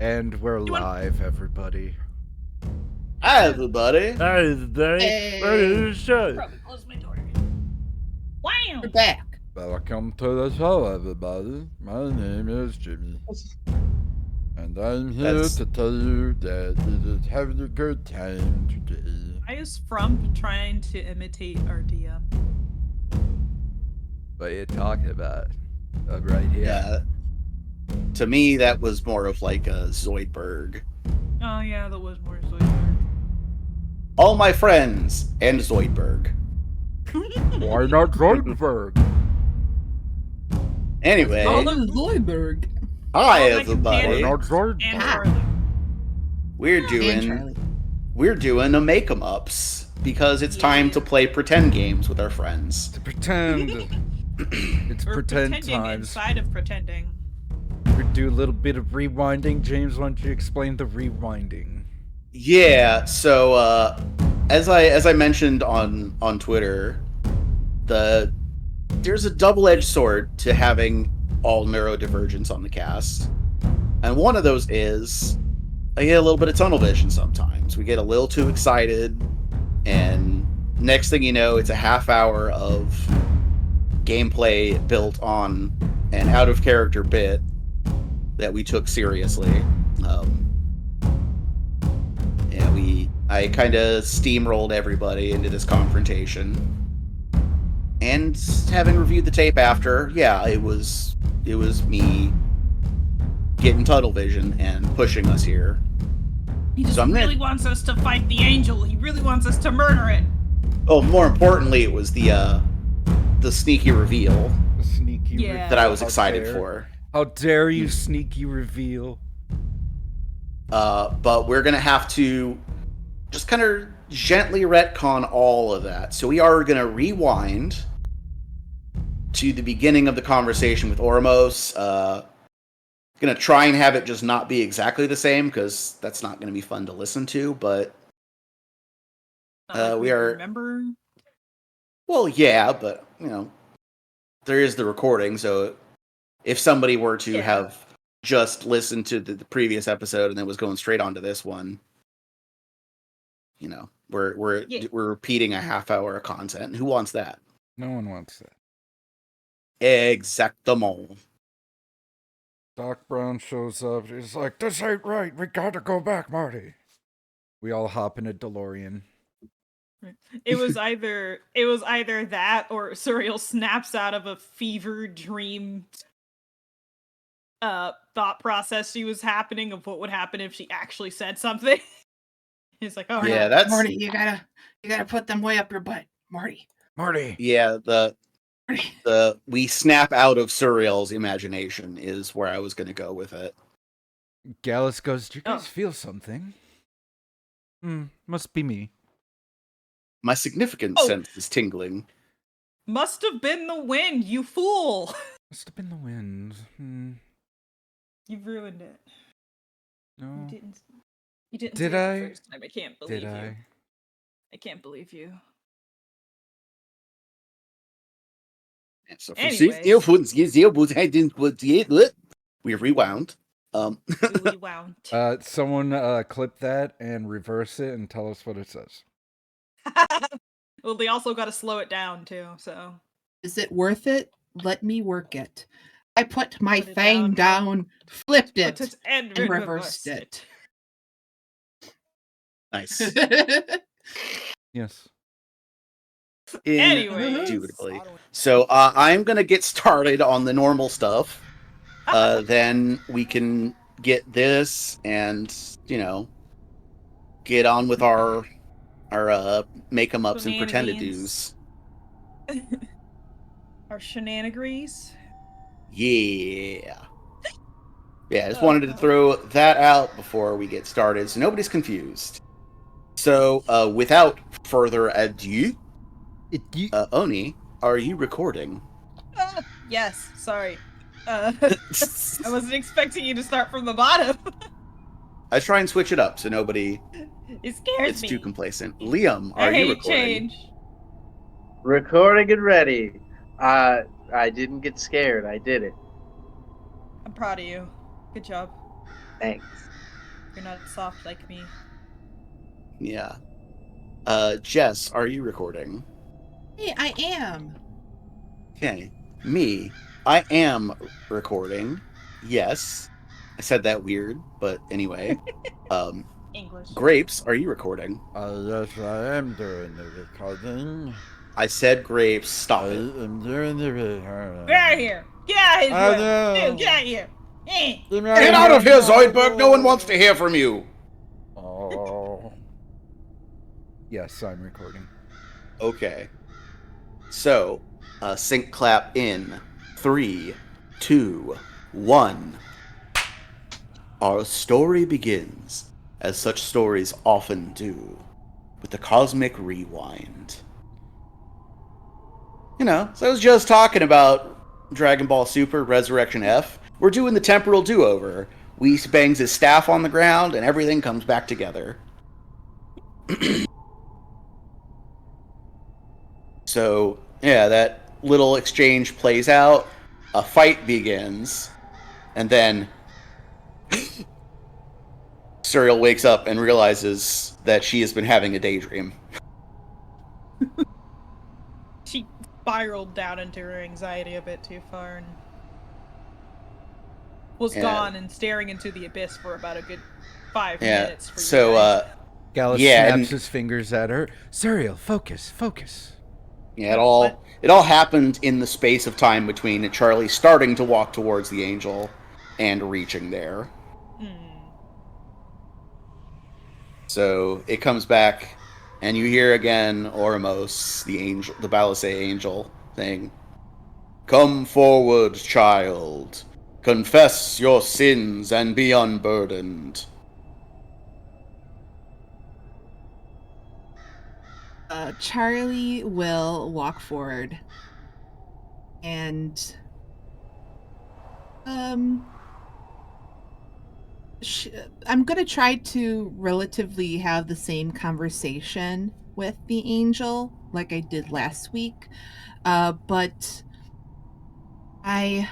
And we're live, everybody. Hi, everybody. Hi, everybody. Hey. Welcome to the show. Probably close my door. Wow. We're back. Welcome to the show, everybody. My name is Jimmy. And I'm here to tell you that it is having a good time today. I was from trying to imitate our DM. What are you talking about? Right here. Yeah. To me, that was more of like a Zoidberg. Oh yeah, that was more Zoidberg. All my friends and Zoidberg. Why not Zoidberg? Anyway, All of Zoidberg. hi All my everybody. Why companions. not Zoidberg? And Ah. Charlie. We're And doing Charlie. a make 'em ups because it's time to play pretend games with our friends. To pretend. It's We're pretend pretending times. inside of pretending. We do a little bit of rewinding. James, why don't you explain the rewinding? Yeah. So as I mentioned on Twitter, there's a double-edged sword to having all neurodivergence on the cast, and one of those is I get a little bit of tunnel vision sometimes. We get a little too excited, and next thing you know, it's a half hour of gameplay built on an out-of-character bit that we took seriously. I kind of steamrolled everybody into this confrontation, and having reviewed the tape after, yeah, it was me getting tunnel vision and pushing us here. He just So I'm really wants us to fight the angel. He really wants us to murder it. Oh, more importantly, it was the sneaky reveal The sneaky Yeah. reveal. that I was How excited dare- for. How dare you, sneaky reveal? But we're gonna have to just kind of gently retcon all of that. So we are gonna rewind to the beginning of the conversation with Ormos. Gonna try and have it just not be exactly the same, because that's not gonna be fun to listen to. But Not like we are- Remember? well, yeah, but you know, there is the recording. So if somebody were to Yeah. have just listened to the previous episode and then was going straight onto this one, you know, we're Yeah. repeating a half hour of content. And who wants that? No one wants that. Exactement. Doc Brown shows up. He's like, "This ain't right. We gotta go back, Marty." We all hop in a DeLorean. It was either that or Surreal snaps out of a fever dream thought process she was happening of what would happen if she actually said something. He's like, oh Yeah, no. that's Marty, you gotta put them way up your butt. Marty. Marty. yeah. Marty. We snap out of Surreal's imagination is where I was going to go with it. Gallus goes, "Do you guys Oh. feel something?" Must be me. My significant Oh. sense is tingling. Must have been the wind, you fool. Must have been the wind. You've ruined it. No. You didn't Did say it I? the first time. I can't believe Did you. I? I can't believe you. So we rewound. Really wound. Someone clip that and reverse it and tell us what it says. Well, they also got to slow it down too. So Is it worth it? Let me work it. I put my Put it fang down, flipped Put it. and reversed it. Nice. Yes. Anyways. Indubitably. So I'm gonna get started on the normal stuff. Then we can get this and get on with our make 'em ups and pretended do's. Our shenanigans. Yeah. Yeah, I just wanted to throw that out before we get started so nobody's confused. So, without further ado, Oni, are you recording? Yes. Sorry. I wasn't expecting you to start from the bottom. I try and switch it up so nobody It scares gets me. too complacent. Liam, I are you hate recording? change. Recording and ready. I didn't get scared. I did it. I'm proud of you. Good job. Thanks. You're not soft like me. Yeah. Jess, are you recording? Hey, I am. Okay. Me, I am recording. Yes. I said that weird, but anyway. English. Grapes, are you recording? Yes, I am doing the recording. I said grapes, stop I it. am doing the recording. Get out of here! Get out of his I room! know. Dude, get out of here! Eh. Get out of here, Zoidberg! No one wants to hear from you! Oh. Yes, I'm recording. Okay. So, sync clap in 3, 2, 1. Our story begins, as such stories often do, with the cosmic rewind. You know, so I was just talking about Dragon Ball Super Resurrection F. We're doing the temporal do-over. Whis bangs his staff on the ground, and everything comes back together. So, yeah, that little exchange plays out, a fight begins, and then Serial wakes up and realizes that she has been having a daydream. She spiraled down into her anxiety a bit too far and was gone and staring into the abyss for about a good 5 minutes. For so, you guys. Gallus Yeah, snaps and- his fingers at her. Serial, focus, focus. Yeah, it all happened in the space of time between Charlie starting to walk towards the angel and reaching there. So it comes back, and you hear again Oramos, the angel, the Balasay angel, saying, "Come forward, child. Confess your sins and be unburdened." Charlie will walk forward and I'm going to try to relatively have the same conversation with the angel like I did last week, but I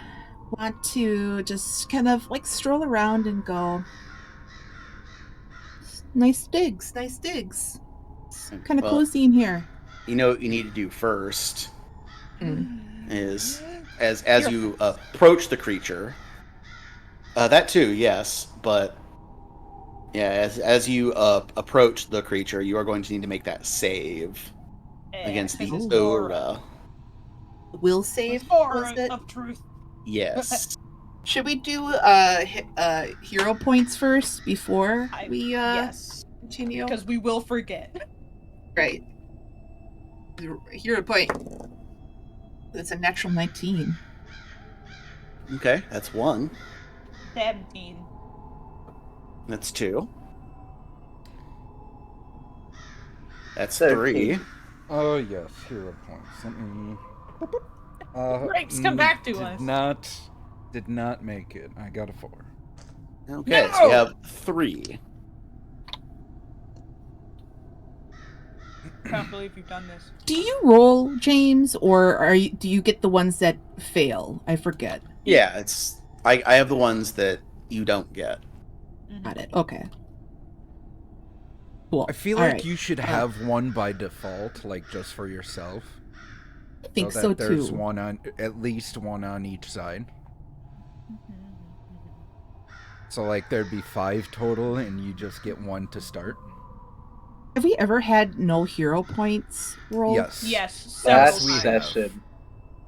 want to just kind of like stroll around and go, nice digs, nice digs. It's kind of cozy in here. You know what you need to do first is, as you approach the creature, that too, yes, but yeah, as you approach the creature, you are going to need to make that save against the aura. Will save, Aura was it? of truth. Yes. Should we do hero points first before we yes, continue? because we will forget. Right. Hero point. That's a natural 19. Okay, that's 1. 17. That's 2. That's 13. 3. Oh, yes, hero points. Let me... Grapes, come back to us. Did not make it. I got a 4. Okay, so you have 3. I can't believe you've done this. Do you roll, James, or do you get the ones that fail? I forget. Yeah, it's I have the ones that you don't get. Got it. Okay. Cool. I feel All like right. you should have one by default, like just for yourself. I think that so there's too. one on, at least one on each side. So like there'd be 5 total, and you just get 1 to start. Have we ever had no hero points rolled? Yes. Yes. Last several we have. times. session.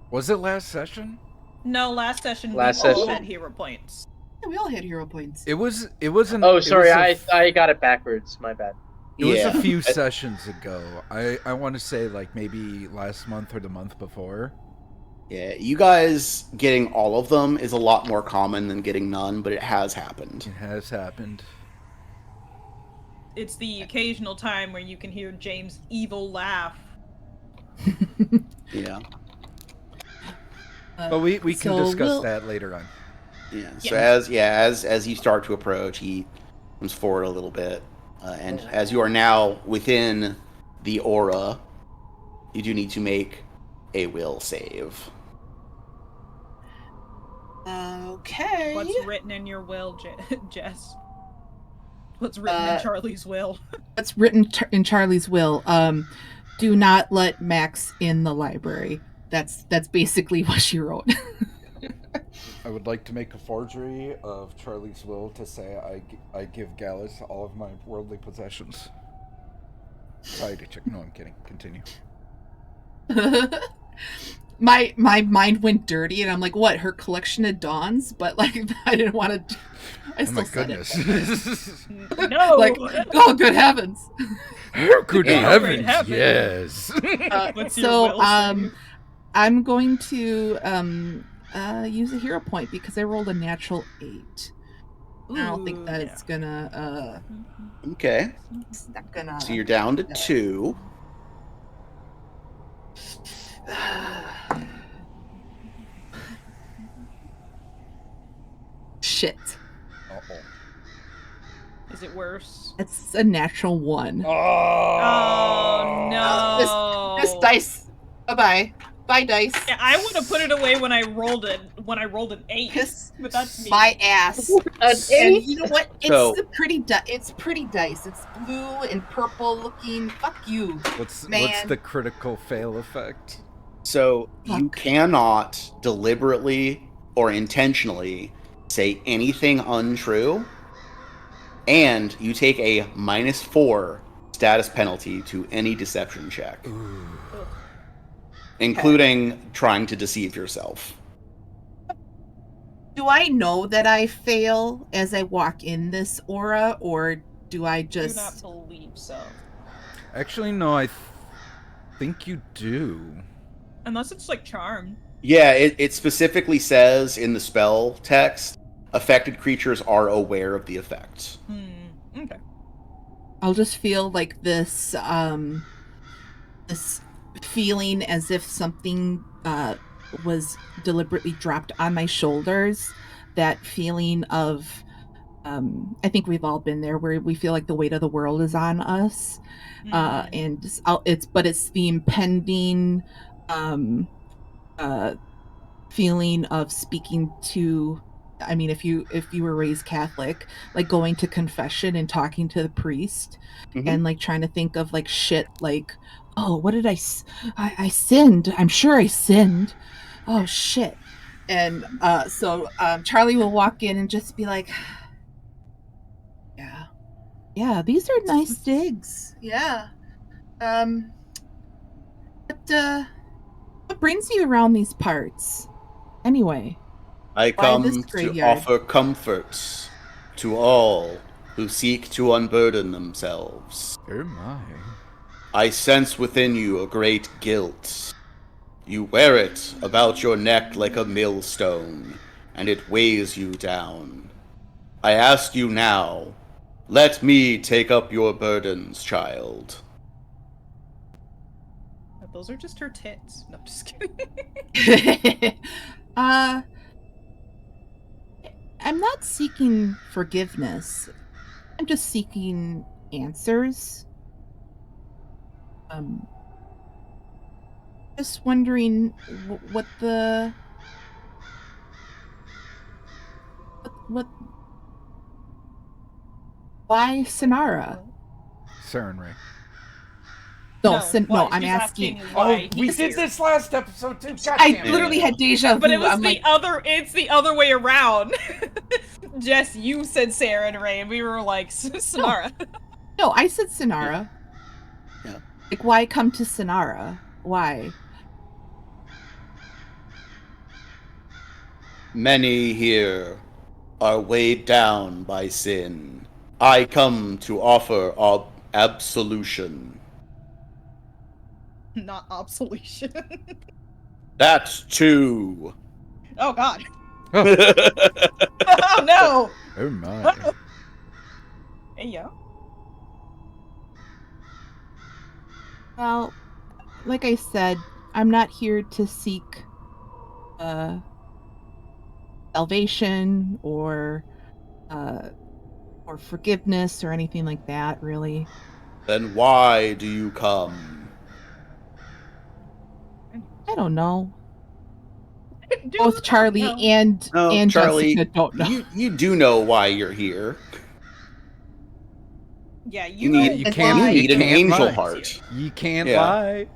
Was it last session? No, last session Last we all session. had hero points. Yeah, we all had hero points. It was an. Oh, it sorry, was a I got it backwards. My bad. It was Yeah. a few sessions ago. I want to say like maybe last month or the month before. Yeah, you guys getting all of them is a lot more common than getting none, but it has happened. It has happened. It's the occasional time where you can hear James' evil laugh. Yeah. But we can so discuss that later on. Yeah. So as you start to approach, he comes forward a little bit, and as you are now within the aura, you do need to make a will save. Okay. What's written in your will, Jess? What's written in Charlie's will? What's written in Charlie's will? Do not let Max in the library. That's basically what she wrote. I would like to make a forgery of Charlie's will to say I give Gallus all of my worldly possessions. Sorry to check. No, I'm kidding. Continue. My mind went dirty, and I'm like, what? Her collection of dawns? But like, I didn't want to. I still said goodness. No. Like, oh, good heavens. Good heavens, yes. What's your So, will say? I'm going to use a hero point because I rolled a natural 8. I don't think that it's gonna. Okay. It's not gonna. So you're down to 2. Shit. Uh-oh. Is it worse? It's a natural 1. Oh no! This dice. Bye. Bye, dice. Yeah, I would have put it away when I rolled it. When I rolled an 8. Kiss But that's me. my ass. And you know what? It's pretty dice. It's blue and purple looking. Fuck you. What's man. the critical fail effect? So you cannot deliberately or intentionally say anything untrue, and you take a -4 status penalty to any deception check. Ooh. Including trying to deceive yourself. Do I know that I fail as I walk in this aura, or do I just... do not believe so. Actually, no, I think you do. Unless it's like charm. Yeah, it specifically says in the spell text, affected creatures are aware of the effect. Okay. I'll just feel like this, this feeling as if something was deliberately dropped on my shoulders. That feeling of, I think we've all been there, where we feel like the weight of the world is on us, and it's the impending feeling of speaking to. I mean, if you were raised Catholic, like going to confession and talking to the priest, and like trying to think of like shit, like, oh, what did I sinned. I'm sure I sinned. Oh shit. And so Charlie will walk in and just be like, yeah, these are nice digs. Yeah. What brings you around these parts anyway? I come to graveyard? offer comforts to all who seek to unburden themselves. Oh my. I sense within you a great guilt. You wear it about your neck like a millstone, and it weighs you down. I ask you now, let me take up your burdens, child. Those are just her tits. No, I'm just kidding. I'm not seeking forgiveness. I'm just seeking answers. Just wondering what why Sonara? Sarenrae. No, why? I'm She's asking. why we he's did here. this last episode too. I literally had deja vu. But it was I'm like, it's the other way around. Jess, you said Sarah and Ray, and we were like, Sonara. no, I said Sonara. Yeah. Like, why come to Sonara? Why? Many here are weighed down by sin. I come to offer absolution. Not absolution. That too. Oh god. Oh no. Oh my. Hey yo. Well, like I said, I'm not here to seek salvation or forgiveness or anything like that, really. Then why do you come? I don't know. Do Both Charlie know. and No, Charlie, Jessica don't know. you do know why you're here. Yeah, You don't need- You lie. can't- You need an can't angel lie. heart. You can't Yeah. lie.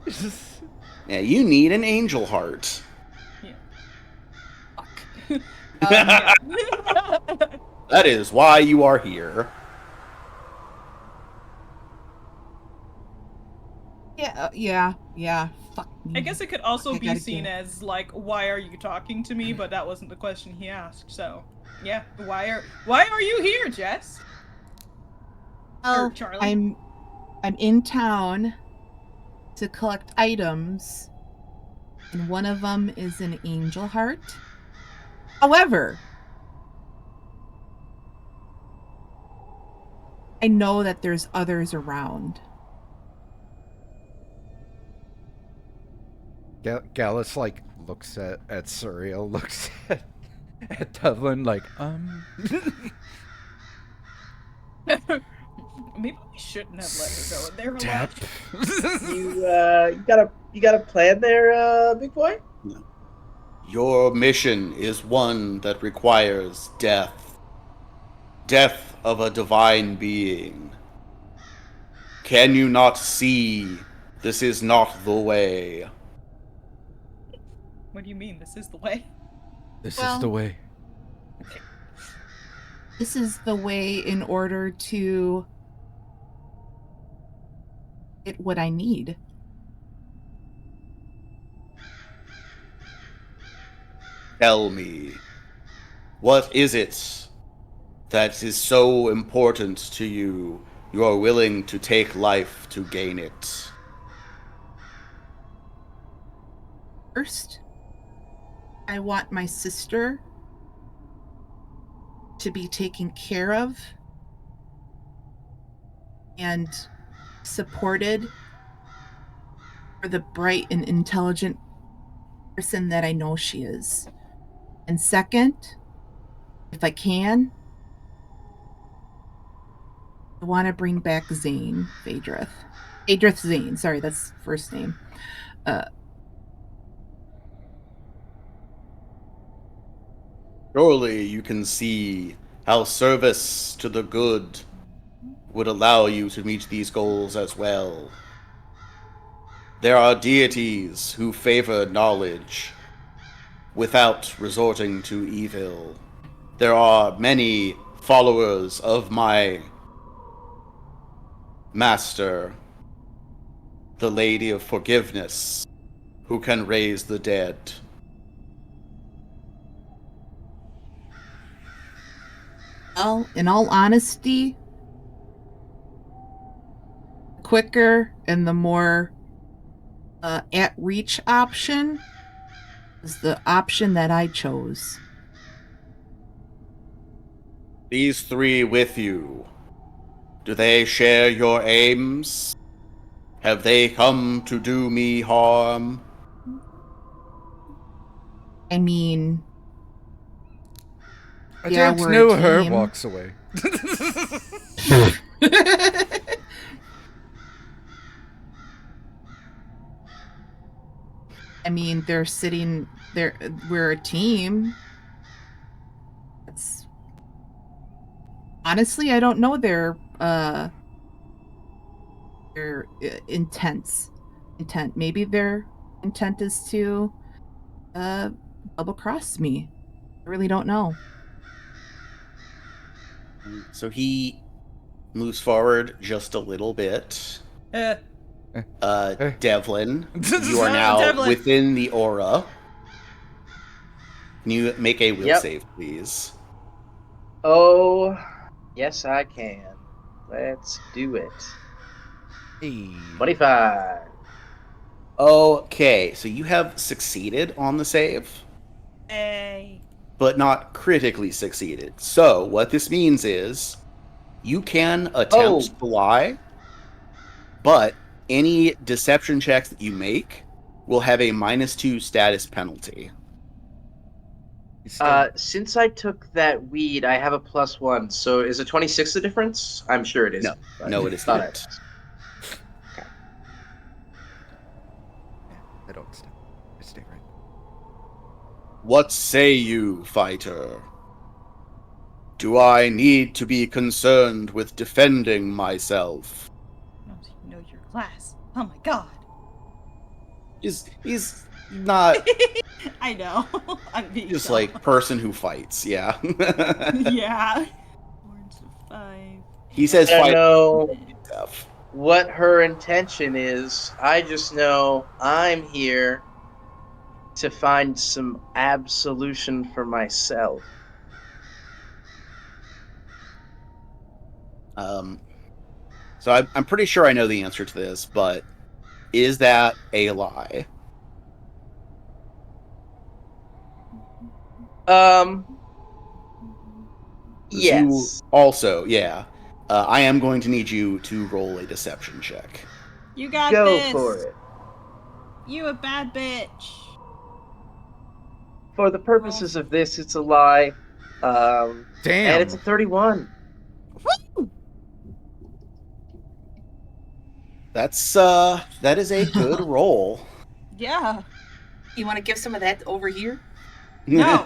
Yeah, you need an angel heart. Yeah. Fuck. Yeah. That is why you are here. Yeah. Fuck me. I guess it could also I be gotta seen get- as like, why are you talking to me? But that wasn't the question he asked. So, yeah, why are you here, Jess? Well, Charlie? I'm in town to collect items, and one of them is an angel heart. However, I know that there's others around. Gallus like looks at Surreal, looks at Devlin like Maybe we shouldn't have let her go in there Tap. alone. You got a plan there, big boy? Your mission is one that requires death. Death of a divine being. Can you not see this is not the way? What do you mean? This is the way? This Well- is the way. This is the way in order to get what I need. Tell me, what is it that is so important to you? You are willing to take life to gain it. First, I want my sister to be taken care of and supported for the bright and intelligent person that I know she is. And second, if I can, I want to bring back Zane Phaedrith. Phaedrith Zane, sorry, that's first name. Surely you can see how service to the good would allow you to meet these goals as well. There are deities who favor knowledge without resorting to evil. There are many followers of my master, the Lady of Forgiveness, who can raise the dead. Well, in all honesty, the quicker and the more at reach option is the option that I chose. These three with you, do they share your aims? Have they come to do me harm? I mean, I Yeah, don't we're a know her. team. Walks away. I mean, they're sitting there. We're a team. It's honestly, I don't know their intent. Maybe their intent is to double cross me. I really don't know. So he moves forward just a little bit. Devlin, you are now Devlin. within the aura. Can you make a will Yep. save, please? Oh, yes, I can. Let's do it. Hey. 25. Okay, so you have succeeded on the save, Hey. but not critically succeeded. So what this means is you can attempt to lie, but any deception checks that you make will have a -2 status penalty. Since I took that weed, I have a +1. So is a 26 the difference? I'm sure it is. No. No, it is thought not. I don't stop. I stay right. What say you, fighter? Do I need to be concerned with defending myself? Don't you know your class? Oh my god. He's not I know. I'm being just dumb. like person who fights, yeah. Yeah. Words of 5. He says I don't fight know stuff. what her intention is. I just know I'm here to find some absolution for myself. So I'm pretty sure I know the answer to this, but is that a lie? Yes. Also, yeah. I am going to need you to roll a deception check. You got Go this. for it. You a bad bitch. For the purposes of this, it's a lie. And it's a Damn. 31. That is a good roll. Yeah. You want to give some of that over here? No.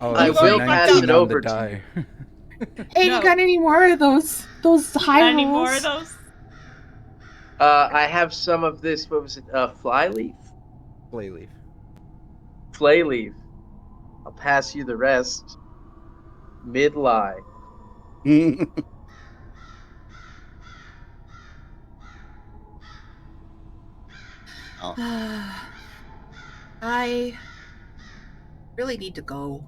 Oh, I that's a will 19 pass it on over the to die. Hey, No. you got any more of those high Any rolls? more of those? I have some of this, what was it, flyleaf? Flayleaf. Flayleaf. I'll pass you the rest. Mid-lie. I really need to go.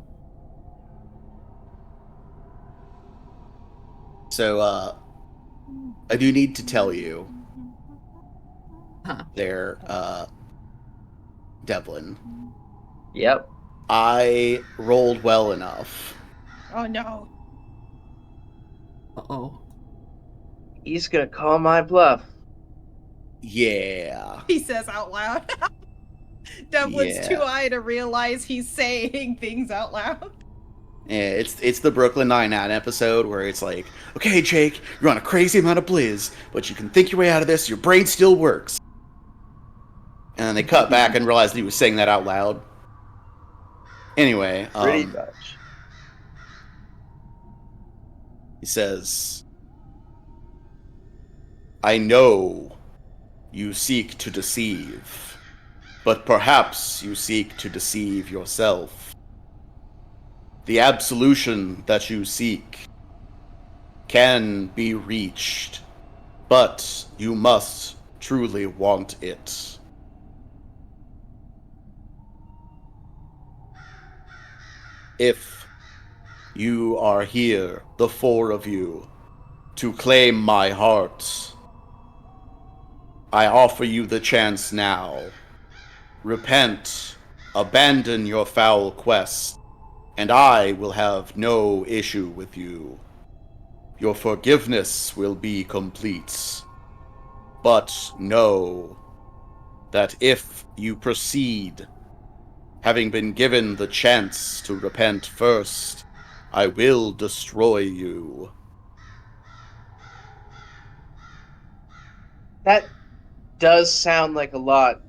So, I do need to tell you Huh. there, Devlin. Yep. I rolled well enough. Oh no. Uh-oh. He's gonna call my bluff. Yeah. He says out loud. Devlin's Yeah. too high to realize he's saying things out loud. Yeah, it's the Brooklyn Nine-Nine episode where it's like, okay, Jake, you're on a crazy amount of blizz, but you can think your way out of this, your brain still works. And then they cut back and realized he was saying that out loud. Anyway, Pretty much. he says, I know you seek to deceive, but perhaps you seek to deceive yourself. The absolution that you seek can be reached, but you must truly want it. If you are here, the four of you, to claim my heart, I offer you the chance now. Repent, abandon your foul quest, and I will have no issue with you. Your forgiveness will be complete. But know that if you proceed, having been given the chance to repent first, I will destroy you. That does sound like a lot.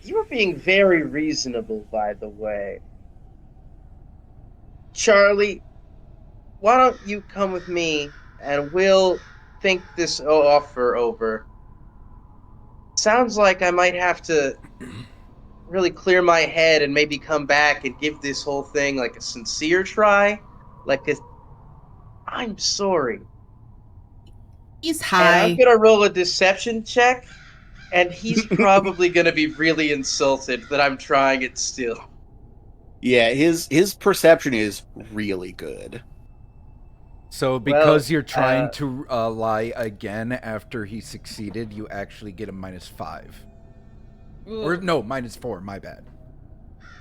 You were being very reasonable, by the way. Charlie, why don't you come with me and we'll think this offer over? Sounds like I might have to really clear my head and maybe come back and give this whole thing like a sincere try. I'm sorry. He's And I'm high. gonna roll a deception check, and he's probably gonna be really insulted that I'm trying it still. Yeah, his perception is really good. So because Well, you're trying to lie again after he succeeded, you actually get a -5. Or no, -4, my bad.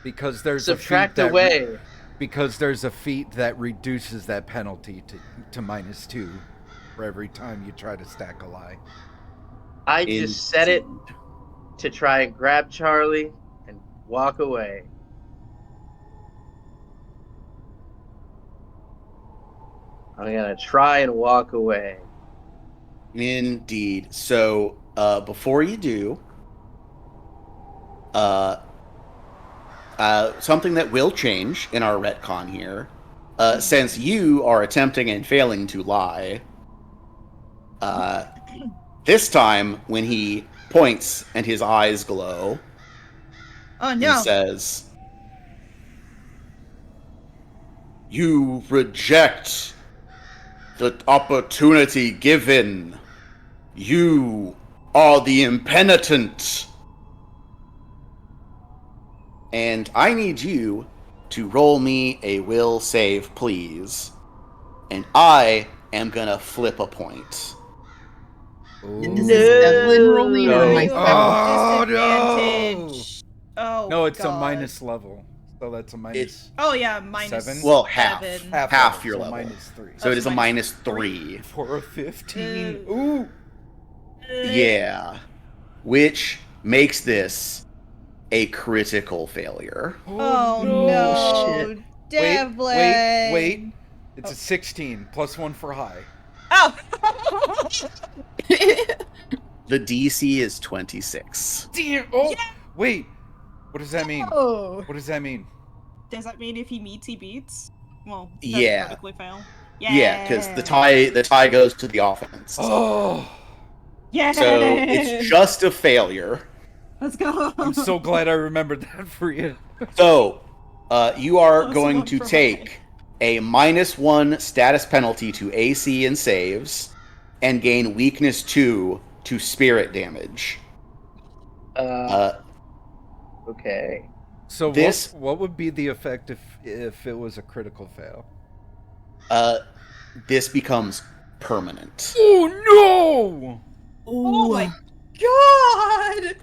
Because there's a feat subtract that away. because there's a feat that reduces that penalty to -2 for every time you try to stack a lie. I just said it to try and grab Charlie and walk away. I'm gonna try and walk away. Indeed. So, before you do, something that will change in our retcon here, since you are attempting and failing to lie. This time, when he points and his eyes glow, Oh he no! says, "You reject the opportunity given. You are the impenitent. And I need you to roll me a will save, please. And I am gonna flip a point." Is this Devlin rolling or No. myself? Oh, Disadvantage. Oh, No, it's God. a minus level. So that's a minus. Oh yeah, minus 7? Well, half. seven. Half your so level. minus 3. So it is a minus -3. For a 15. Uh, Ooh. Yeah. Which makes this a critical failure. Oh no. no, Wait, Devlin. wait. It's a 16 plus 1 for high. Oh. The DC is 26. Damn. Oh, Yeah. wait. What does that mean? Oh. What does that mean? Does that mean if he meets, he beats? Well, doesn't Yeah. critically fail. Yeah, because the tie goes to the offense. Oh, Yeah. So it's just a failure. Let's go. I'm so glad I remembered that for you. So you are Plus going one to for take a -1 status penalty to AC and saves, and gain weakness 2 to spirit damage. Okay. So This- what would be the effect if it was a critical fail? This becomes permanent. Oh Oh my God!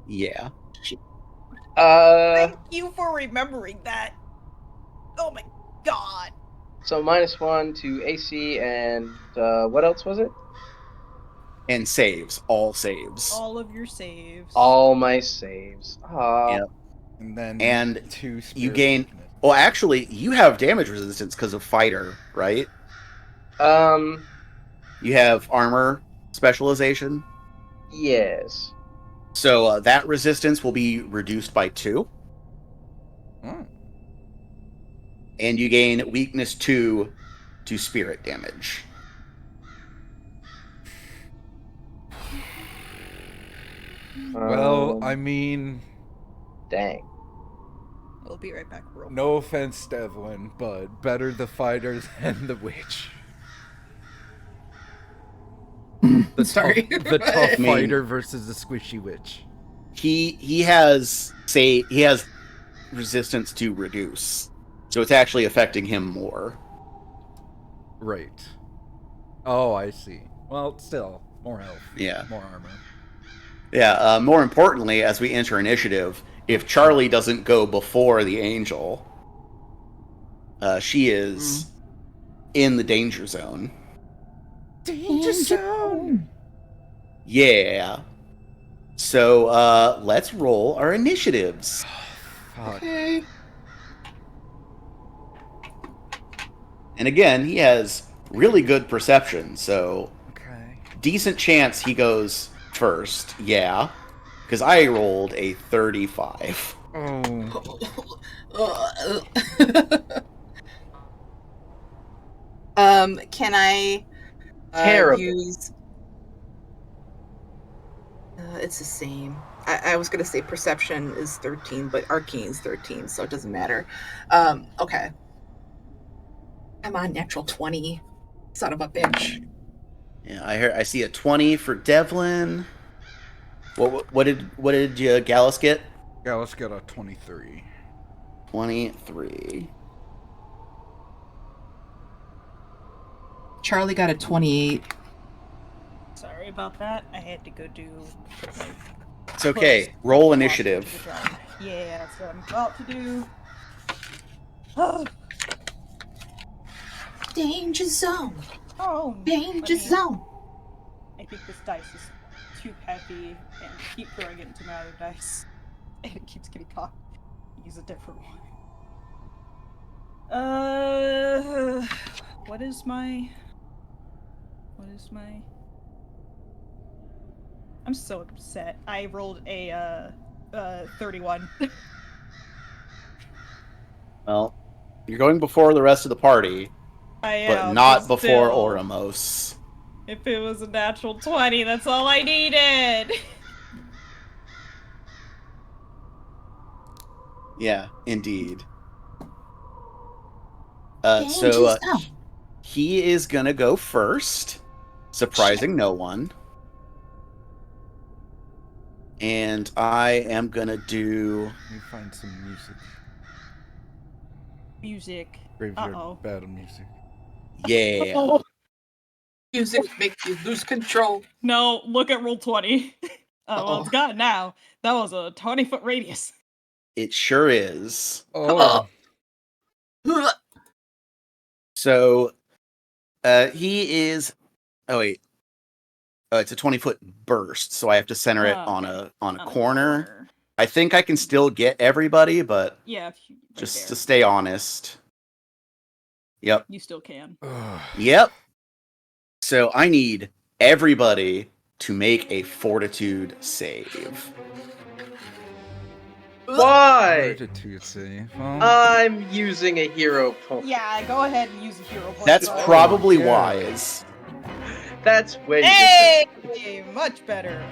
Yeah. Thank you for remembering that. Oh my God! So -1 to AC and what else was it? And saves. All saves. All of your saves. All my saves. Yep. And then And 2 you spirit gain... weakness. Well, actually, you have damage resistance because of fighter, right? You have armor specialization. Yes. So that resistance will be reduced by 2. Oh. And you gain weakness 2 to spirit damage. Well, I mean, Dang. We'll be right back, real no offense, Devlin, but better the fighter than the witch. The Sorry. the tough I mean- fighter versus the squishy witch. He has resistance to reduce. So it's actually affecting him more. Right. Oh, I see. Well, still, more health. Yeah. More armor. Yeah, more importantly, as we enter initiative, if Charlie doesn't go before the angel, she is in the danger zone. Danger zone! Yeah. So, let's roll our initiatives. Fuck. Okay. And again, he has really good perception, so Okay. decent chance he goes first. Yeah. Because I rolled a 35. Oh. Can I Terrible. use? It's the same. I was gonna say perception is 13, but arcane is 13, so it doesn't matter. Okay. I'm on natural 20. Son of a bitch. Yeah, I see a 20 for Devlin. What did you Gallus get? Yeah, let's get a 23. 23. Charlie got a 28. Sorry about that. I had to go do. It's okay. Roll initiative. Yeah, that's what I'm about to do. Oh, Danger zone. oh Danger let me- zone. I think this dice is too heavy, and I keep throwing it into my other dice, and it keeps getting caught. Use a different one. What is my? I'm so upset. I rolled a 31. Well, you're going before the rest of the party, I am, but not but before still. Oramos. If it was a natural 20, that's all I needed. Yeah, indeed. Dang, just now. He is gonna go first, surprising no one. And I am gonna do. Let me find some music. Music. Graveyard Uh-oh. battle music. Yeah. Music makes you lose control. No, look at roll 20. Well, Uh-oh. it's got it now. That was a 20-foot radius. It sure is. Oh, So, he is. Oh wait. It's a 20-foot burst, so I have to center it on Okay. a corner. I think I can still get everybody, but Yeah, if you, right just there. to stay honest. Yep. You still can. Yep. So I need everybody to make a fortitude save. Why? Fortitude save. Well, I'm using a hero point. Yeah, go ahead and use a hero point. That's bud. probably yeah. wise. That's way Hey! Much better.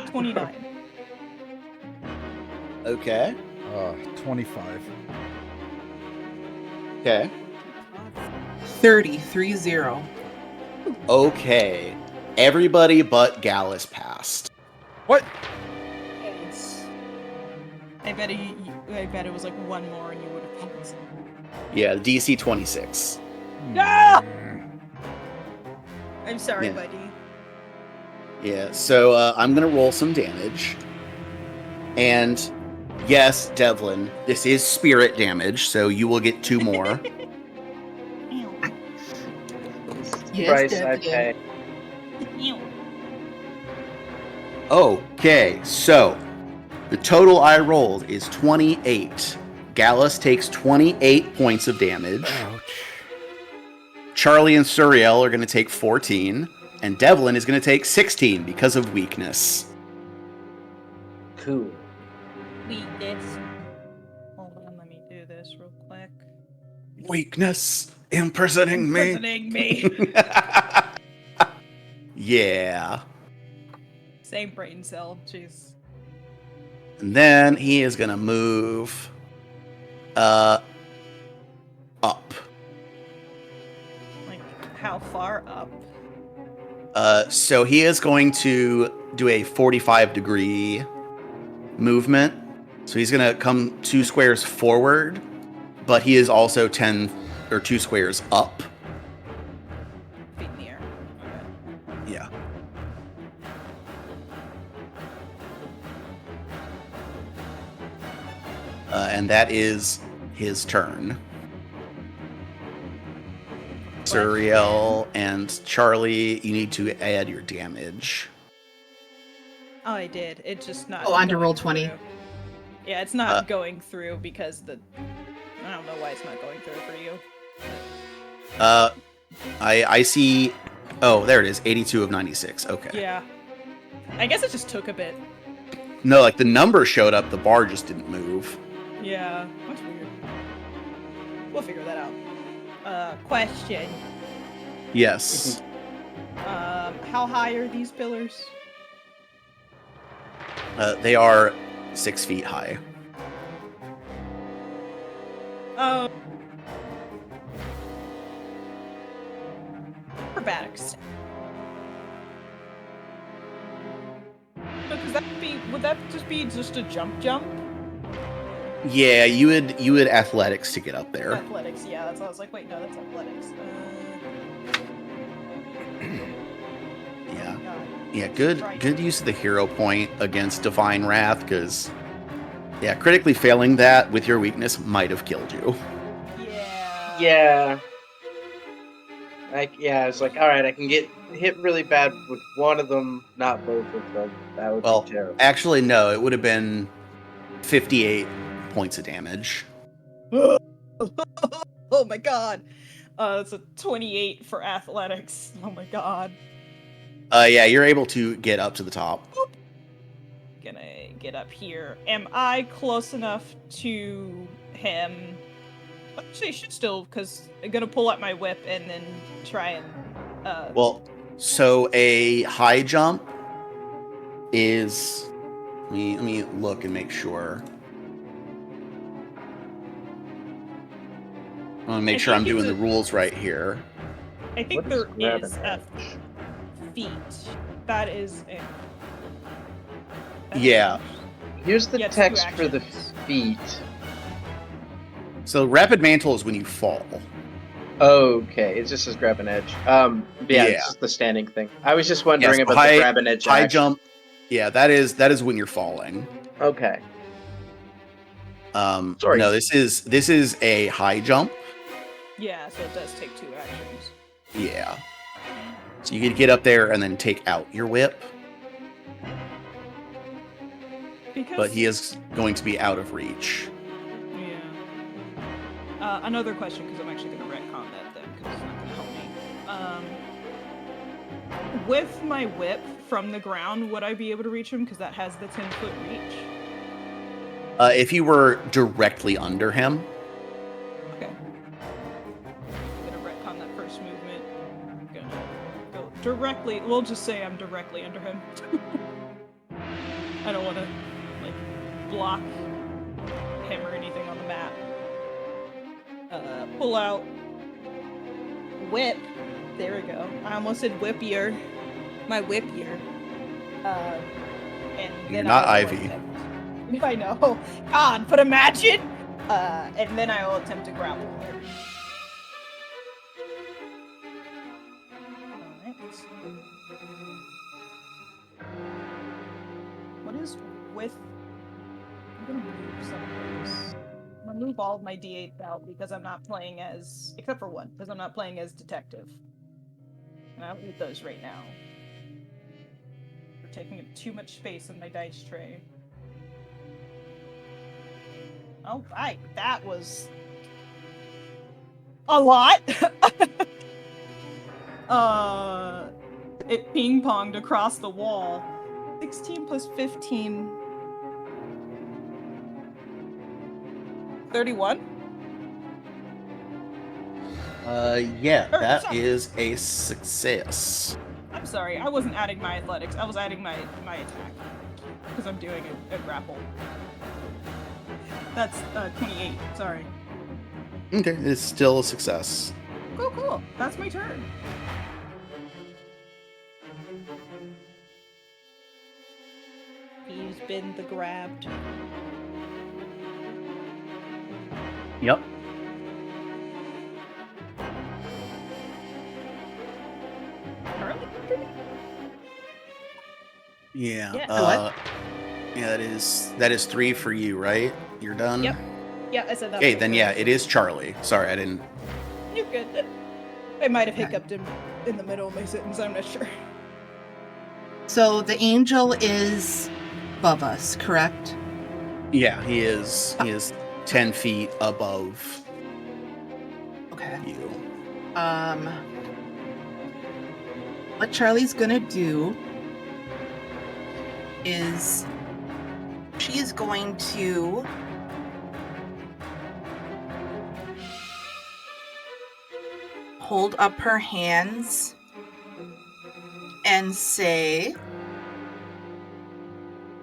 29. Okay. 25. Okay. 30. Okay. Everybody but Gallus passed. What? I bet it was like one more and you would have passed. Yeah, DC 26. Ah! I'm sorry, Yeah. buddy. Yeah, so I'm going to roll some damage. And yes, Devlin, this is spirit damage, so you will get 2 more. Ew. Yes, price I Devlin. pay. Ew. Okay, so the total I rolled is 28. Gallus takes 28 points of damage. Ouch. Charlie and Suriel are going to take 14. And Devlin is going to take 16 because of weakness. Cool. Weakness. Hold on, let me do this real quick. Weakness imprisoning me. Imprisoning me. Yeah. Same brain cell, jeez. And then he is going to move up. Like, how far up? So he is going to do a 45-degree movement. So he's going to come 2 squares forward, but he is also 10 or 2 squares up. Feet in the air. Okay. Yeah. And that is his turn. Suriel and Charlie, you need to add your damage. Oh, I did. It's just not. Oh, on to going roll 20. through. Yeah, it's not going through because I don't know why it's not going through for you. I see. Oh, there it is. 82 of 96. Okay. Yeah. I guess it just took a bit. No, like the number showed up, the bar just didn't move. Yeah, that's weird. We'll figure that out. Question. Yes. How high are these pillars? They are 6 feet high. Oh. Acrobatics. Would that just be a jump? Yeah, you would athletics to get up there. Athletics, yeah, that's what I was like, wait, no, that's athletics. Yeah. God. Yeah, good use of the hero point against Divine Wrath, because yeah, critically failing that with your weakness might have killed you. Yeah. Yeah. I was like, alright, I can get hit really bad with one of them, not both of them. That would be terrible. Actually, no, it would have been 58 points of damage. Oh my god. That's a 28 for athletics. Oh my god. Yeah, you're able to get up to the top. Gonna get up here. Am I close enough to him Actually, I should still, because I'm gonna pull out my whip and then try and. Well, so a high jump is. Let me look and make sure. I want to make sure I'm doing the rules right here. I think What is there grab is and a edge? feat. That is. Yeah. Here's the Yeah, it's text 2 for the actions. feet. So rapid mantle is when you fall. Okay, it just says grab an edge. Yeah, it's just the standing thing. I was just wondering about the grab and edge high action. jump. Yeah, that is when you're falling. Okay. Sorry. No, this is a high jump. Yeah, so it does take 2 actions. Yeah. So you could get up there and then take out your whip. But he is going to be out of reach. Yeah. Another question, because I'm actually going to retcon that then, because it's not going to help me. With my whip from the ground, would I be able to reach him? Because that has the 10-foot reach. If you were directly under him. Okay. I'm going to retcon that first movement. I'm going to go directly. We'll just say I'm directly under him. I don't want to, block him or anything on the map. Pull out whip. There we go. I almost said whippier. My whippier. And then You're not Ivy. I know. God, but imagine. And then I will attempt to grapple her. Alright. What is with? I'm gonna move some of those. I'm gonna move all of my D8s out because I'm not playing as, except for one, because I'm not playing as detective. And I'll leave those right now. They're taking up too much space in my dice tray. Alright, that was a lot. It ping-ponged across the wall. 16 plus 15. 31? Yeah, that is a success. I'm sorry, I wasn't adding my athletics. I was adding my attack. Because I'm doing a grapple. That's 28, sorry. Okay, it's still a success. Cool. That's my turn. He's been the grabbed. Yep. Yeah. Yeah. Yeah, that is 3 for you, right? You're done? Yep. Yeah, I said that. Okay, then yeah, it is Charlie. Sorry, I didn't. You're good. I might have hiccuped him in the middle of my sentence, I'm not sure. So the angel is above us, correct? Yeah, he is 10 feet above you. What Charlie's gonna do is she is going to hold up her hands and say,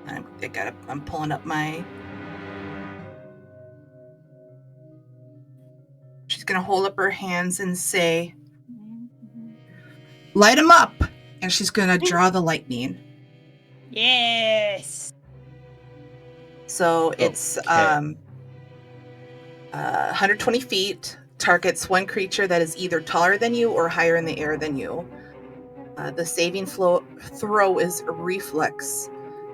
I'm pulling up my, she's going to hold up her hands and say, light him up. And she's going to draw the lightning. Yes. So it's 120 feet, targets one creature that is either taller than you or higher in the air than you. The saving throw is a reflex,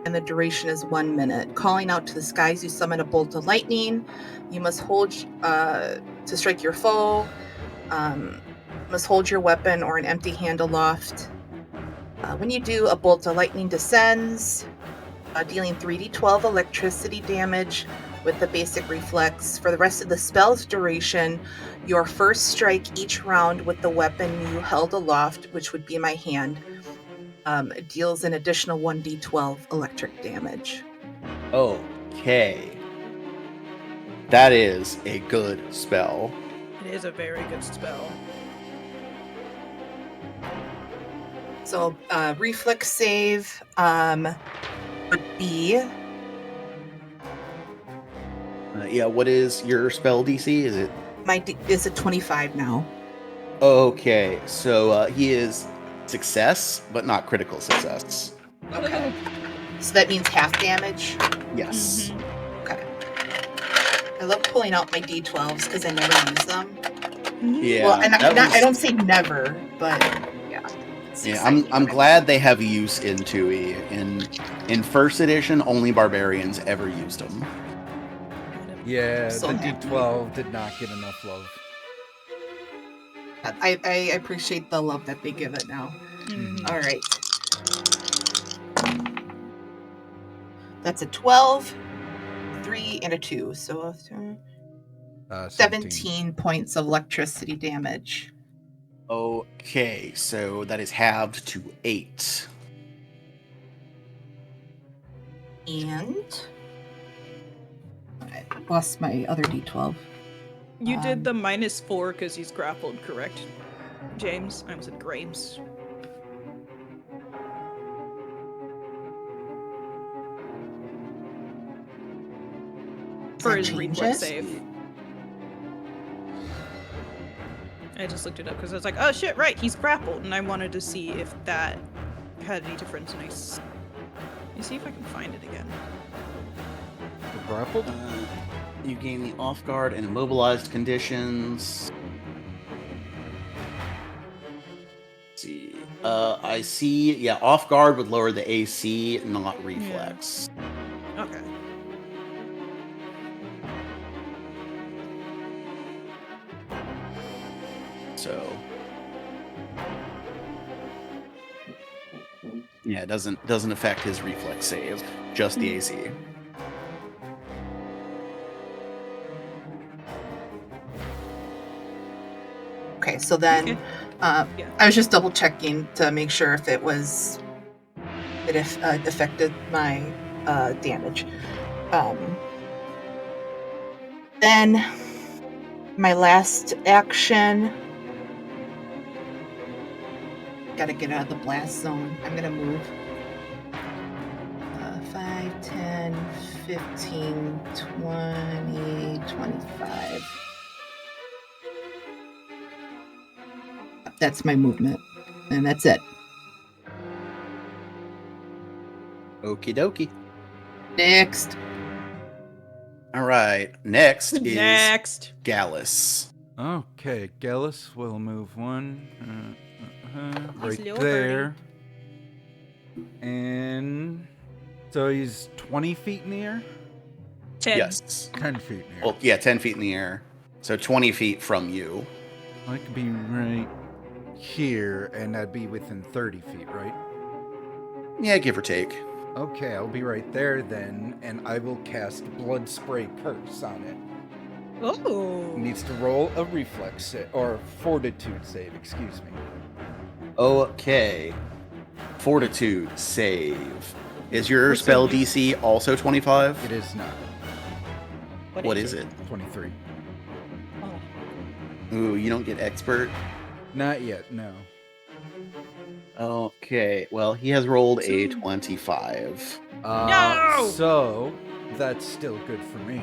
and the duration is 1 minute. Calling out to the skies, you summon a bolt of lightning. You must hold to strike your foe. Must hold your weapon or an empty hand aloft. When you do, a bolt of lightning descends, dealing 3d12 electricity damage with the basic reflex. For the rest of the spell's duration, your first strike each round with the weapon you held aloft, which would be my hand, deals an additional 1d12 electric damage. Okay. That is a good spell. It is a very good spell. So reflex save would be Yeah, what is your spell DC? Is it? is it 25 now? Okay, so he is success, but not critical success. Okay. So that means half damage. Yes. Okay. I love pulling out my D12s because I never use them. Yeah. Well, and I don't say never, but yeah. Yeah, I'm glad they have use in 2e. In first edition, only barbarians ever used them. Yeah, So the happy. D12 did not get enough love. I appreciate the love that they give it now. All right. That's a 12, 3, and a 2. So 17 points of electricity damage. Okay, so that is halved to 8. And I lost my other D12. You did the -4 because he's grappled, correct, James? I was at Graves. For his reflex save. I just looked it up because I was like, oh shit, right, he's grappled, and I wanted to see if that had any difference. Let me see if I can find it again. Grappled? You gain the off guard and immobilized conditions. Let's see. I see. Yeah, off guard would lower the AC, not reflex. Yeah. Okay. So. Yeah, it doesn't affect his reflex save, just the AC. Okay, so then I was just double checking to make sure if it affected my damage. Then my last action. Gotta get out of the blast zone. I'm gonna move 5, 10, 15, 20, 25. That's my movement. And that's it. Okie dokie. Next. All right. Next is Gallus. Okay, Gallus will move one right little there. And so he's 20 feet in the air? 10. Yes. 10 feet in the air. Well, yeah, 10 feet in the air. So 20 feet from you. I could be right here, and that'd be within 30 feet, right? Yeah, give or take. Okay, I'll be right there then, and I will cast Blood Spray Curse on it. Oh. It needs to roll a reflex save, or fortitude save, excuse me. Okay. Fortitude save. Is your spell DC also 25? It is not. What is it? 23. Ooh, you don't get expert? Not yet, no. Okay, well, he has rolled a 25. No! So, that's still good for me.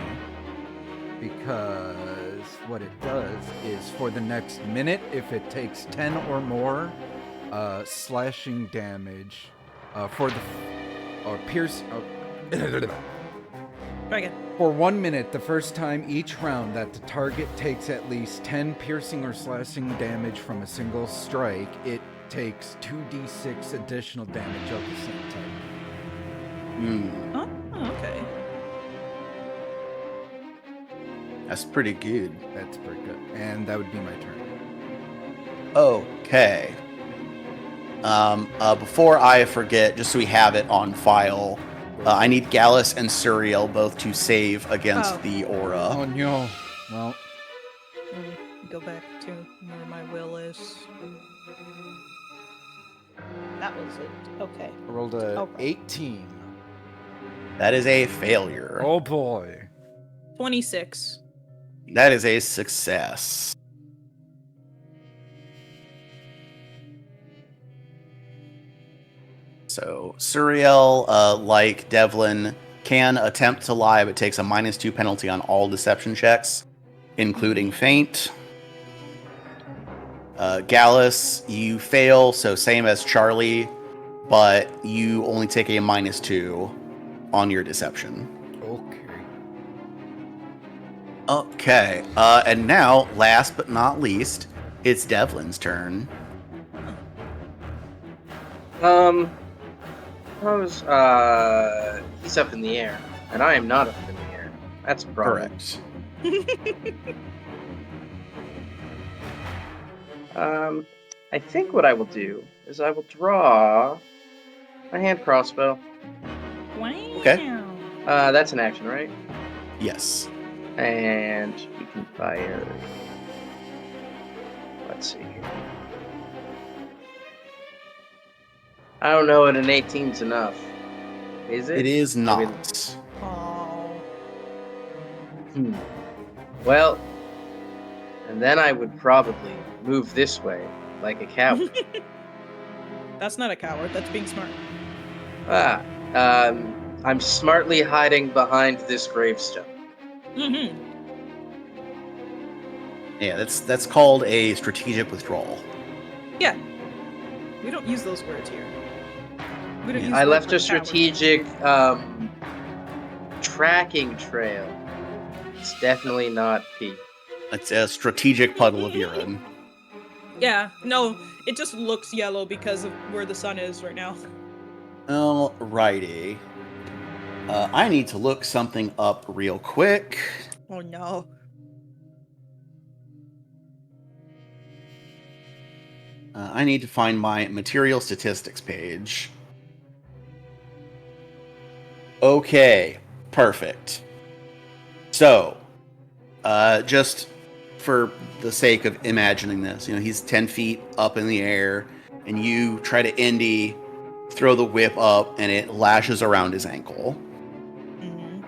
Because what it does is for the next minute, if it takes 10 or more slashing damage for the pierce. Try again. For 1 minute, the first time each round that the target takes at least 10 piercing or slashing damage from a single strike, it takes 2d6 additional damage of the same type. Oh, okay. That's pretty good. That's pretty good. And that would be my turn. Okay. Before I forget, just so we have it on file, I need Gallus and Suriel both to save against the aura. Oh no. Well. Let me go back to where my will is. That was it. Okay. I rolled a 18. That is a failure. Oh boy. 26. That is a success. So, Suriel, like Devlin, can attempt to lie, but takes a -2 penalty on all deception checks, including feint. Gallus, you fail, so same as Charlie, but you only take a -2 on your deception. Okay, and now, last but not least, it's Devlin's turn. He's up in the air, and I am not up in the air. That's a problem. Correct. I think what I will do is I will draw my hand crossbow. Wow. Okay. That's an action, right? Yes. And we can fire. Let's see here. I don't know if an 18's enough. Is it? It is not. Oh. Well, and then I would probably move this way, like a coward. That's not a coward. That's being smart. I'm smartly hiding behind this gravestone. Mm-hmm. Yeah, that's called a strategic withdrawal. Yeah. We don't use those words here. We don't use I words left for a coward. strategic tracking trail. It's definitely not pee. It's a strategic puddle of urine. Yeah. No, it just looks yellow because of where the sun is right now. Alrighty. I need to look something up real quick. Oh no. I need to find my material statistics page. Okay, perfect. So, just for the sake of imagining this, he's 10 feet up in the air, and you try to Indy, throw the whip up, and it lashes around his ankle. Mm-hmm.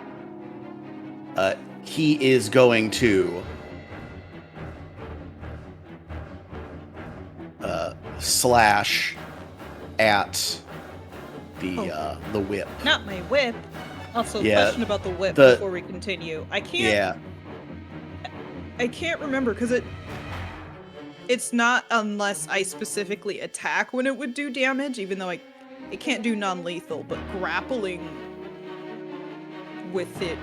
He is going to slash at the whip. Not my whip. Also, Yeah, question about the whip the- before we continue. I can't remember because it's not unless I specifically attack when it would do damage, even though it can't do non-lethal, but grappling with it.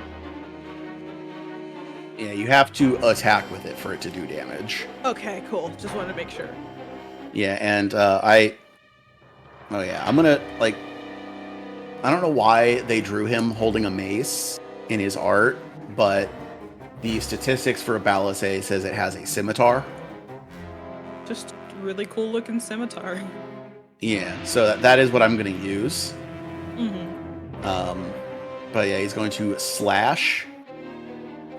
Yeah, you have to attack with it for it to do damage. Okay, cool. Just wanted to make sure. Yeah, and I'm gonna, I don't know why they drew him holding a mace in his art, but the statistics for Balasé says it has a scimitar. Just really cool looking scimitar. Yeah, so that is what I'm gonna use. Mm-hmm. But yeah, he's going to slash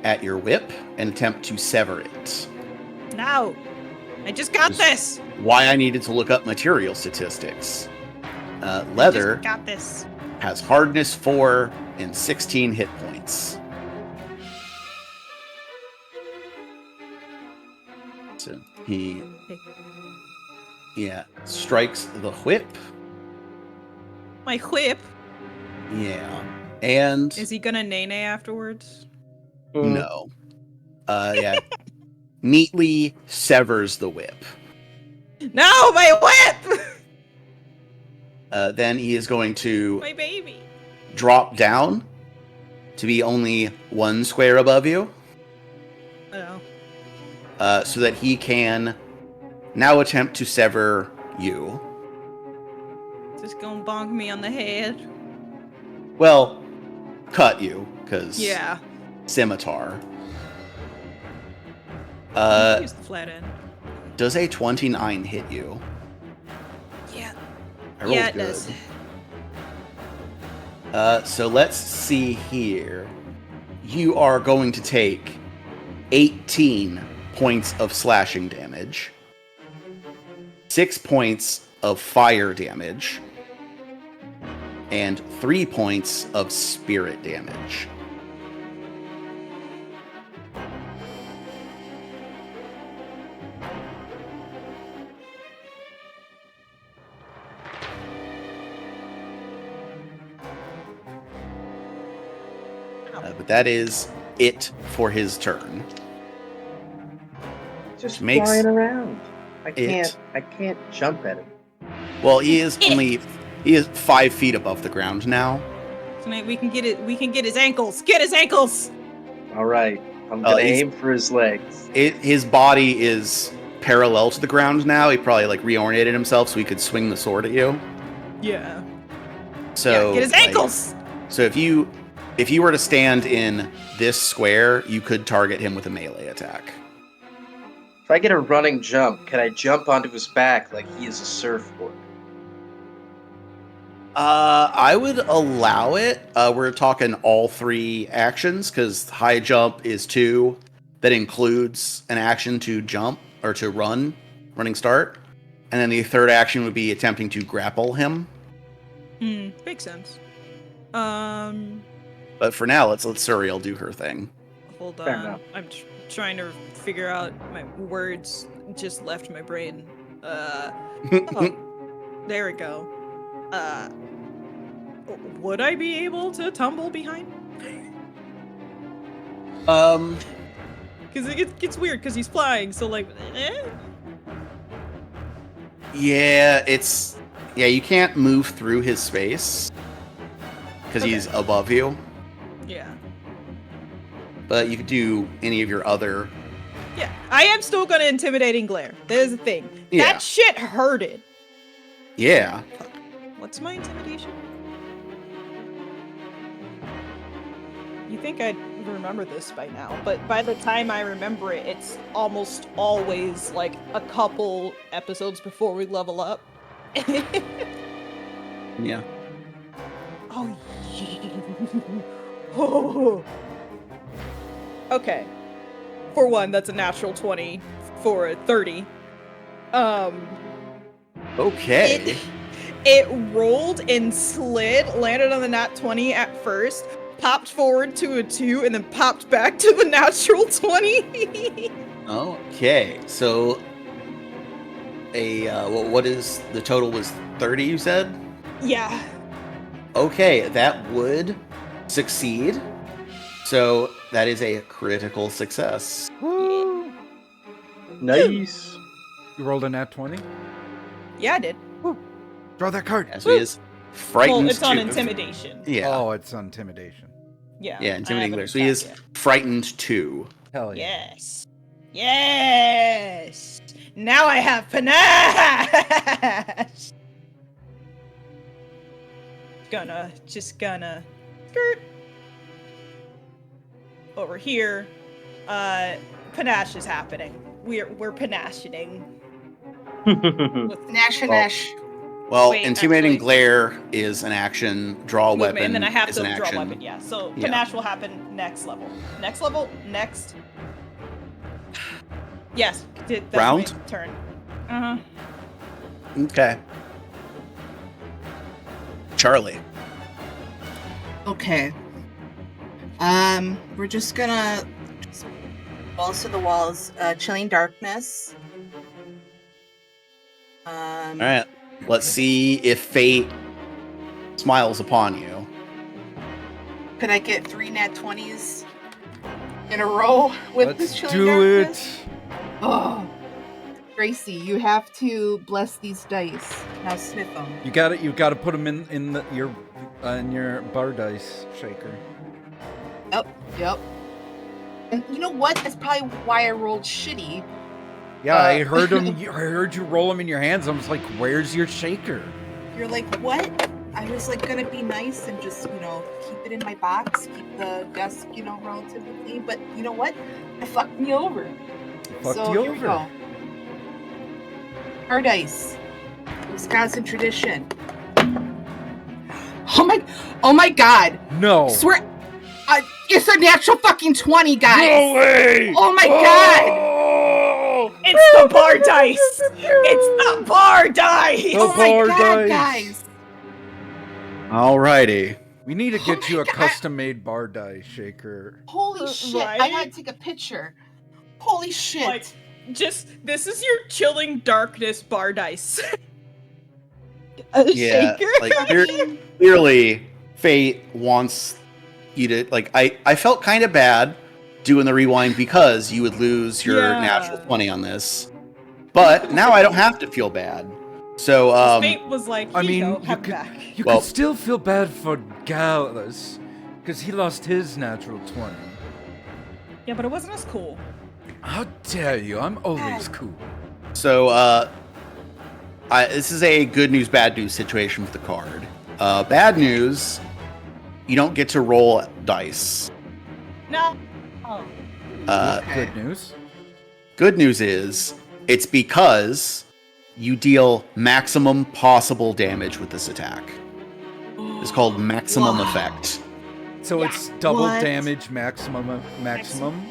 at your whip and attempt to sever it. No! I just got this! Why I needed to look up material statistics. Leather Just got this. has hardness 4 and 16 hit points. So he strikes the whip. My whip? Yeah. And Is he gonna nay-nay afterwards? no. Neatly severs the whip. No, my whip! Then he is going to My baby. drop down to be only 1 square above you, Oh. so that he can now attempt to sever you. Just gonna bonk me on the head. Well, cut you, because Yeah. scimitar. Use the flat end. Does a 29 hit you? Yeah. I rolled Yeah, it good. does. So let's see here. You are going to take 18 points of slashing damage, 6 points of fire damage, and 3 points of spirit damage. But that is it for his turn. Just Makes flying around. I it- can't jump at him. Well, he is 5 feet above the ground now. Tonight we can get it. We can get his ankles. Get his ankles. All right, I'm gonna he's- aim for his legs. His body is parallel to the ground now. He probably like reoriented himself so he could swing the sword at you. Yeah. So Get his ankles. So if you were to stand in this square, you could target him with a melee attack. If I get a running jump, can I jump onto his back like he is a surfboard? I would allow it. We're talking all 3 actions because high jump is 2. That includes an action to jump or to running start, and then the third action would be attempting to grapple him. Makes sense. But for now, let's Suriel do her thing. Hold Fair on. enough. I'm trying to figure out my words. Just left my brain. Oh, there we go. Would I be able to tumble behind? Because it gets weird because he's flying. So like, Yeah, you can't move through his space because he's above you. Yeah. But you could do any of your other. Yeah, I am still gonna intimidating glare. There's the thing. Yeah. That shit hurted. Yeah. What's my intimidation? You think I'd remember this by now, but by the time I remember it, it's almost always like a couple episodes before we level up. Yeah. Oh, oh. Okay. For one, that's a natural 20 for a 30. Okay. It rolled and slid, landed on the nat 20 at first, popped forward to a 2, and then popped back to the natural 20. Okay. So what is the total was 30, you said? Yeah. Okay, that would succeed. So that is a critical success. Woo! Nice. You rolled a nat 20? Yeah, I did. Draw that card. As he is frightened. Well, it's on to- intimidation. Yeah. Oh, it's intimidation. Yeah. Yeah, I intimidating. haven't So he is attacked yet. frightened too. Hell yeah. Yes. Yes. Now I have panache. Just gonna skirt over here. Panache is happening. We're panaching with Nash. Well, Wait, intimidating actually- glare is an action. Draw a movement, weapon and then I have is to an draw a action. weapon. Yeah. So Yeah. panache will happen next level. Next. Yes. That's Round? my turn. Uh huh. Okay. Charlie. Okay. We're just gonna walls to the walls, chilling darkness. All right. Let's see if fate smiles upon you. Could I get 3 nat 20s in a row with this Let's chilling do darkness? it. Oh, Gracie, you have to bless these dice. Now sniff them. You gotta put them in your bar dice shaker. Yep. And you know what? That's probably why I rolled shitty. Yeah, I heard them. I heard you roll them in your hands. I was like, "Where's your shaker?" You're like, what? I was like gonna be nice and just, keep it in my box, keep the desk, relatively clean. But you know what? It fucked me over. Fucked So you here we over. go. Hard ice. Wisconsin tradition. Oh my god. No. Swear it's a natural fucking 20, guys. No way. Oh my god. Oh! It's the bar dice. It's the bar dice. The Oh my bar god, dice. guys. Alrighty. We need to get my you a God. custom-made bar dice shaker. Holy shit. Right? I gotta take a picture. Holy shit. Like, this is your chilling darkness bar dice. A Yeah. shaker. Like clearly, fate wants you did like I felt kind of bad doing the rewind because you would lose your natural 20 on this. But now I don't have to feel bad. So Snape was like, you could still feel bad for Gallus because he lost his natural 20. Yeah, but it wasn't as cool. How dare you? I'm always cool. So this is a good news, bad news situation with the card. Bad news, you don't get to roll dice. No. Oh. Good news. Good news is it's because you deal maximum possible damage with this attack. It's called maximum effect. So it's double damage maximum.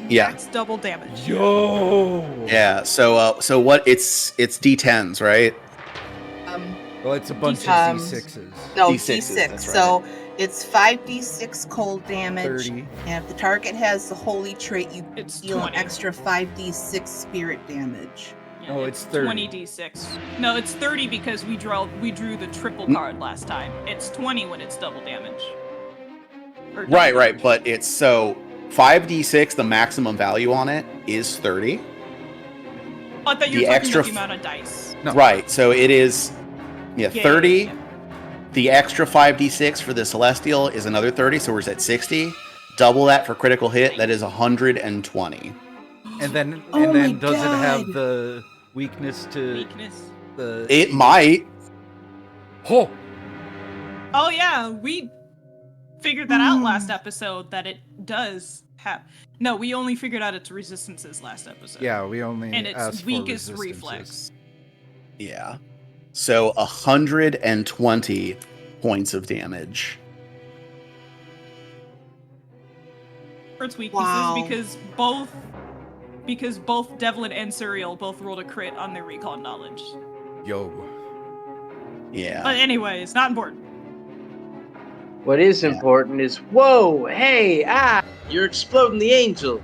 Yeah. It's double damage. Yo. Yeah. So what? It's D10s, right? Well, it's a bunch of D6s. No, D6s, D6. that's right. So it's 5d6 cold damage. 30. And if the target has the holy trait, you It's deal 20. an extra 5d6 spirit damage. Yeah, Oh, it's 30. 20d6. No, it's 30 because we drew the triple card last time. It's 20 when it's double damage. Or double Right. damage. But it's so 5d6. The maximum value on it is 30. Oh, I thought you the were talking extra about the amount of dice. No. Right. So it is. Yeah, Yeah, 30. yeah. The extra 5d6 for the Celestial is another 30, so we're at 60. Double that for critical hit, that is 120. And then Oh my does it have God. the weakness to Weakness. the? It might. Oh. Oh yeah, we figured that out last episode that it does have. No, we only figured out its resistances last episode. Yeah, we only And its asked weakest for reflex. Yeah. So 120 points of damage. For its weaknesses, Wow. because both Devlin and Serial both rolled a crit on their recon knowledge. Yo. Yeah. But anyways, not important. What is important is, whoa, hey, you're exploding the angel.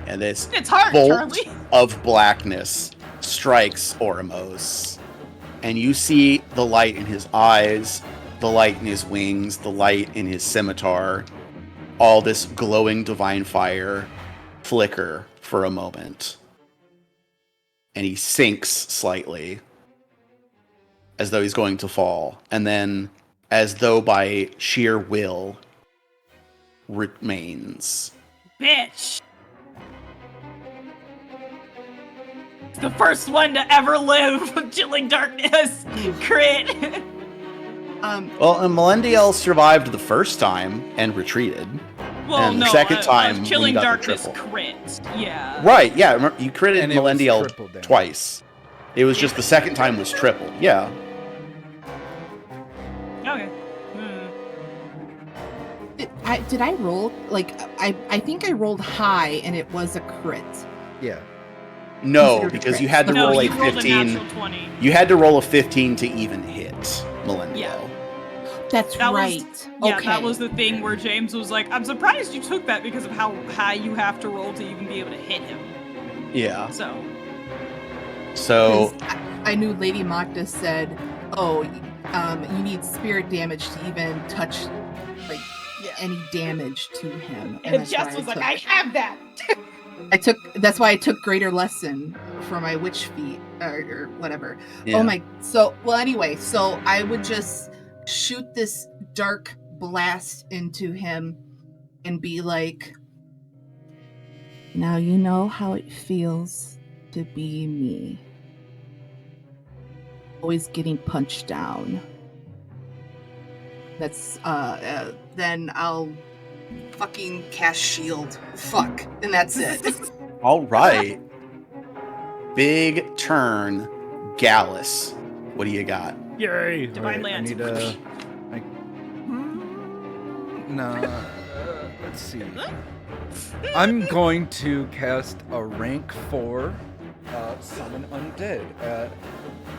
And this It's hard, bolt Charlie. of blackness strikes Oramos. And you see the light in his eyes, the light in his wings, the light in his scimitar, all this glowing divine fire flicker for a moment. And he sinks slightly, as though he's going to fall. And then, as though by sheer will, remains. Bitch. It's the first one to ever live. Chilling darkness. Crit. Well, and Melendiel survived the first time and retreated. Well, And the no, second time, when Chilling you got the Darkness triple. crit. Yeah. Right, yeah, remember, you critted And it was Melendiel triple damage. twice. It was just the second time was triple. Yeah. Okay. Did I roll? Like, I think I rolled high and it was a crit. Yeah. No, Considered a because crit. you had to No, roll a you rolled a 15. natural 20. You had to roll a 15 to even hit Melendiel. Yeah. That's That was- right. Yeah, Okay. that was the thing where James was like, I'm surprised you took that because of how high you have to roll to even be able to hit him. Yeah. So, So, 'Cause I knew Lady Magda said, "Oh, you need spirit damage to even touch like any damage to him." and that's Jess why was like, took- I have that. That's why I took greater lesson for my witch feat or whatever. yeah. Oh my. So well. Anyway, so I would just shoot this dark blast into him and be like, "Now you know how it feels to be me. Always getting punched down." That's Then I'll fucking cast shield. Fuck. And that's it. All right. Big turn, Gallus. What do you got? Yay! Divine Land. I need a. No. Let's see. I'm going to cast a rank 4 summon undead.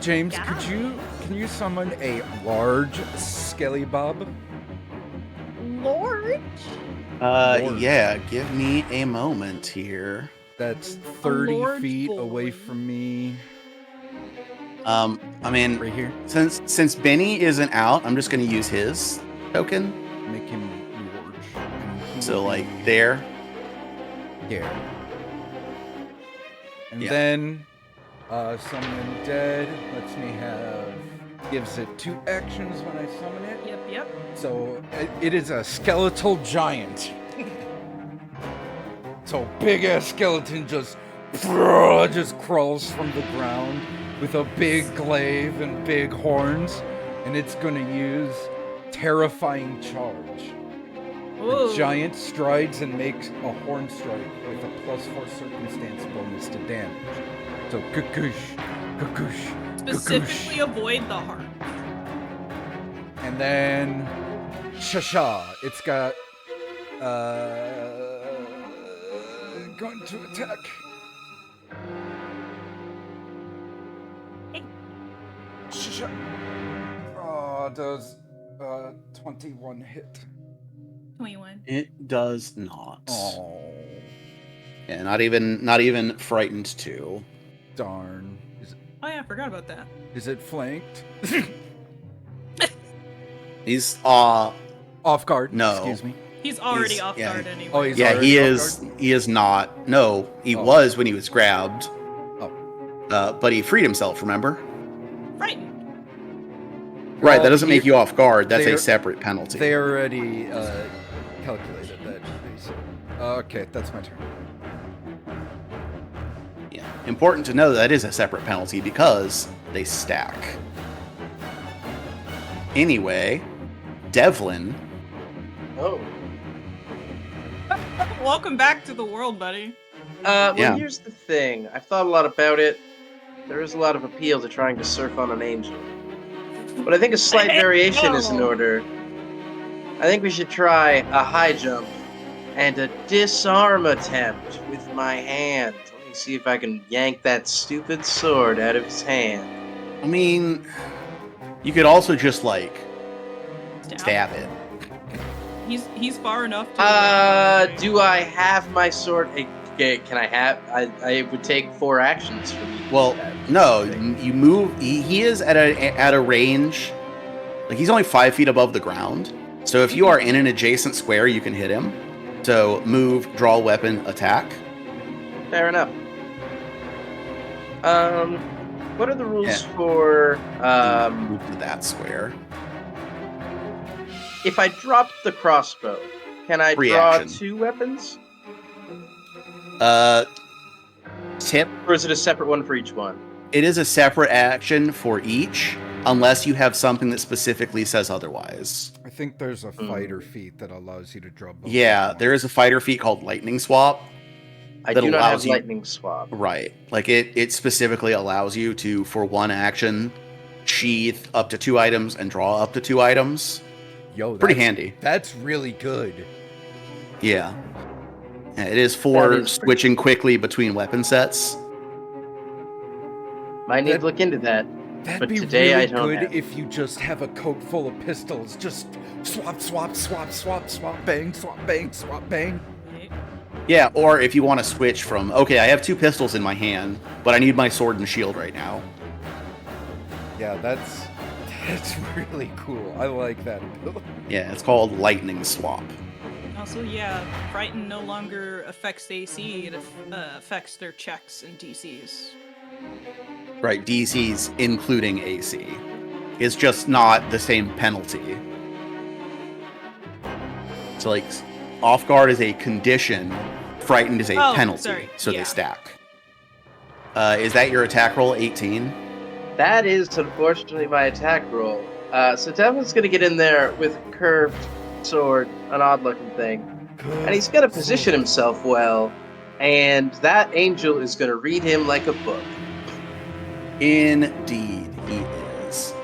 James, can you summon a large skelly bob? Lord? Lord. Yeah, give me a moment here. That's 30 Lord feet boy. away from me. I mean, Right here. since Benny isn't out, I'm just going to use his token. Make him large. So, like, there. Here. And Yeah. then, summon dead lets me have, gives it 2 actions when I summon it. Yep. So, it is a skeletal giant. So, big-ass skeleton just crawls from the ground with a big glaive and big horns, and it's gonna use Terrifying Charge. The giant strides and makes a horn strike with a +4 circumstance bonus to damage. So, kukush. Specifically avoid the heart. And then, Shasha. It's got, going to attack. Shasha. Does 21 hit? 21. It does not. Oh, Yeah, not even frightened too. darn. Oh yeah, I forgot about that. Is it flanked? He's Off guard. No. Excuse me. He's already He's- off yeah. guard anyway. Oh, he's yeah, already he off is. guard? He is not. No, he Oh. was when he was grabbed. Oh. But he freed himself. Remember? frightened. Right. That Well, doesn't make you off guard. That's they're- a separate penalty. They already calculated that. Okay, that's my turn. Yeah. Important to know that is a separate penalty because they stack. Anyway, Devlin. Oh. Welcome back to the world, buddy. Well, Yeah. here's the thing. I've thought a lot about it. There is a lot of appeal to trying to surf on an angel. But I think a slight variation is in order. I think we should try a high jump and a disarm attempt with my hand. Let me see if I can yank that stupid sword out of his hand. I mean, you could also just like stab it. He's far enough to Do I have my sword? Can I have? I would take 4 actions for me. to Well, do that. no, you move. He is at a range. Like he's only 5 feet above the ground. So if you are in an adjacent square, you can hit him. So move, draw weapon, attack. Fair enough. What are the rules Yeah. for Move to that square. if I drop the crossbow? Can I Free draw action. 2 weapons, Tip. or is it a separate one for each one? It is a separate action for each, unless you have something that specifically says otherwise. I think there's a fighter feat that allows you to draw both. Yeah, there is a fighter feat called Lightning Swap. I That do not have allows you- lightning swap. Right. Like it specifically allows you to, for one action, sheath up to 2 items and draw up to 2 items. Yo, Pretty that's- handy. That's really good. Yeah. Yeah, it is for That is pretty switching quickly between weapon sets. Might need That- to look into that. That'd But be today I really don't good have it. if you just have a coat full of pistols. Just swap, bang, swap, bang. Yeah, or if you want to switch from, okay, I have 2 pistols in my hand, but I need my sword and shield right now. Yeah, that's really cool. I like that ability. Yeah, it's called Lightning Swap. Also, yeah, frightened no longer affects AC. It affects their checks and DCs. Right, DCs including AC. It's just not the same penalty. So, like, off guard is a condition, frightened is a Oh, penalty, sorry, so yeah. they stack. Is that your attack roll, 18? That is unfortunately my attack roll. So Devlin's gonna get in there with a curved sword, an odd-looking thing, and he's gonna position himself well. And that angel is gonna read him like a book. Indeed, he is.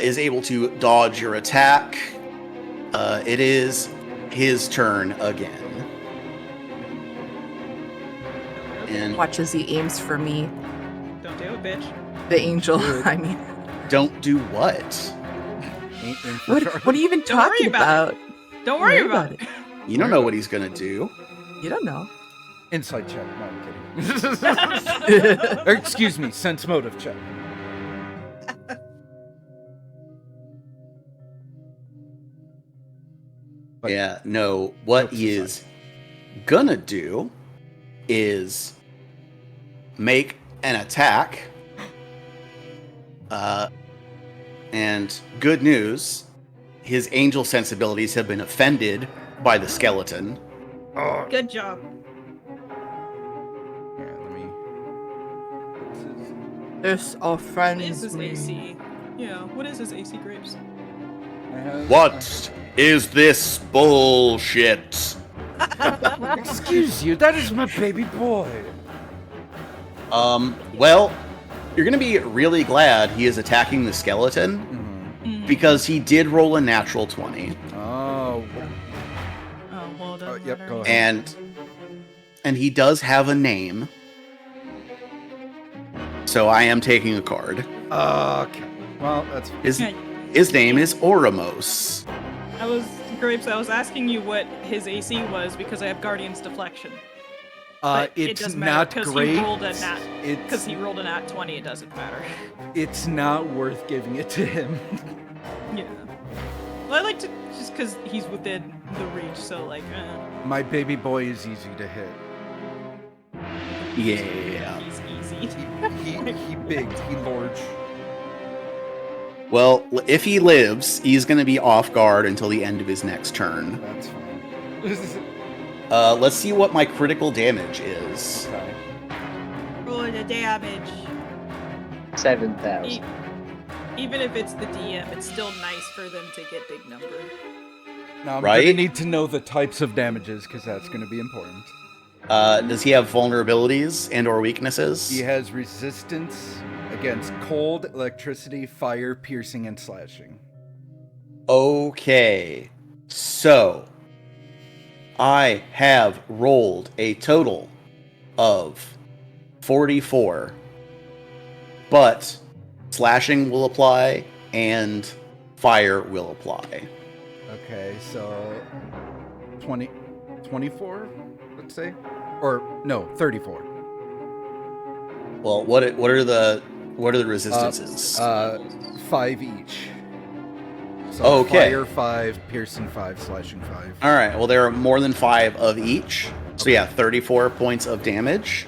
Is able to dodge your attack. It is his turn again. And Watch as he aims for me. Don't do it, bitch. The angel. Good. I mean, don't do what? Ain't in for sure. what are you even Don't worry talking about about? Don't worry about it. You don't know what he's gonna do. You don't know. Insight check. No, I'm kidding. Or, excuse me, sense motive check. But yeah, no. What jokes he aside. is gonna do is make an attack. And good news, his angel sensibilities have been offended by the skeleton. Oh, Good job. here, let me. This What offends is his me. AC? Yeah, what is his AC, Grapes? I have, What is this bullshit? excuse you, that is my baby boy. Well, you're gonna be really glad he is attacking the skeleton because he did roll a natural 20. Oh, Oh, well done. yep, go ahead. And he does have a name. So I am taking a card. Okay. Well, that's His name is Oramos. Grapes, I was asking you what his AC was because I have Guardian's Deflection. But it it's doesn't matter not because great. he rolled a nat. Because It's he rolled a nat 20, it doesn't matter. it's not worth giving it to him. Yeah. Well, I like to just because he's within the reach, so like. My baby boy is easy to hit. Yeah. He's easy. He big, he large. Well, if he lives, he's going to be off guard until the end of his next turn. That's fine. Let's see what my critical damage is. Okay. Roll the damage. 7,000. Even if it's the DM, it's still nice for them to get big number. Now I'm Right? gonna need to know the types of damages because that's gonna be important. Does he have vulnerabilities and or weaknesses? He has resistance against cold, electricity, fire, piercing, and slashing. Okay. So, I have rolled a total of 44. But slashing will apply and fire will apply. Okay, so 24, let's say? Or no, 34. Well, what are the resistances? 5 each. So Okay. fire 5, piercing 5, slashing 5. All right. Well, there are more than 5 of each. So yeah, 34 points of damage.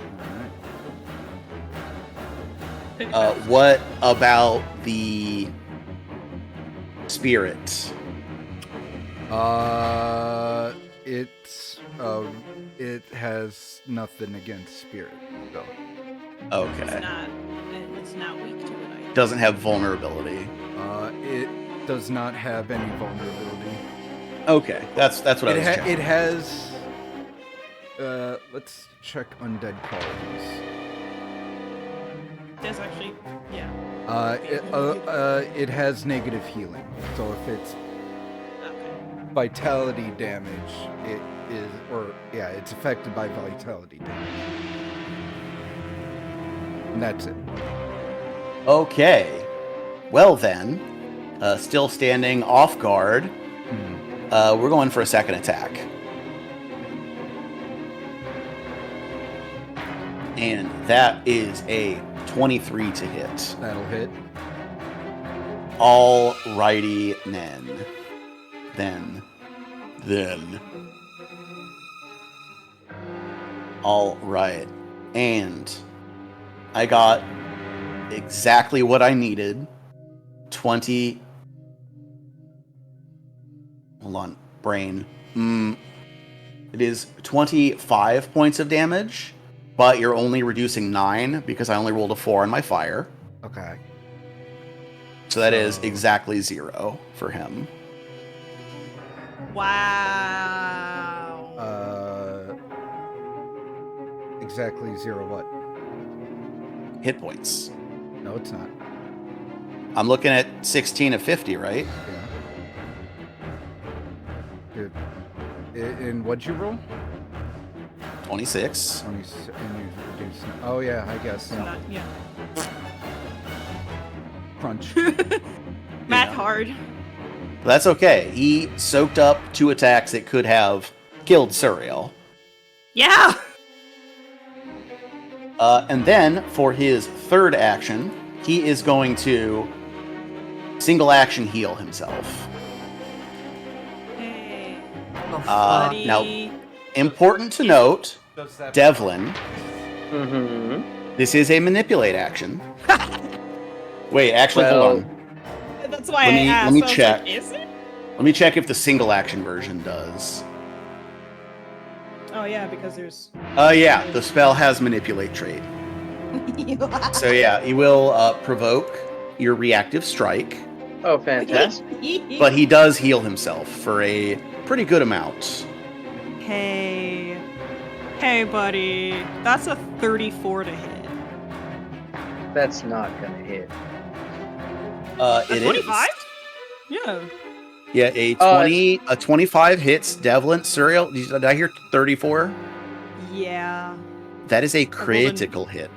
What about the spirit? It has nothing against spirit, though. Okay. It's not weak to it. I Doesn't have vulnerability. It does not have any vulnerability. Okay, that's what I was checking. It has. Let's check undead qualities. There's actually, yeah. It has negative healing. So if it's Okay. vitality damage, it is, it's affected by vitality damage. And that's it. Okay. Well then, still standing off guard. We're going for a second attack. And that is a 23 to hit. That'll hit. Alrighty then. Alright. And I got exactly what I needed. 20. Hold on, brain. It is 25 points of damage, but you're only reducing 9 because I only rolled a 4 on my fire. Okay. So that is exactly 0 for him. Wow. Exactly 0 what? Hit points. No, it's not. I'm looking at 16 of 50, right? Yeah. And what'd you roll? 26. 20, and you reduce. Oh yeah, I guess. Yeah. Yeah. Crunch. Math hard. That's okay. He soaked up 2 attacks that could have killed Suriel. Yeah. And then, for his third action, he is going to single action heal himself. Hey. Oh, Now, Buddy. important to note, Does that Devlin, Mm-hmm. this is a manipulate action. Wait, actually, hold Well- on. That's why Let me- I asked. let me I was check. Like, is it? Let me check if the single action version does. Oh yeah, because there's. Yeah, the spell has manipulate trait. So yeah, he will provoke your reactive strike, Oh, fantastic. but he does heal himself for a pretty good amount. Hey, buddy. That's a 34 to hit. That's not gonna hit. It is. 25? Yeah. Yeah, a 25 hits Devlin. Suriel, did I hear 34? Yeah. That is a rolled a- critical hit.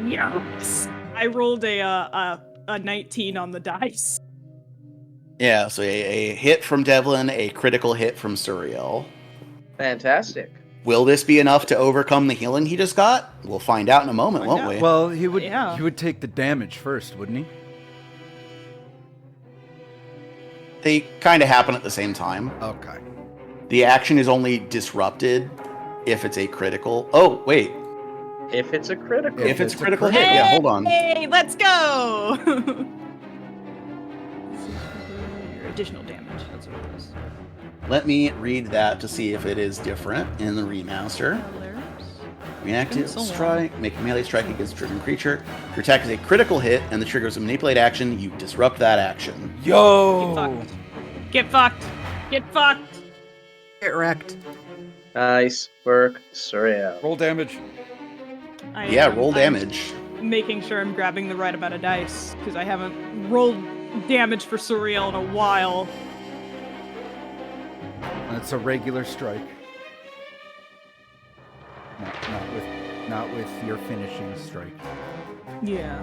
Yes. I rolled a 19 on the dice. Yeah, so a hit from Devlin, a critical hit from Suriel. Fantastic. Will this be enough to overcome the healing he just got? We'll find out in a moment, Find won't out. we? Well, he would Yeah. take the damage first, wouldn't he? They kind of happen at the same time. Okay. The action is only disrupted if it's a critical. Oh, wait. If it's a critical. If it's it's a a critical crit- hit, yeah, hold on. Hey, let's go! Your additional damage. That's what it is. Let me read that to see if it is different in the remaster. Reactive So long. strike. Make a melee strike against a triggering creature. If your attack is a critical hit and the trigger is a manipulate action, you disrupt that action. Yo! Get fucked. Get fucked. Get wrecked. Nice work, Surreal. Roll damage. Yeah, roll damage. I'm making sure I'm grabbing the right amount of dice because I haven't rolled damage for Surreal in a while. That's a regular strike. Not with your finishing strike. Yeah.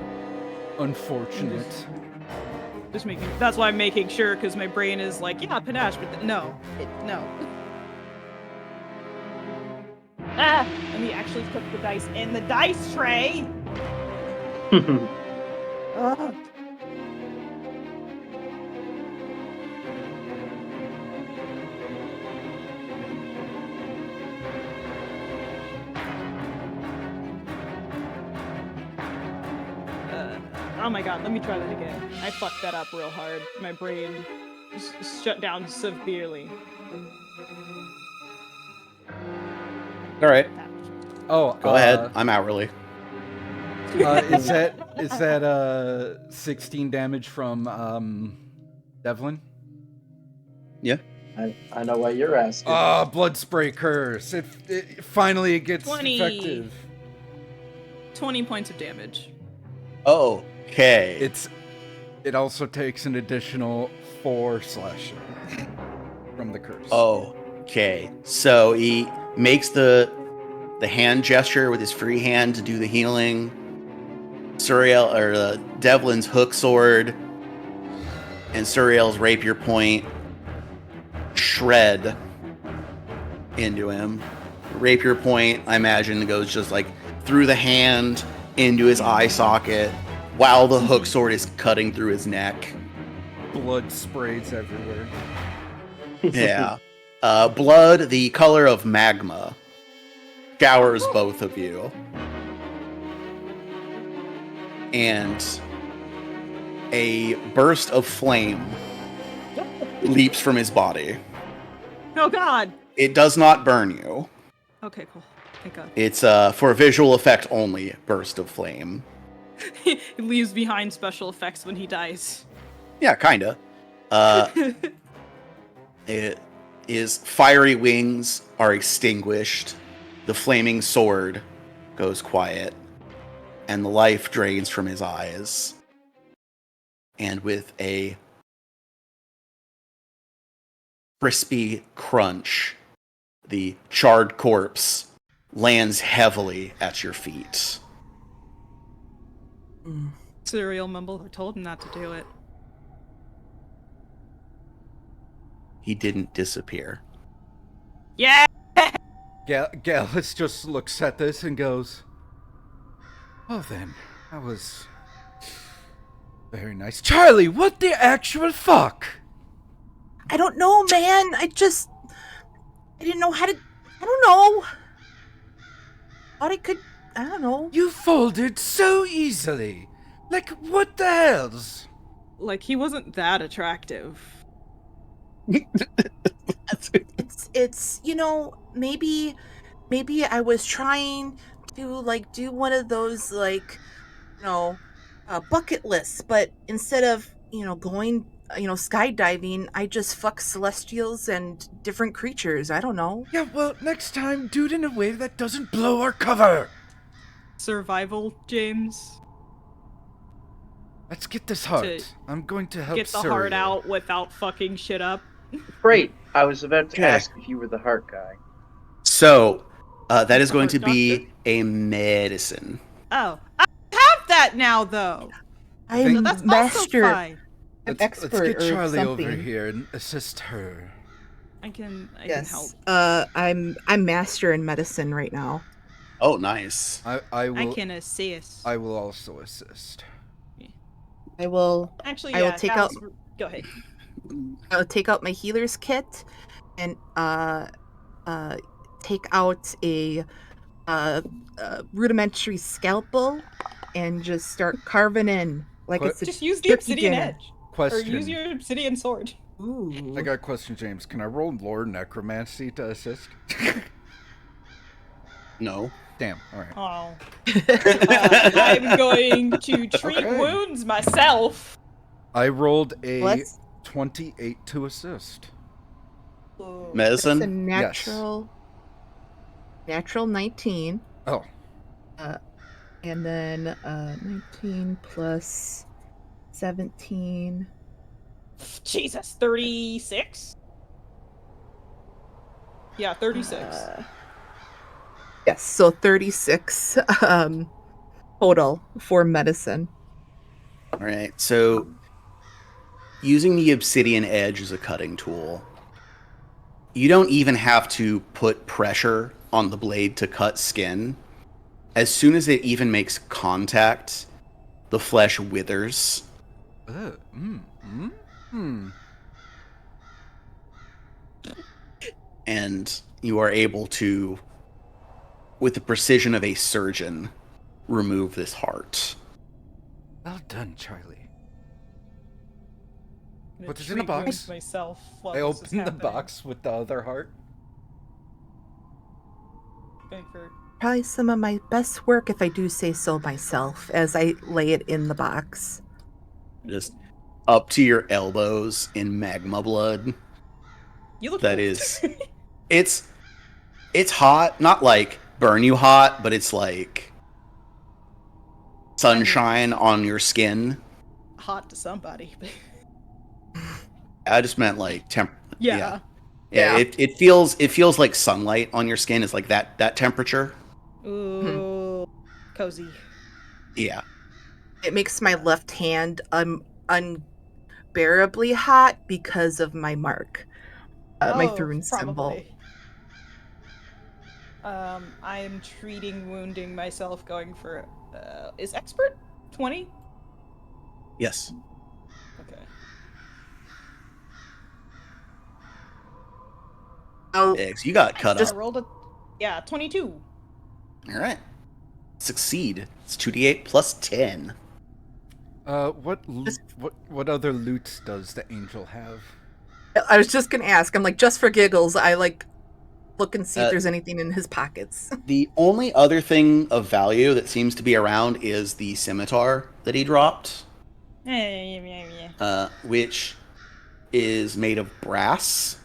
Unfortunate. Just making. That's why I'm making sure because my brain is like, yeah, panache, but no. Ah! Let me actually put the dice in the dice tray. Ugh. Oh my god, let me try that again. I fucked that up real hard. My brain shut down severely. All right, Oh, go ahead. I'm out really. Is that 16 damage from Devlin? I know what you're asking. Blood spray curse. It finally it gets 20. effective. 20 points of damage. Okay. It also takes an additional 4 slashing from the curse. Okay. So he makes the hand gesture with his free hand to do the healing. Suriel or Devlin's hook sword and Suriel's rapier point shred into him. Rapier point, I imagine, goes just like through the hand into his eye socket while the hook sword is cutting through his neck. Blood sprays everywhere. Yeah. Blood the color of magma showers both of you. And a burst of flame leaps from his body. Oh god! It does not burn you. Okay, cool. Thank god. It's for visual effect only burst of flame. He leaves behind special effects when he dies. Yeah, kinda. It is fiery wings are extinguished. The flaming sword goes quiet. And the life drains from his eyes. And with a crispy crunch, the charred corpse lands heavily at your feet. Serial mumble. I told him not to do it. He didn't disappear. Yeah! Gallus just looks at this and goes, "Oh then, that was very nice. Charlie, what the actual fuck?" I don't know, man. I didn't know how to. I don't know. Thought I could. I don't know. You folded so easily. Like, what the hells? Like, he wasn't that attractive. It's maybe I was trying to like do one of those like bucket lists, but instead of going skydiving, I just fuck celestials and different creatures. I don't know. Yeah, well, next time, do it in a way that doesn't blow our cover. Survival, James. Let's get this heart. To I'm going to help Get the Surya. heart out without fucking shit up. Great. I was about to Okay. ask if you were the heart guy. So, that is going to Heart be a medicine. Oh, I have that now, though. think- So I'm that's master. also fine. I'm Let's expert get or Charlie something. over here and assist her. I can help. Yes. I'm master in medicine right now. Oh, nice. I I will. can assist. I will also assist. I will Actually, I yeah. will take out- Go ahead. I'll take out my healer's kit and take out a rudimentary scalpel and just start carving in like What? it's a Just use the turkey obsidian dinner. edge. Or Question. use your obsidian sword. Ooh. I got a question, James. Can I roll lore necromancy to assist? No. Damn. All right. Oh. I'm going to treat Okay. wounds myself. I rolled a Let's 28 to assist. It's a Medicine? natural 19. Oh, And then 19 plus 17. Jesus, 36? Yeah, 36. Yes, so 36 total for medicine. All right. So, using the obsidian edge as a cutting tool, you don't even have to put pressure on the blade to cut skin. As soon as it even makes contact, the flesh withers. And you are able to, with the precision of a surgeon, remove this heart. Well done, Charlie. I'm gonna Put it in a treat wounds box. myself while I this is opened the happening. box with the other heart. Going for Probably some of my best work, if I do say so myself, as I lay it in the box. Just up to your elbows in magma blood. You look That cool. is- It's hot, not like burn you hot, but it's like sunshine on your skin. hot to somebody. I just meant like Yeah. Yeah. It feels like sunlight on your skin. Is like that temperature. Ooh, cozy. Yeah. It makes my left hand unbearably hot because of my mark, my Thrune symbol. probably. I am treating wounding myself, going for is expert 20? Yes. Okay. Oh, Eggs. You got cut I up. rolled a 22. All right. Succeed. It's 2d8 plus 10. What other loot does the angel have? I was just gonna ask. I'm like, just for giggles, I like look and see if there's anything in his pockets. The only other thing of value that seems to be around is the scimitar that he dropped, Yeah. which is made of brass,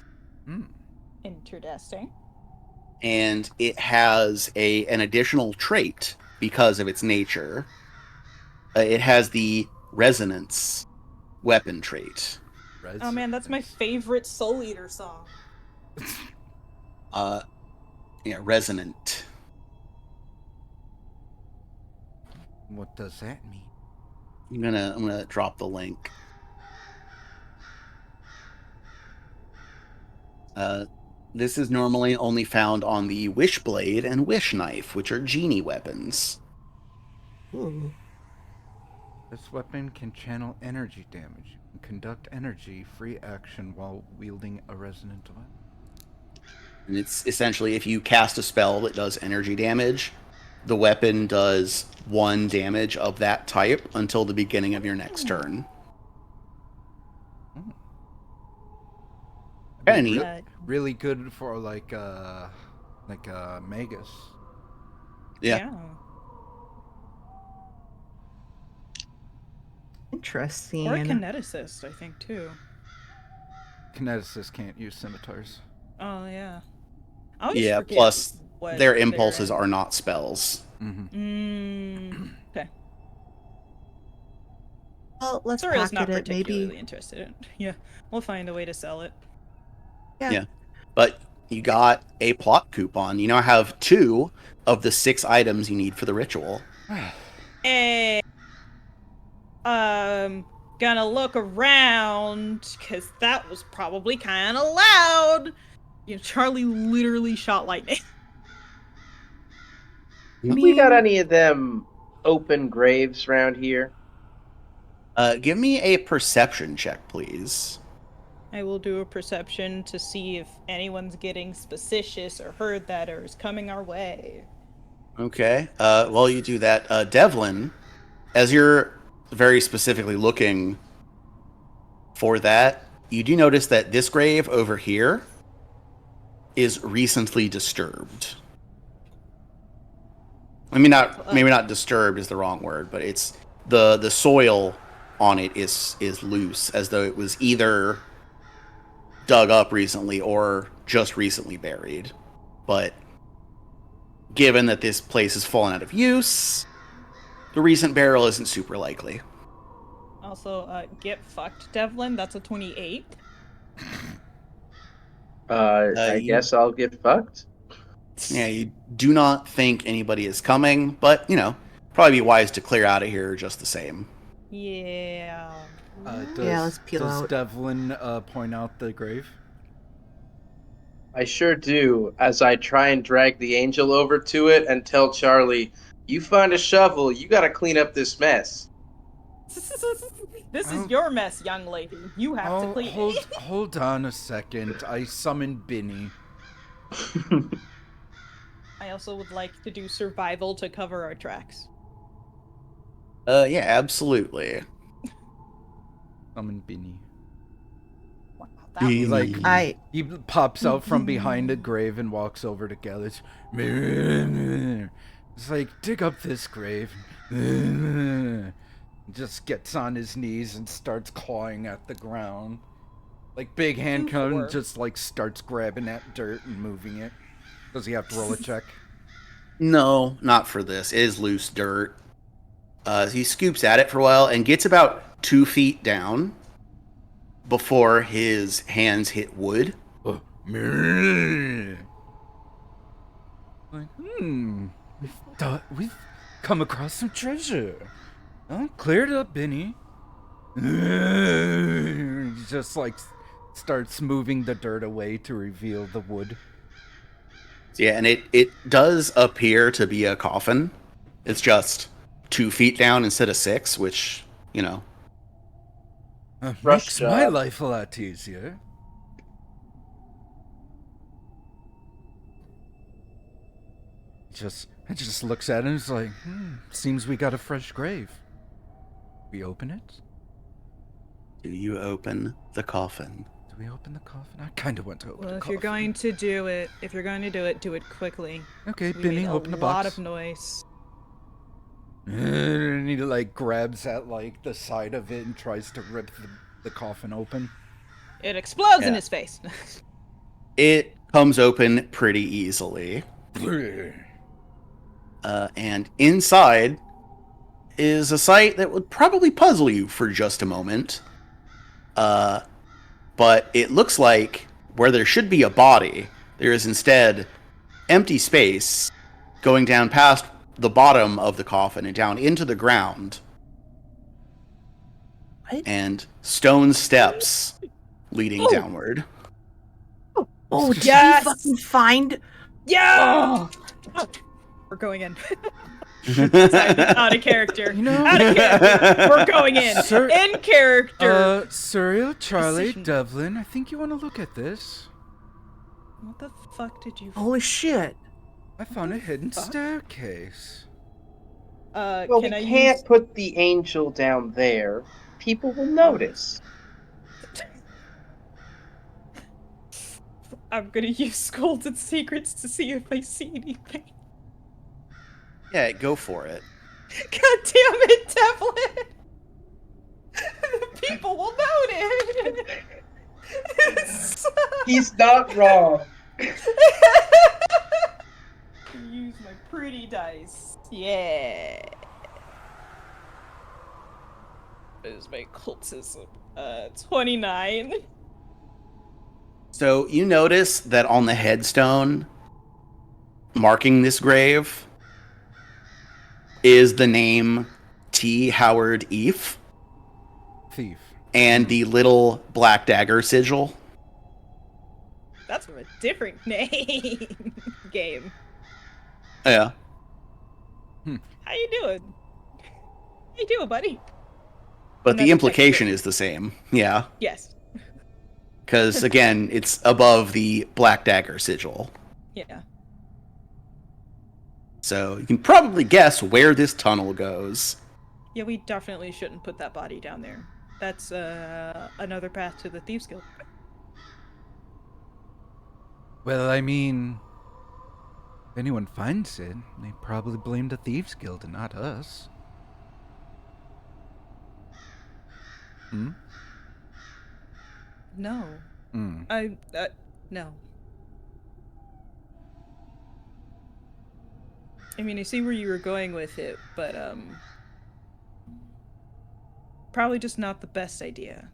Interesting. and it has an additional trait because of its nature. It has the resonance weapon trait. Oh man, that's my favorite Soul Eater song. Resonant. What does that mean? I'm gonna drop the link. This is normally only found on the Wishblade and Wish Knife, which are genie weapons. Ooh. This weapon can channel energy damage and conduct energy free action while wielding a resonant weapon. And it's essentially if you cast a spell that does energy damage, the weapon does 1 damage of that type until the beginning of your next turn. Kind of neat. Really good for like Magus. Yeah. Interesting. Or a kineticist, I think, too. Kineticists can't use scimitars. Oh, yeah. I always Yeah, forget plus what their they're impulses in. are not spells. Okay. Well, let's Suriel's not pocket it, particularly maybe. interested in. Yeah, we'll find a way to sell it. Yeah. But you got a plot coupon. You now have 2 of the 6 items you need for the ritual. Hey, gonna look around, because that was probably kind of loud. You know, Charlie literally shot lightning. We got any of them open graves around here? Give me a perception check, please. I will do a perception to see if anyone's getting suspicious or heard that or is coming our way. Okay. While you do that, Devlin, as you're very specifically looking for that, you do notice that this grave over here is recently disturbed. Maybe not disturbed is the wrong word, but it's the soil on it is loose, as though it was either dug up recently or just recently buried. But given that this place has fallen out of use, the recent burial isn't super likely. Also, get fucked, Devlin. That's a 28. I guess I'll get fucked. Yeah, you do not think anybody is coming, but, probably be wise to clear out of here just the same. Yeah. Let's peel does out. Devlin point out the grave? I sure do, as I try and drag the angel over to it and tell Charlie, you find a shovel, you gotta clean up this mess. This is your mess, young lady. You have to clean it. Hold on a second. I summon Binny. I also would like to do survival to cover our tracks. Yeah, absolutely. Summon Binny. Wow, that was He pops out from behind a grave and walks over to Gellage. It's like, dig up this grave. Just gets on his knees and starts clawing at the ground. Like Big Hand comes, just like starts grabbing at dirt and moving it. Does he have to roll a check? No, not for this. It is loose dirt. He scoops at it for a while and gets about 2 feet down before his hands hit wood. Like, we've come across some treasure. Oh, clear it up, Benny. He just like starts moving the dirt away to reveal the wood. Yeah, and it does appear to be a coffin. It's just 2 feet down instead of 6, which, makes my life a lot easier. It just looks at it and is like, seems we got a fresh grave. We open it? Do you open the coffin? Do we open the coffin? I kind of want to open the coffin. Well, if you're going to do it, do it quickly. Okay, We Benny, made open the a box. lot of noise. And he like grabs at like the side of it and tries to rip the coffin open. It explodes in his face. It comes open pretty easily. And inside is a sight that would probably puzzle you for just a moment. But it looks like where there should be a body, there is instead empty space going down past the bottom of the coffin and down into the ground. What? And stone steps leading downward. Oh, did Yes! you fucking find? Yeah! We're going in. Out of character. Out of character. We're going in. In character. Suriel, Charlie, Decision. Devlin, I think you want to look at this. What the fuck did you? Holy shit. I found a hidden fuck? staircase. Well, Can we I can't use? put the angel down there. People will notice. I'm gonna use Scolded Secrets to see if I see anything. Yeah, go for it. God damn it, Devlin! People will notice. He's not wrong. Use my pretty dice. Yeah. Is my cultism? 29. So you notice that on the headstone marking this grave is the name T. Howard Eef Thief. and the little black dagger sigil. That's from a different name. Game. Yeah. How you doing? How you doing, buddy? But I'm the not implication detecting is the same. Yeah. Yes. Because, again, it's above the black dagger sigil. Yeah. So you can probably guess where this tunnel goes. Yeah, we definitely shouldn't put that body down there. That's another path to the Thieves Guild. Well, I mean, if anyone finds it, they probably blame the Thieves Guild and not us. Hmm? No. Hmm. No. I mean, I see where you were going with it, but, probably just not the best idea.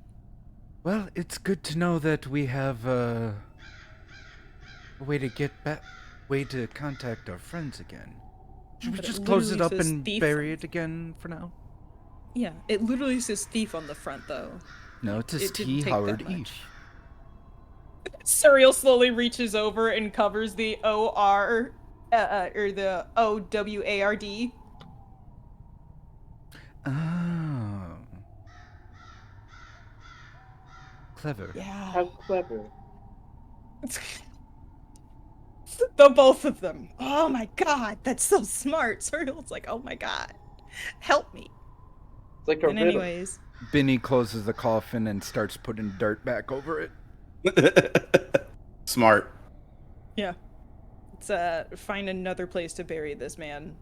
Well, it's good to know that we have a way to get back, way to contact our friends again. Should we But it just close it literally up says and thief bury on- it again for now? Yeah, it literally says thief on the front, though. No, it says It didn't T. take Howard that Eef. much. Suriel slowly reaches over and covers the O-R, or the O-W-A-R-D. Oh. Clever. Yeah. How clever. The both of them. Oh my god, that's so smart. Suriel's like, oh my god, help me. It's like a And riddle. anyways, Binny closes the coffin and starts putting dirt back over it. Smart. yeah. Let's find another place to bury this man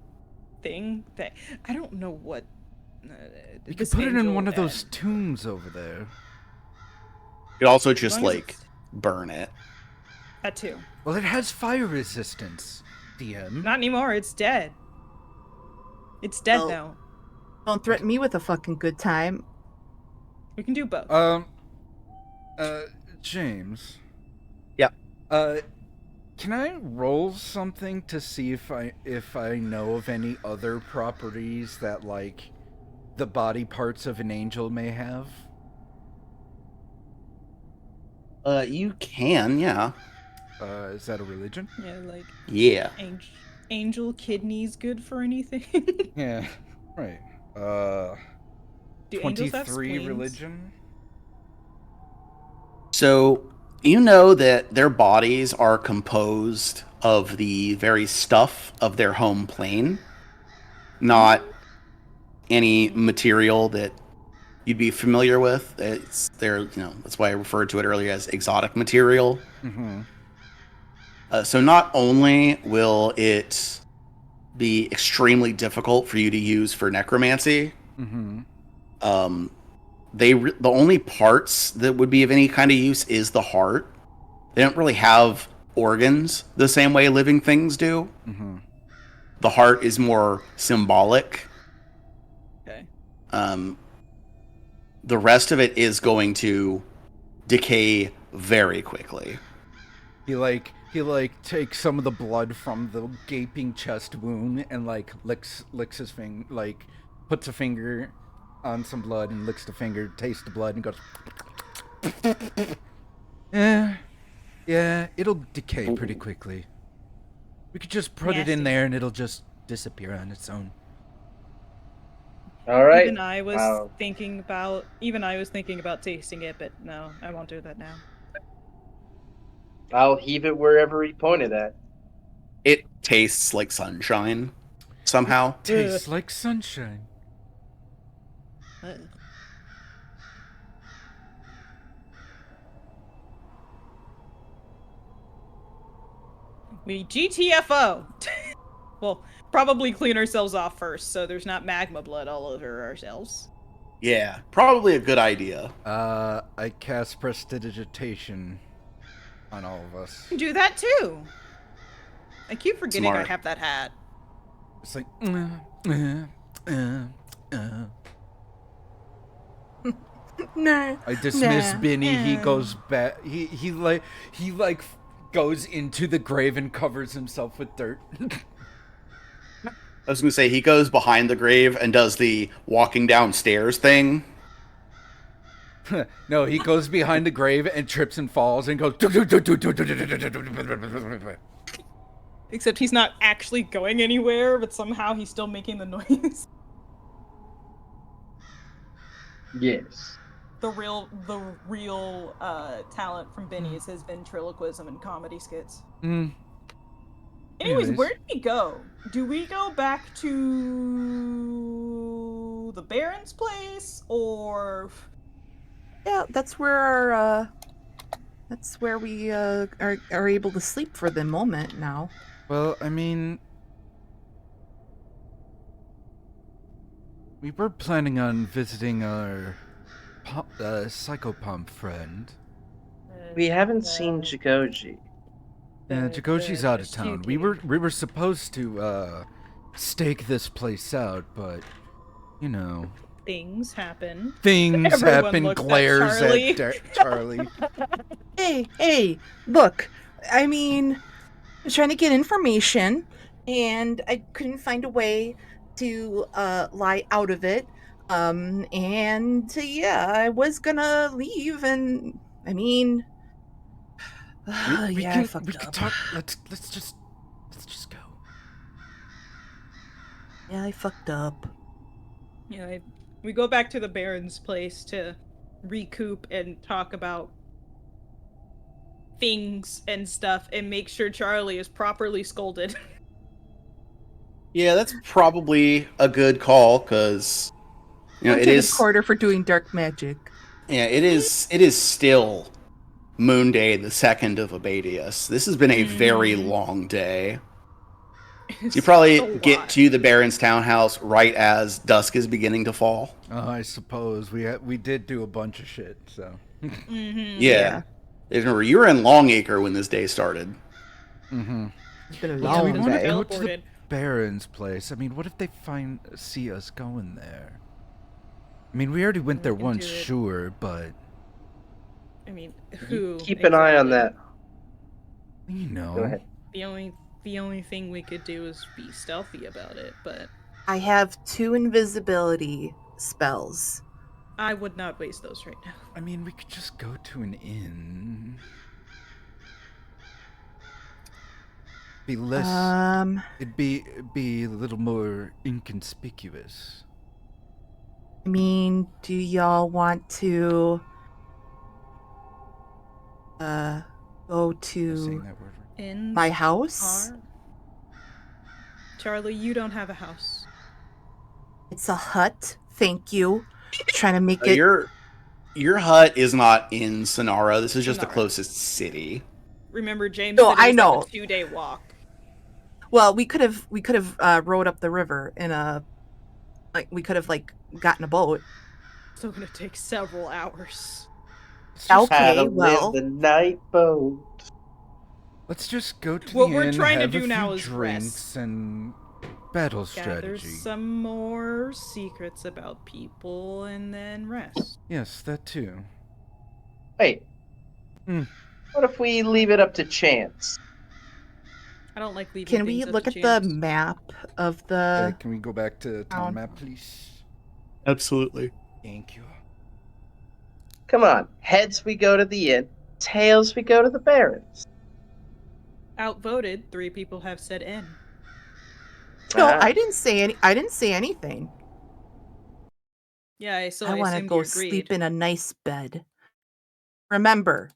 thing. I don't know what. You could this put it in angel one of and- those tombs over there. You could also as just, long as like, it's- burn it. That too. Well, it has fire resistance, DM. Not anymore. It's dead. It's dead Well- now. Don't threaten me with a fucking good time. We can do both. James. Yep. Can I roll something to see if I know of any other properties that, like, the body parts of an angel may have? You can, yeah. Is that a religion? Yeah, like Yeah. angel kidneys good for anything? Yeah, right. Do angels have 23 spleens? religion? So, you know that their bodies are composed of the very stuff of their home plane, not any material that you'd be familiar with. It's their, that's why I referred to it earlier as exotic material. Mm-hmm. So not only will it be extremely difficult for you to use for necromancy, Mm-hmm. the only parts that would be of any kind of use is the heart. They don't really have organs the same way living things do. Mm-hmm. The heart is more symbolic. Okay. The rest of it is going to decay very quickly. He takes some of the blood from the gaping chest wound and licks his finger, puts a finger on some blood and licks the finger, tastes the blood and goes Yeah, it'll decay pretty quickly. We could just put it in Nasty. there and it'll just disappear on its own. All right. Even I was Wow. thinking about tasting it, but no, I won't do that now. I'll heave it wherever he pointed at. It tastes like sunshine somehow. Tastes like sunshine. We GTFO. Well, probably clean ourselves off first, so there's not magma blood all over ourselves. Yeah, probably a good idea. I cast prestidigitation on all of us. Do that too. I keep forgetting Smart. I have that hat. It's like, Nah. I dismiss Nah. Benny. He goes back. He goes into the grave and covers himself with dirt. I was gonna say he goes behind the grave and does the walking downstairs thing. No, he goes behind the grave and trips and falls and goes. Except he's not actually going anywhere, but somehow he's still making the noise. Yes. The real talent from Benny is his ventriloquism and comedy skits. Mm. Anyways, Anyways. where do we go? Do we go back to the Baron's place, or Yeah, that's where we are able to sleep for the moment now. Well, I mean, we were planning on visiting our psychopomp friend. We haven't seen Jagoji. Yeah, Jagoji's out of town. We were supposed to stake this place out, but you know, things happen? things Everyone happen. looks at Glares Charlie. at Charlie. Hey, look. I mean, I was trying to get information, and I couldn't find a way to lie out of it. Yeah, I was gonna leave, and I mean, We I can fucked up. talk. Let's just go. Yeah, I fucked up. Yeah, we go back to the Baron's place to recoup and talk about things and stuff and make sure Charlie is properly scolded. Yeah, that's probably a good call because you know Don't it take is. a quarter for doing dark magic. Yeah, it is. It is still Moon Day, the 2nd of Abadius. This has been a very long day. So you probably get to the Baron's townhouse right as dusk is beginning to fall. I suppose we did do a bunch of shit. So. Yeah. Remember, you were in Longacre when this day started. Mm-hmm. It's been a Yeah, long we want to day. go to the teleported. Baron's place. I mean, what if they see us going there? I mean, we already went there can once, do it. sure, but I mean, who? Keep an eye on exactly? that. you know. Go ahead. The only thing we could do is be stealthy about it, but I have 2 invisibility spells. I would not waste those right now. I mean, we could just go to an inn. Be less. It'd be a little more inconspicuous. I mean, do y'all want to go Saying to that word right. In my house? our... Charlie, you don't have a house. It's a hut. Thank you. Trying to make it. Your hut is not in Sonara. This is just the Sonara. closest city. Remember, James No, said it I was know. like a 2-day walk. Well, we could have rowed up the river in a we could have gotten a boat. So gonna take several hours. Let's just, Okay, How to well- live the night boat. let's just go to What the we're inn, trying to have do a now few is drinks rest. and battle Gather strategy. some more secrets about people and then rest. Yes, that too. Wait. Hmm. What if we leave it up to chance? I don't like leaving Can we things up look to at chance. the map of Okay, the? can we go back to town town. map, please? Absolutely. Thank you. Come on. Heads, we go to the inn. Tails, we go to the Barons. Outvoted, 3 people have said N. No, Ah. I didn't say any. I didn't say anything. Yeah, so I I want to assumed go you agreed. sleep in a nice bed. Remember,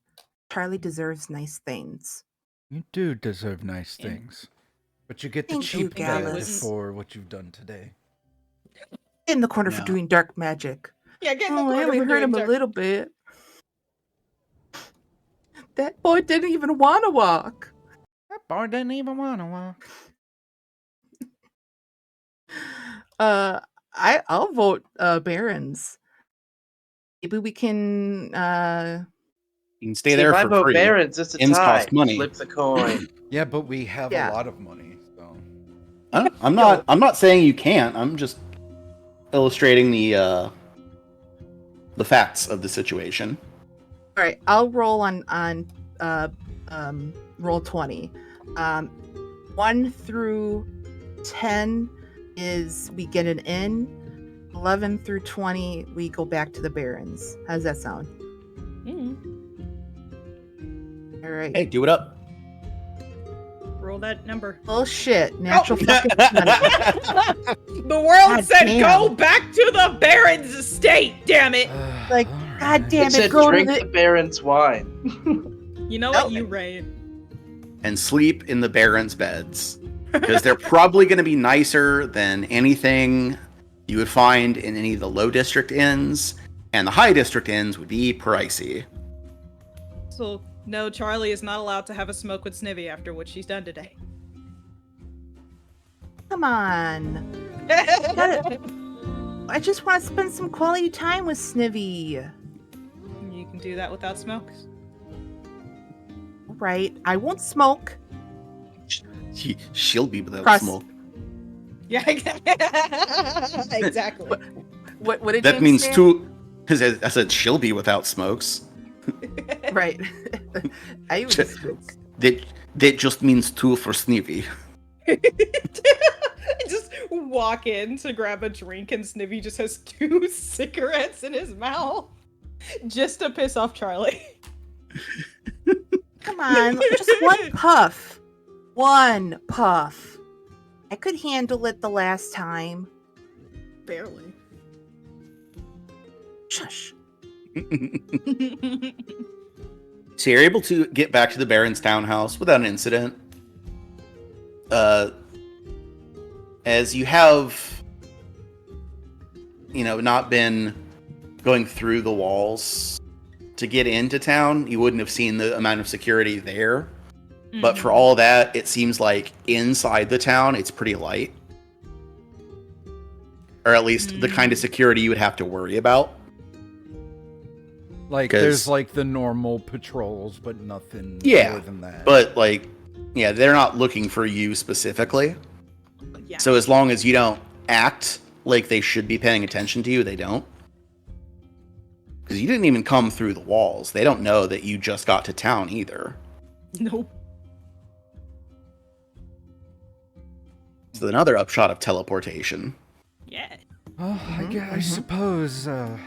Charlie deserves nice things. You do deserve nice Yeah. things. But you get the Thank you, cheap Gallus. bed for what you've done today. In the corner for No. doing dark magic. Yeah, get in the Oh, I corner only for hurt doing him a dark- little bit. That boy didn't even want to walk. That boy didn't even want to walk. I'll vote Barons. Maybe we can You can stay See, there if I for vote free. Barons, it's a Inns tie. cost money. Flip the coin. Yeah, but we have Yeah. a lot of money, so. I'm not saying you can't. I'm just illustrating the facts of the situation. all right, I'll roll on roll 20. 1 through 10 is we get an inn. 11 through 20 we go back to the Barons. How does that sound? Mm. All right. Hey, do it up. Roll that number. Bullshit. Natural fucking 20. The world God said damn. go back to the Baron's estate, damn it! Like, God damn It it, said go to drink the- the Baron's wine. You know what? Oh. You right. And sleep in the Barons' beds. Because they're probably going to be nicer than anything you would find in any of the low district inns. And the high district inns would be pricey. So, no, Charlie is not allowed to have a smoke with Snivy after what she's done today. Come on. I just want to spend some quality time with Snivy. You can do that without smokes. Right. I won't smoke. She'll be without Cross- smoke. Yeah, exactly. What did That James means say? two. Because I said she'll be without smokes. Right. I would Ch- smoke. That just means 2 for Sneevy. Just walk in to grab a drink and Snivy just has 2 cigarettes in his mouth. Just to piss off Charlie. Come on, just one puff. One puff. I could handle it the last time. Barely. Shush. So you're able to get back to the Baron's townhouse without an incident. As you have, not been going through the walls to get into town, you wouldn't have seen the amount of security there. But for all that, it seems like inside the town, it's pretty light. Or at least the kind of security you would have to worry about. Like, 'Cause- there's like the normal patrols, but nothing Yeah, more than that. But, they're not looking for you specifically. Yeah. So as long as you don't act like they should be paying attention to you, they don't. Because you didn't even come through the walls. They don't know that you just got to town either. Nope. So another upshot of teleportation. Yeah. Oh, I suppose I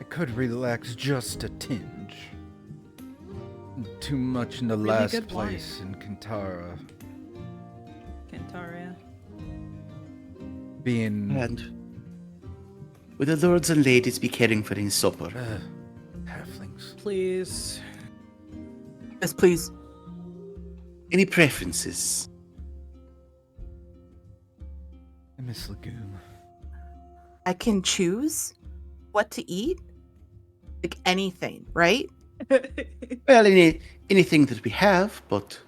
could relax just a tinge. Too much in the Really last good wine. place in Kintara. Kentaria. Being And will the lords and ladies be caring for any supper? halflings. Please. Yes, please. Any preferences? I miss Legume. I can choose what to eat? Like anything, right? Well, anything that we have, but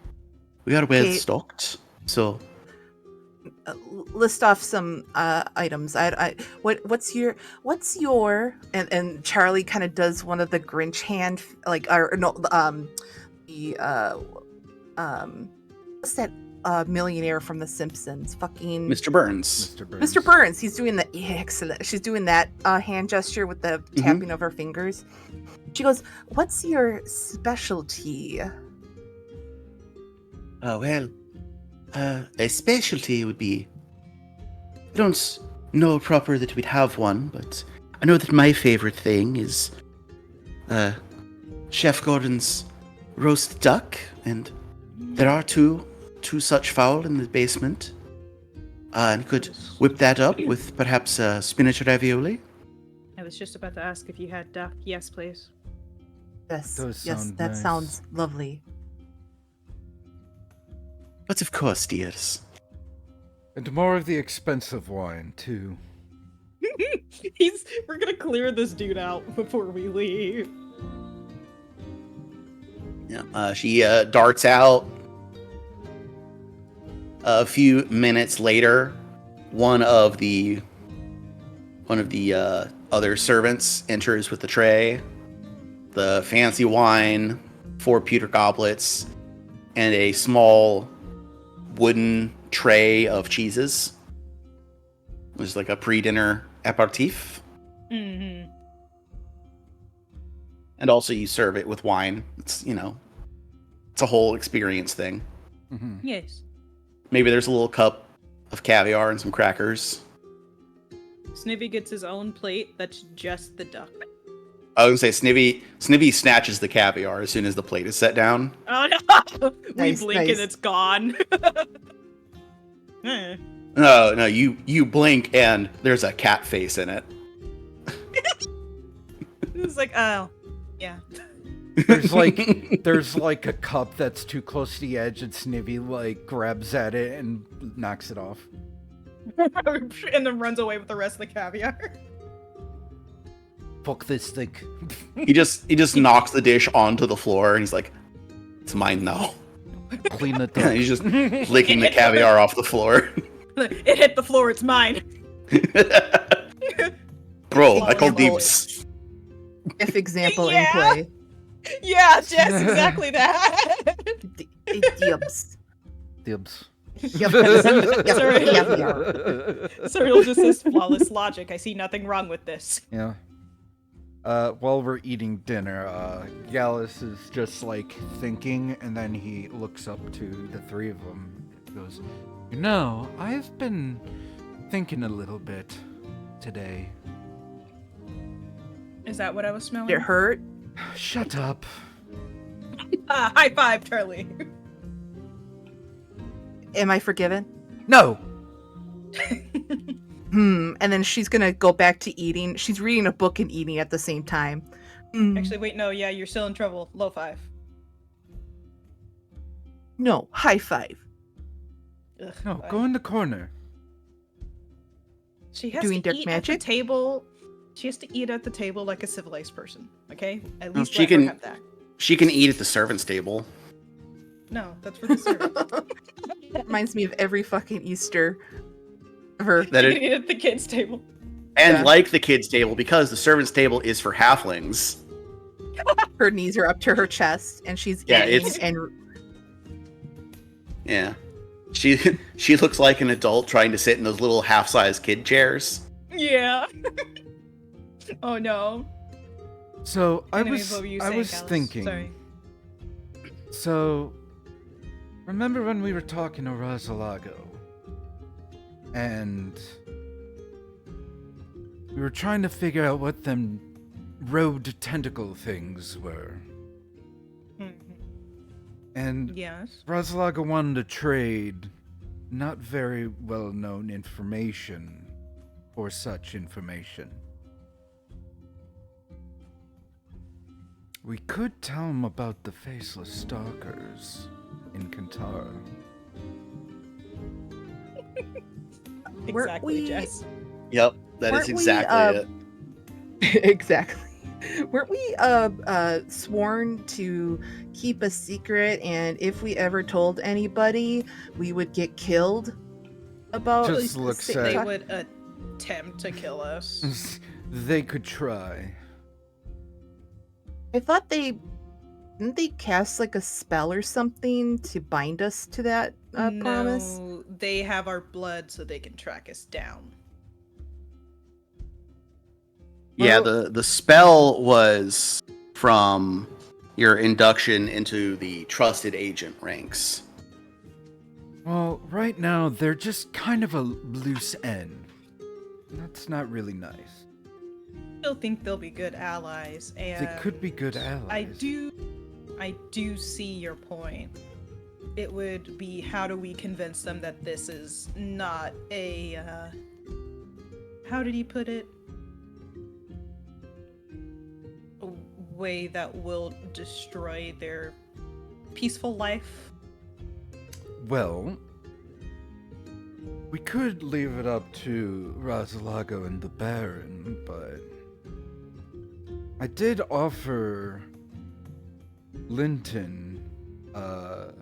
we are well Okay. stocked. So List off some items. What's your and Charlie kind of does one of the Grinch hand what's that millionaire from The Simpsons? Fucking Mr. Burns. Mr. Burns. He's doing the excellent. She's doing that hand gesture with the tapping of her fingers. She goes, "What's your specialty?" Oh, well, a specialty would be... I don't know proper that we'd have one, but I know that my favorite thing is Chef Gordon's roast duck, and there are two such fowl in the basement. And could whip that up with perhaps spinach ravioli. I was just about to ask if you had duck. Yes, please. Yes. Does Yes, sound that nice. sounds lovely. But of course, dears. And more of the expensive wine, too. We're gonna clear this dude out before we leave. Yeah, she darts out. A few minutes later, one of the other servants enters with the tray, the fancy wine, 4 pewter goblets, and a small wooden tray of cheeses. It was like a pre-dinner aperitif. Mm-hmm. And also you serve it with wine. It's, it's a whole experience thing. Mm-hmm. Yes. Maybe there's a little cup of caviar and some crackers. Snivy gets his own plate that's just the duck. I was gonna say Snivy snatches the caviar as soon as the plate is set down. Oh no! Nice, we blink nice. and it's gone. Eh. No, you blink and there's a cat face in it. It's like, oh, yeah. There's like a cup that's too close to the edge, and Snivy like grabs at it and knocks it off. And then runs away with the rest of the caviar. Fuck this thing. He just knocks the dish onto the floor and he's like, "It's mine now." Clean it And up. he's just licking the caviar off the floor. It hit the floor, it's mine. Bro, I call Example- dibs. If example Yeah. in play. Yeah, yes, exactly that. Dibs. Dibs. Sorry. Caviar. Cyril just says flawless logic. I see nothing wrong with this. Yeah. While we're eating dinner, Gallus is just like thinking, and then he looks up to the 3 of them. He goes, I've been thinking a little bit today. Is that what I was smelling? Did it hurt? Shut up. High five, Charlie. Am I forgiven? No. And then she's gonna go back to eating. She's reading a book and eating at the same time. Actually, wait, no, yeah, you're still in trouble. Low 5. No, high 5. Ugh, No, fine. go in the corner. She has Doing to dark eat magic? at the table. She has to eat at the table like a civilized person. Okay, at No, least she let her can- have that. She can eat at the servant's table. No, that's for the servant. Reminds me of every fucking Easter ever. That She it, can eat at the kids' table. and Yeah. like the kids' table, because the servant's table is for halflings. Her knees are up to her chest, and she's Yeah, eating. it's- And Yeah. She looks like an adult trying to sit in those little half-size kid chairs. Yeah. Oh no. So Anyways, what were you I saying, was Gallus? thinking. Sorry. So, remember when we were talking to Rosalago? And we were trying to figure out what them road tentacle things were. Mhm. And Yes. Rosalaga wanted to trade not very well-known information for such information. We could tell him about the faceless stalkers in Kantar. Weren't Exactly, we- Jess. Yep, that Weren't is we, exactly it. exactly. Weren't we sworn to keep a secret, and if we ever told anybody, we would get killed? About Just looks say- at- They talk- would attempt to kill us. They could try. I thought didn't they cast like a spell or something to bind us to that promise? No, they have our blood so they can track us down. Yeah, the spell was from your induction into the trusted agent ranks. Well, right now they're just kind of a loose end. That's not really nice. Still think they'll be good allies, and They could be good allies. I do see your point. It would be, how do we convince them that this is not a how did he put it? way that will destroy their peaceful life? Well, we could leave it up to Rosalago and the Baron, but I did offer Linton a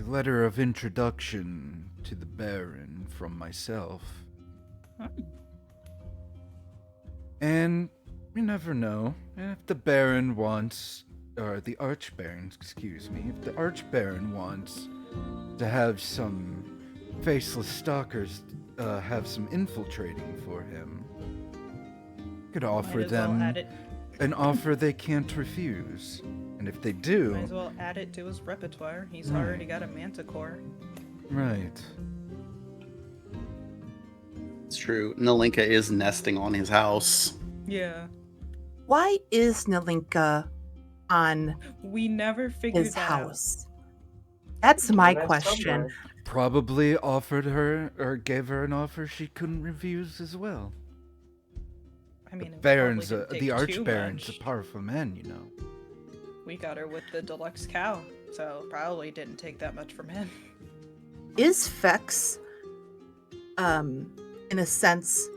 letter of introduction to the Baron from myself. And you never know. If the Baron wants, or the Archbaron, excuse me, if the Archbaron wants to have some faceless stalkers have some infiltrating for him, could offer Might as well them add it. an offer they can't refuse. And if they do, Might as well add it to his repertoire. He's Right. already got a manticore. right. It's true. Nalinka is nesting on his house. Yeah. Why is Nalinka on We never figured his that house? That's my That's question. somewhere. Probably offered her, or gave her an offer she couldn't refuse as well. out. I mean, it Baron's, probably didn't the take too Archbaron's a much. powerful man, you know. We got her with the deluxe cow, so probably didn't take that much from him. Is Fex, in a sense,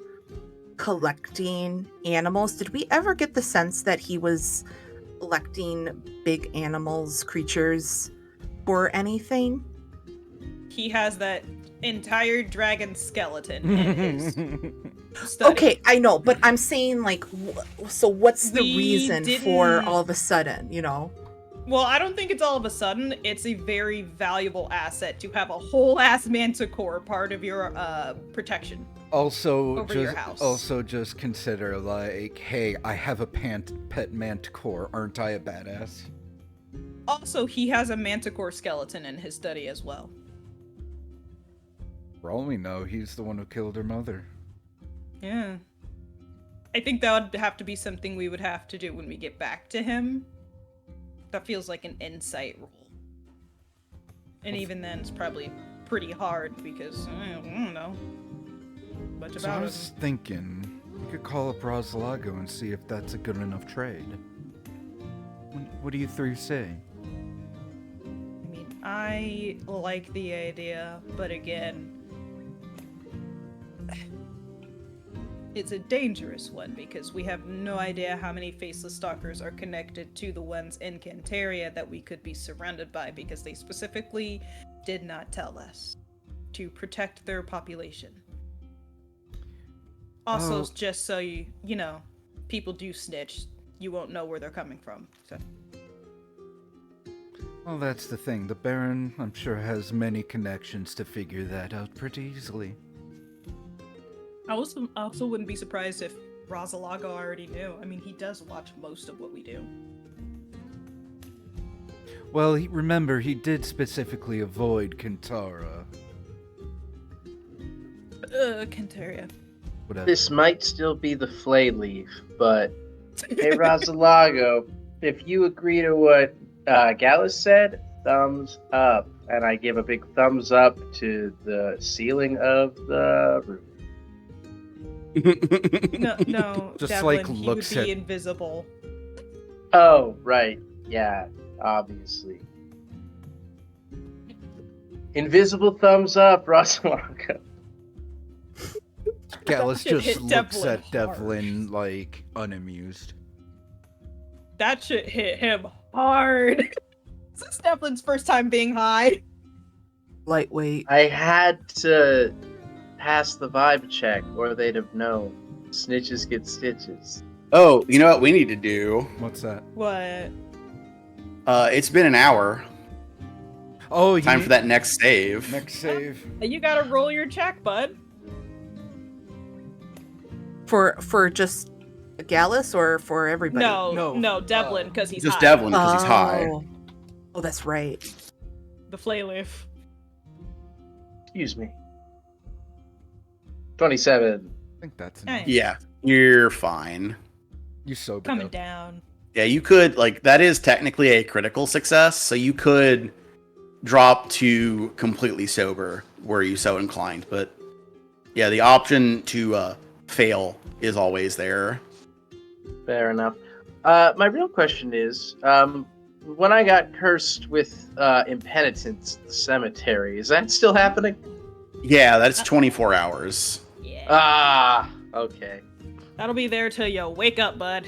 collecting animals? Did we ever get the sense that he was collecting big animals, creatures, for anything? He has that entire dragon skeleton in his study. Okay, I know, but I'm saying, like, so what's the We reason for didn't- all of a sudden, you know? Well, I don't think it's all of a sudden. It's a very valuable asset to have a whole ass manticore part of your protection. Also, Over your house. just consider, like, hey, I have a pet manticore. Aren't I a badass? Also, he has a manticore skeleton in his study as well. For all we know, he's the one who killed her mother. Yeah. I think that would have to be something we would have to do when we get back to him. That feels like an insight roll. And even then, it's probably pretty hard because I don't know much So I about was thinking, we could call up Rosalago and see if that's a good enough trade. What do you three say? I mean, I like the idea, but again, it's a dangerous one because we have no idea how many faceless stalkers are connected to the ones in Cantaria that we could be surrounded by because they specifically did not tell us to protect their population. Also, Oh. just so you know, people do snitch. You won't know where they're coming from. So. Well, that's the thing. The Baron, I'm sure, has many connections to figure that out pretty easily. I also wouldn't be surprised if Rosalago already knew. I mean, he does watch most of what we do. Well, remember, he did specifically avoid Kintara. Cantaria. Whatever. This might still be the flay leaf, but hey, Rosalago, if you agree to what Gallus said, thumbs up. And I give a big thumbs up to the ceiling of the room. No, Just, Devlin, like, he looks would be at- invisible. Oh, right. Yeah, obviously. Invisible thumbs up, Rosalago. Gallus That shit just hit looks Devlin at Devlin, like, unamused. That shit hit him hard. This is Devlin's first time being high. Lightweight. I had to pass the vibe check, or they'd have known. Snitches get stitches. Oh, you know what we need to do? What's that? What? It's been an hour. Oh, you Time need- for that next save. Next save. You gotta roll your check, bud. For just Gallus or for everybody? No, Devlin, because he's Just high. Devlin, because he's high. Oh, that's right. The flay leaf. Excuse me. 27. I think that's Hey. enough. Yeah, you're fine. You sobered Coming up. down. Yeah, you could, like, that is technically a critical success, so you could drop to completely sober were you so inclined, but yeah, the option to fail is always there. Fair enough. My real question is, when I got cursed with impenitence at the cemetery, is that still happening? Yeah, that's 24 hours. Yeah. Ah, okay. That'll be there till you wake up, bud.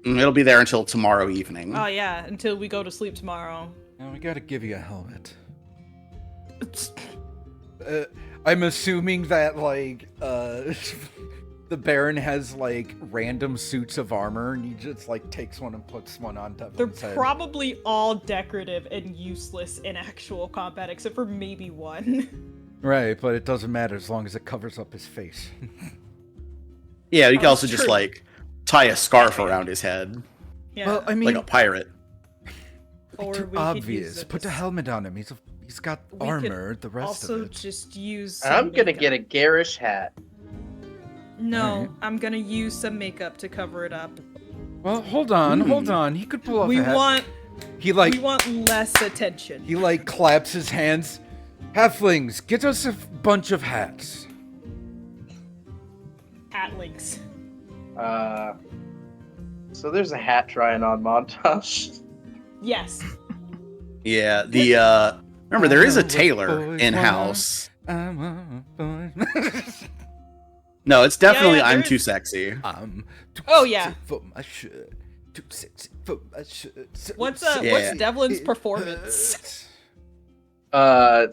It'll be there until tomorrow evening. Oh yeah, until we go to sleep tomorrow. Now we gotta give you a helmet. I'm assuming that, like, the Baron has, like, random suits of armor, and he just, like, takes one and puts one on top They're of his head. probably all decorative and useless in actual combat, except for maybe one. Right, but it doesn't matter as long as it covers up his face. Yeah, you can Oh, also just, true. like, tie a scarf around his head, Yeah. Well, I mean, like a pirate. Or too we could use obvious. it Put a as- helmet on him. He's got We could armor. The rest also of it. just use. I'm some gonna makeup. get a garish hat. No, Alright. I'm gonna use some makeup to cover it up. Well, hold on. He could pull off We a hat. want He like we want less attention. he like claps his hands. Halflings, get us a bunch of hats. Hatlings. So there's a hat trying on montage. Yes. Yeah, the remember there is a I know what tailor boys in want. house. I'm a boy. No, it's definitely yeah, I'm there too is- sexy. I'm too Oh, sexy yeah. for my shirt. Too sexy for my shirt. So What's Yeah. what's Devlin's it performance? hurts.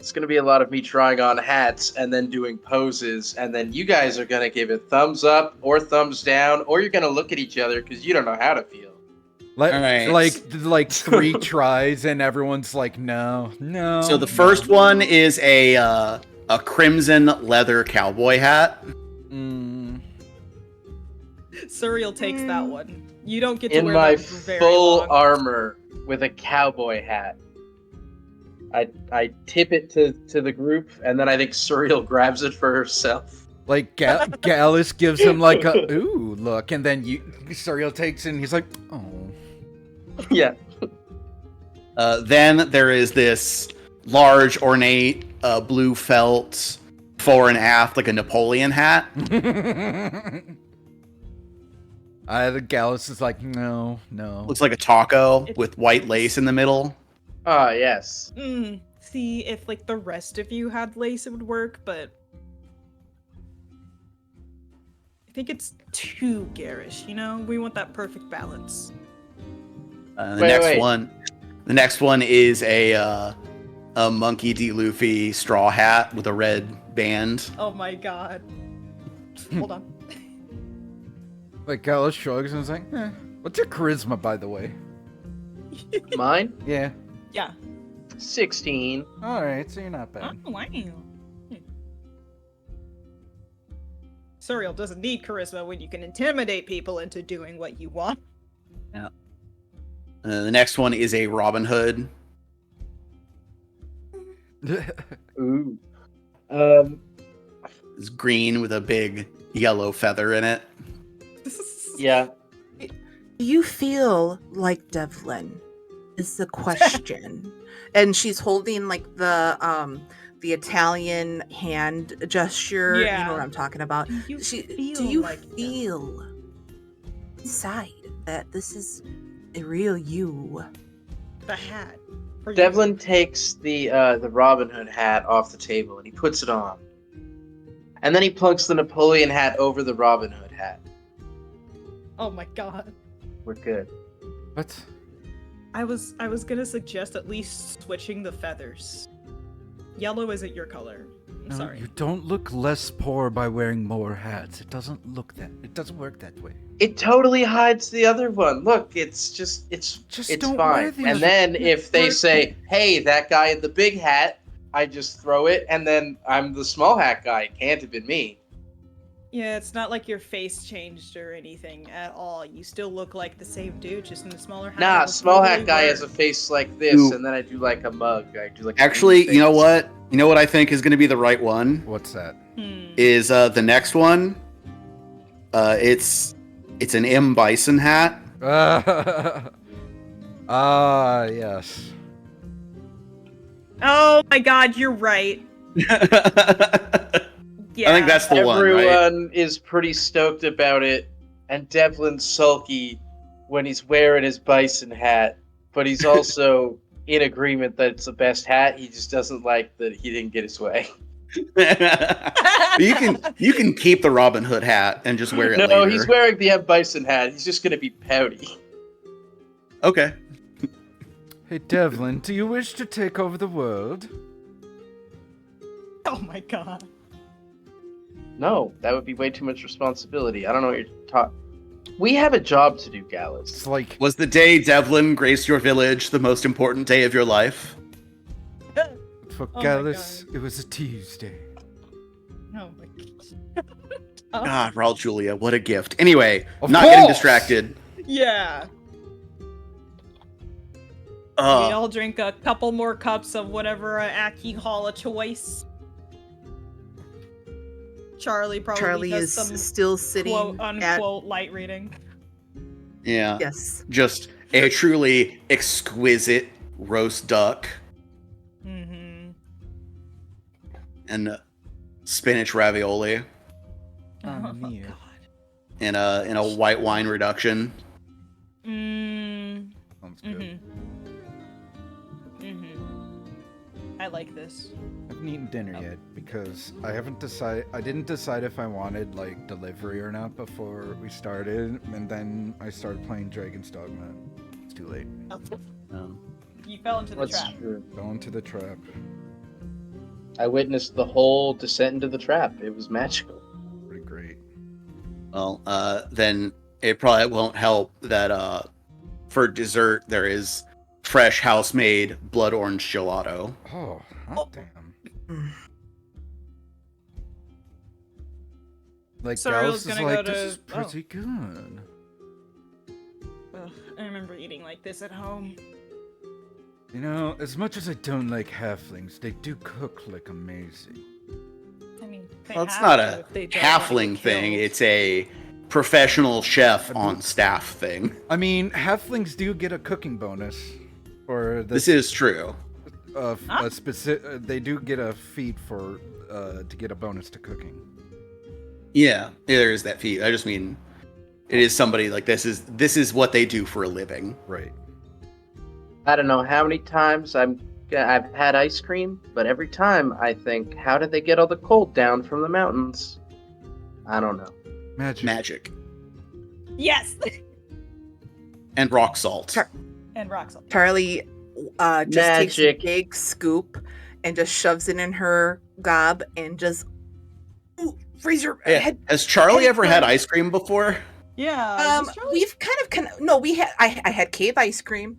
It's gonna be a lot of me trying on hats and then doing poses, and then you guys are gonna give it thumbs up or thumbs down, or you're gonna look at each other because you don't know how to feel. Alright. Like 3 tries and everyone's like, no. So the first one is a crimson leather cowboy hat. Mm. Suriel takes that one. You don't get to In wear my that for very full long. armor with a cowboy hat. I tip it to the group, and then I think Suriel grabs it for herself. Like Gallus gives him like a ooh look, and then Suriel takes it and he's like, oh. Yeah. Then there is this large, ornate, blue felt fore and aft, like a Napoleon hat. The Gallus is like, no. Looks like a taco with white lace in the middle. Ah, yes. See, if like the rest of you had lace, it would work, but I think it's too garish. You know, we want that perfect balance. The next one is a Monkey D. Luffy straw hat with a red band. Oh my god. Hold on. Like Gallus shrugs and is like, what's your charisma, by the way? Mine? Yeah. Yeah. 16. All right, so you're not bad. Oh, wow. Suriel doesn't need charisma when you can intimidate people into doing what you want. The next one is a Robin Hood. Ooh. It's green with a big yellow feather in it. Yeah. Do you feel like Devlin? Is the question. And she's holding like the Italian hand gesture. You Yeah. know what I'm talking about. Do you Do you like feel inside that this is a real you? the hat? for you? Devlin takes the Robin Hood hat off the table and he puts it on. And then he plunks the Napoleon hat over the Robin Hood hat. Oh my god. We're good. What? I was gonna suggest at least switching the feathers. Yellow isn't your color. I'm No, sorry. you don't look less poor by wearing more hats. It doesn't work that way. It totally hides the other one. Look, it's don't wear fine. the And other- then if they say, "Hey, that guy in the big hat," I just throw it, and then I'm the small hat guy. It can't have been me. Yeah, it's not like your face changed or anything at all. You still look like the same dude, just in the smaller hat. Nah, It will small hat totally guy work. has a face like this, Ooh. and then I do like a mug. I do like. a Actually, face. you know what? You know what I think is going to be the right one What's that? is the next one. It's an M Bison hat. Yes. Oh my god, you're right. I Yeah. think that's the one, right? Everyone is pretty stoked about it, and Devlin's sulky when he's wearing his bison hat, but he's also in agreement that it's the best hat. He just doesn't like that he didn't get his way. you can keep the Robin Hood hat and just wear it No, later. he's wearing the bison hat. He's just gonna be pouty. Okay. Hey, Devlin, do you wish to take over the world? Oh my god. No, that would be way too much responsibility. I don't know what you're talking. We have a job to do, Gallus. It's like, Was the day Devlin graced your village the most important day of your life? for my Gallus, it was a Tuesday. Oh my god. God, Raul Julia, what a gift. Anyway, Of not getting course! distracted. Yeah. We all drink a couple more cups of whatever alcohol of choice. Charlie probably Charlie does is some still sitting quote at unquote light reading. Yeah. yes. Just a truly exquisite roast duck Mm-hmm. and spinach ravioli Mamma Oh, mia. God. in a white wine reduction. Mm. Sounds good. Mm-hmm. Mm-hmm. I like this. I haven't eaten dinner yet because I didn't decide if I wanted like delivery or not before we started, and then I started playing Dragon's Dogma. It's too late. You fell into the What's trap. true? Fell into the trap. I witnessed the whole descent into the trap. It was magical. Pretty great. Well, then it probably won't help that for dessert there is fresh house-made blood orange gelato. Oh, hot damn. Like Sariel's Gallus is gonna like, go this is to- pretty good. Ugh, I remember eating like this at home. You know, as much as I don't like halflings, they do cook like amazing. I mean, they Well, it's have not to a if they don't wanna halfling get thing, killed. it's a professional chef I on staff thing. I mean, halflings do get a cooking bonus, or This is true. Huh? a specific. They do get a feat for to get a bonus to cooking. Yeah, there is that feat. I just mean it is somebody like this is what they do for a living. Right. I don't know how many times I've had ice cream, but every time I think, how did they get all the cold down from the mountains? I don't know. Magic. Yes. And rock salt. Char- And rock salt. Charlie just takes a Magic. big scoop and just shoves it in her gob and just freeze your Yeah. head. Has Charlie head ever had burn. ice cream before? Yeah. is this Charlie? We've no, we had I had cave ice cream.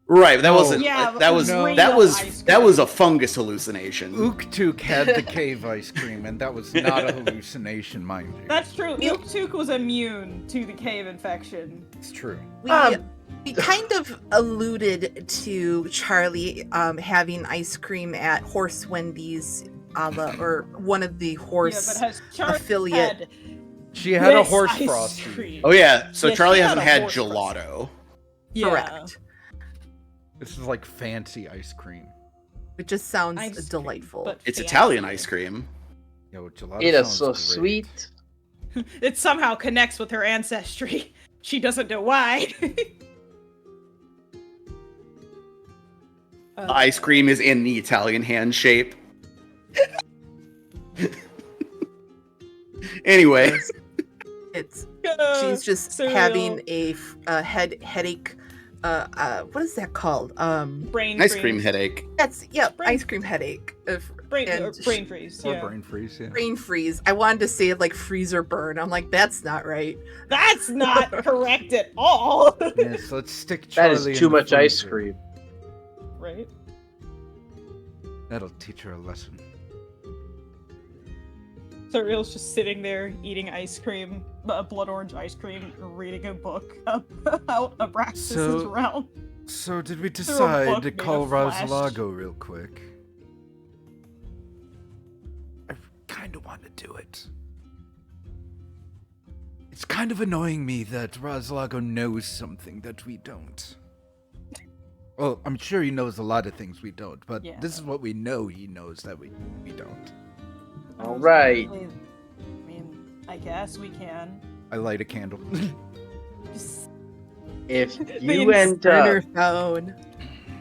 Right, that No. wasn't Yeah, that was no. that was ice that was cream. a fungus hallucination. Ook had the cave ice cream, and that was not a hallucination, mind you. That's true. You- Ook was immune to the cave infection. It's true. We kind of alluded to Charlie having ice cream at Horse Wendy's, or one of the Yeah, horse. but has Charlie affiliate. had She had a this horse ice frosty. cream? Oh yeah, so Yeah, Charlie she had hasn't a had horse gelato. Yeah. Correct. This is like fancy ice cream. It just sounds Ice cream, delightful. but It's fancy. Italian ice cream. Yo, gelato It is sounds so great. sweet. It somehow connects with her ancestry. She doesn't know why. Ice cream is in the Italian hand shape. Anyway, it's Uh, she's just cereal, having a headache. What is that called? brain ice freeze. cream headache. That's Brain- ice cream headache. Brain, and or brain freeze. Or Yeah. brain freeze, yeah. Brain freeze. I wanted to say like freezer burn. I'm like, that's not right. That's not correct at all. Yes, let's stick That Charlie is too in the much ice freezer. cream. Right? That'll teach her a lesson. So Real's just sitting there eating ice cream, blood orange ice cream, reading a book about Abraxas' So- realm. So did we Through a decide book to made call of flesh. Rosalago real quick? I kind of want to do it. It's kind of annoying me that Rosalago knows something that we don't. Well, I'm sure he knows a lot of things we don't, but Yeah. this is what we know he knows that we don't. All right. I mean, I guess we can I light a candle. If The you end Burner up phone.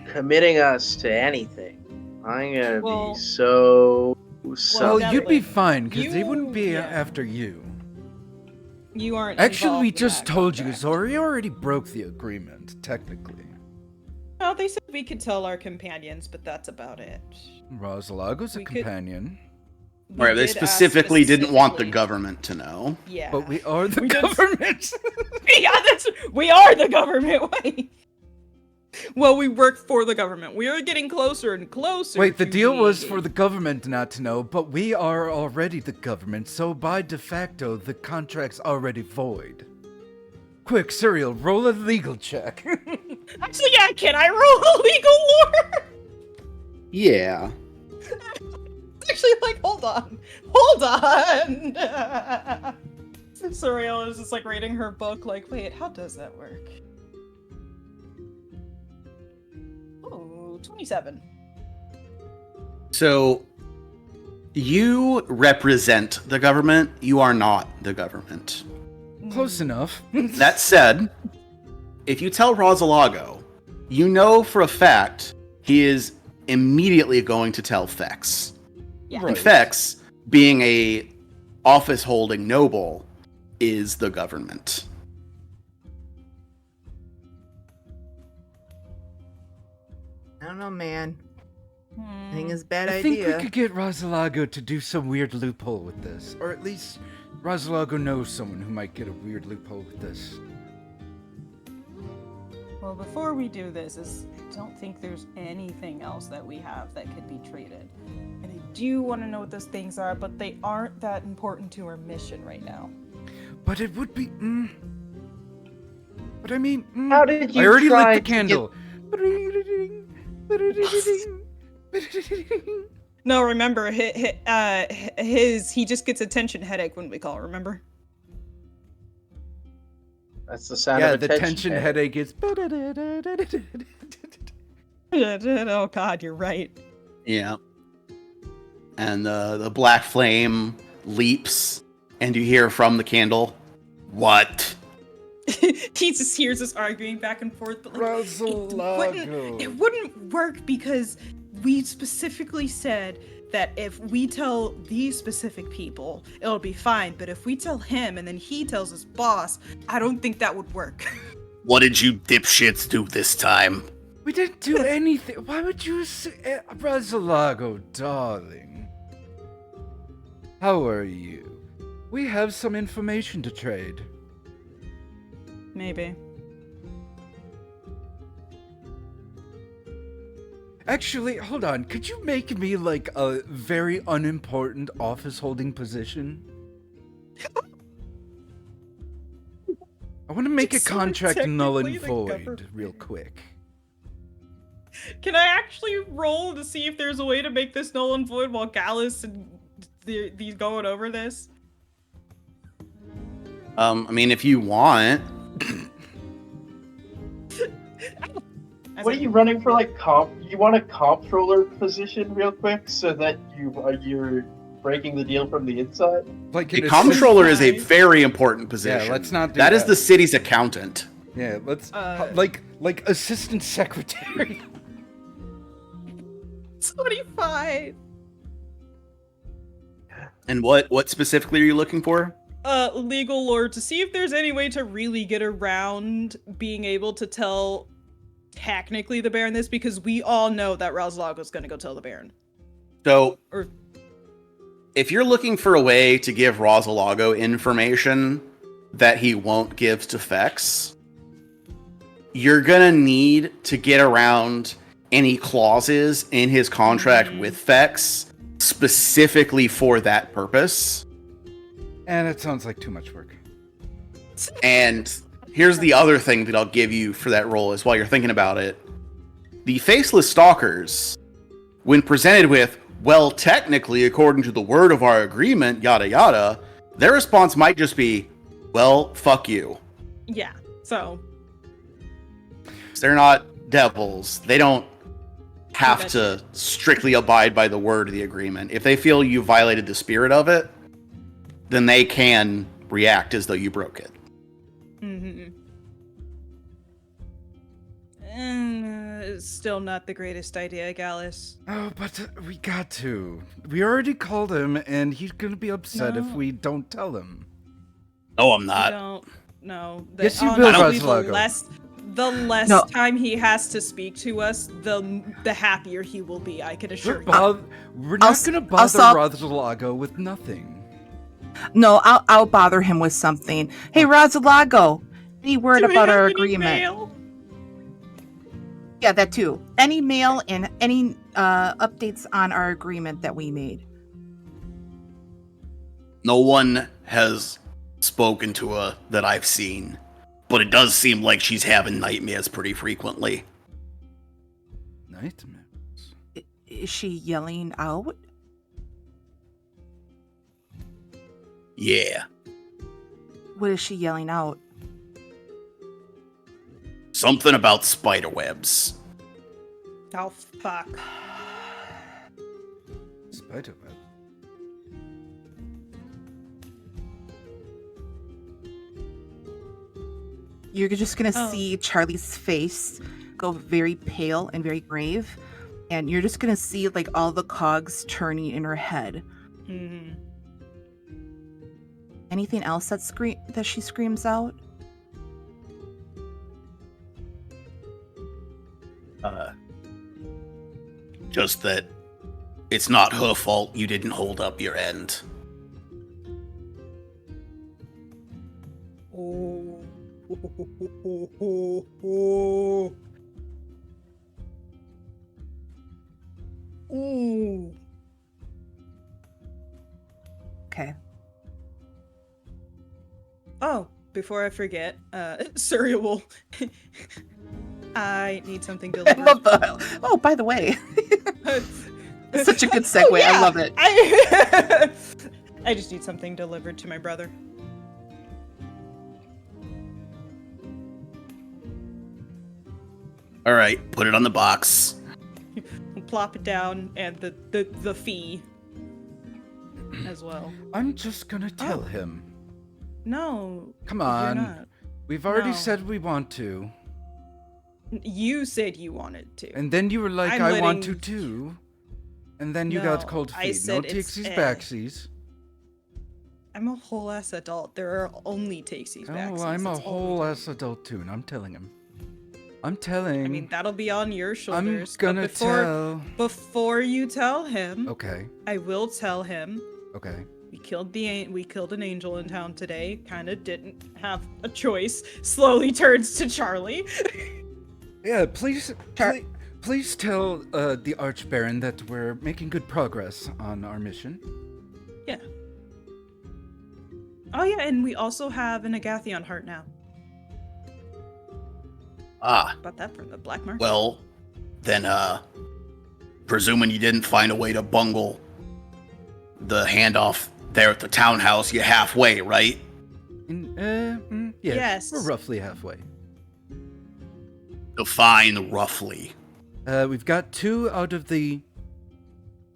committing us to anything, I'm gonna Well- be so Well, Well, you'd be Natalie, fine, because they wouldn't be yeah. after you. You aren't. Actually, we involved in just that told you, contract. so we already broke the agreement, technically. Well, they said we could tell our companions, but that's about it. Rosalago's a We could- companion, We Right, they did ask specifically didn't want the specifically- government to know. Yeah. but we are the We did- government. Yeah, we are the government. Wait. Well, we work for the government. We are getting closer and closer. Wait, the to deal was being- for the government not to know, but we are already the government, so by de facto, the contract's already void. Quick, Serial, roll a legal check. Actually, yeah. Can I roll a legal lore? Yeah. Actually, like, hold on. Surreal is just like reading her book, like, wait, how does that work? Oh, 27. So, you represent the government. You are not the government. Close enough. That said, if you tell Rosalago, you know for a fact he is immediately going to tell Fex. Yeah. And Fex, being a office-holding noble, is the government. I don't know, man. I think Hmm. it's a bad I think idea. we could get Rosalago to do some weird loophole with this. Or at least Rosalago knows someone who might get a weird loophole with this. Well, before we do this, I don't think there's anything else that we have that could be traded. And I do want to know what those things are, but they aren't that important to our mission right now. But it would be. But I mean. How did you I already try lit the to candle. No, remember, he just gets a tension headache when we call, remember? That's the sound Yeah, of a the tension headache is. Oh god, you're right. Yeah. And the black flame leaps, and you hear from the candle, "What?" He just hears us arguing back and forth, but like, it wouldn't work because we specifically said that if we tell these specific people, it'll be fine. But if we tell him and then he tells his boss, I don't think that would work. What did you dipshits do this time? We didn't do anything. Why would you say. Rosalago, darling. How are you? We have some information to trade. Maybe. Actually, hold on. Could you make me like a very unimportant office holding position? I want to make a So contract null and technically the void government. real quick. Can I actually roll to see if there's a way to make this null and void while Gallus and these going over this? I mean, if you want. What are you running for? Like comp? You want a comptroller position real quick so that you're breaking the deal from the inside? Like The an comptroller is a Nice. very important position. Yeah, let's not do That is that. the city's accountant. Yeah, let's Uh, like assistant secretary. 25. And what specifically are you looking for? Legal lore to see if there's any way to really get around being able to tell technically the Baron this, because we all know that Rosalago's gonna go tell the Baron. So, Or if you're looking for a way to give Rosalago information that he won't give to Fex, you're gonna need to get around any clauses in his contract with Fex specifically for that purpose. And it sounds like too much work. And here's the other thing that I'll give you for that role is while you're thinking about it. The faceless stalkers, when presented with, well, technically, according to the word of our agreement, yada yada, their response might just be, well, fuck you. yeah, so 'Cause they're not devils. They don't have to strictly abide by the word of the agreement. If they feel you violated the spirit of it, then they can react as though you broke it. Mm-hmm. It's still not the greatest idea, Gallus. Oh, but we got to. We already called him, and he's gonna be upset if No. we don't tell him. No, I'm I not. don't know. Yes, you will, Honestly, Razlago. the less No. time he has to speak to us, the happier he will be, I can assure you. We're not gonna bother solve- Razlago with nothing. No, I'll bother him with something. Hey, Razalago, any word Do we about have our any agreement? mail? Yeah, that too. Any mail and any updates on our agreement that we made? No one has spoken to her that I've seen, but it does seem like she's having nightmares pretty frequently. Nightmares. Is she yelling out? Yeah. What is she yelling out? Something about spider webs. Oh, fuck. Spiderweb. You're just gonna Oh. see Charlie's face go very pale and very grave, and you're just gonna see like all the cogs turning in her head. Mm-hmm. Anything else that she screams out? Just that it's not her fault you didn't hold up your end. Oh. Ooh. Okay. Oh, before I forget, Surya I need something I delivered. love the. Oh, by the way, it's such a good segue. Oh, yeah. I love it. I just need something delivered to my brother. All right, put it on the box. Plop it down and the fee as well. I'm just gonna tell Oh. him. No. Come you're on. not. We've already No. said we want to. You said you wanted to. And then you were like, I'm I want to letting- too. And then you got No, cold I feet. No said it's takesies, eh. backsies. I'm a whole ass adult. There are only takesies backsies. Oh, I'm a That's all we whole do. ass adult too, and I'm telling him. I'm telling. I mean, that'll be on your I'm shoulders. gonna but before, tell. Before you tell him, Okay, I will tell him. okay. We killed an angel in town today. Kind of didn't have a choice. Slowly turns to Charlie. Yeah, please tell the Archbaron that we're making good progress on our mission. Yeah. Oh yeah, and we also have an Agathion heart now. Ah, Bought that from the black market. well, then, presuming you didn't find a way to bungle the handoff there at the townhouse, you're halfway, right? Yes. We're roughly halfway. Define roughly. We've got 2 out of the.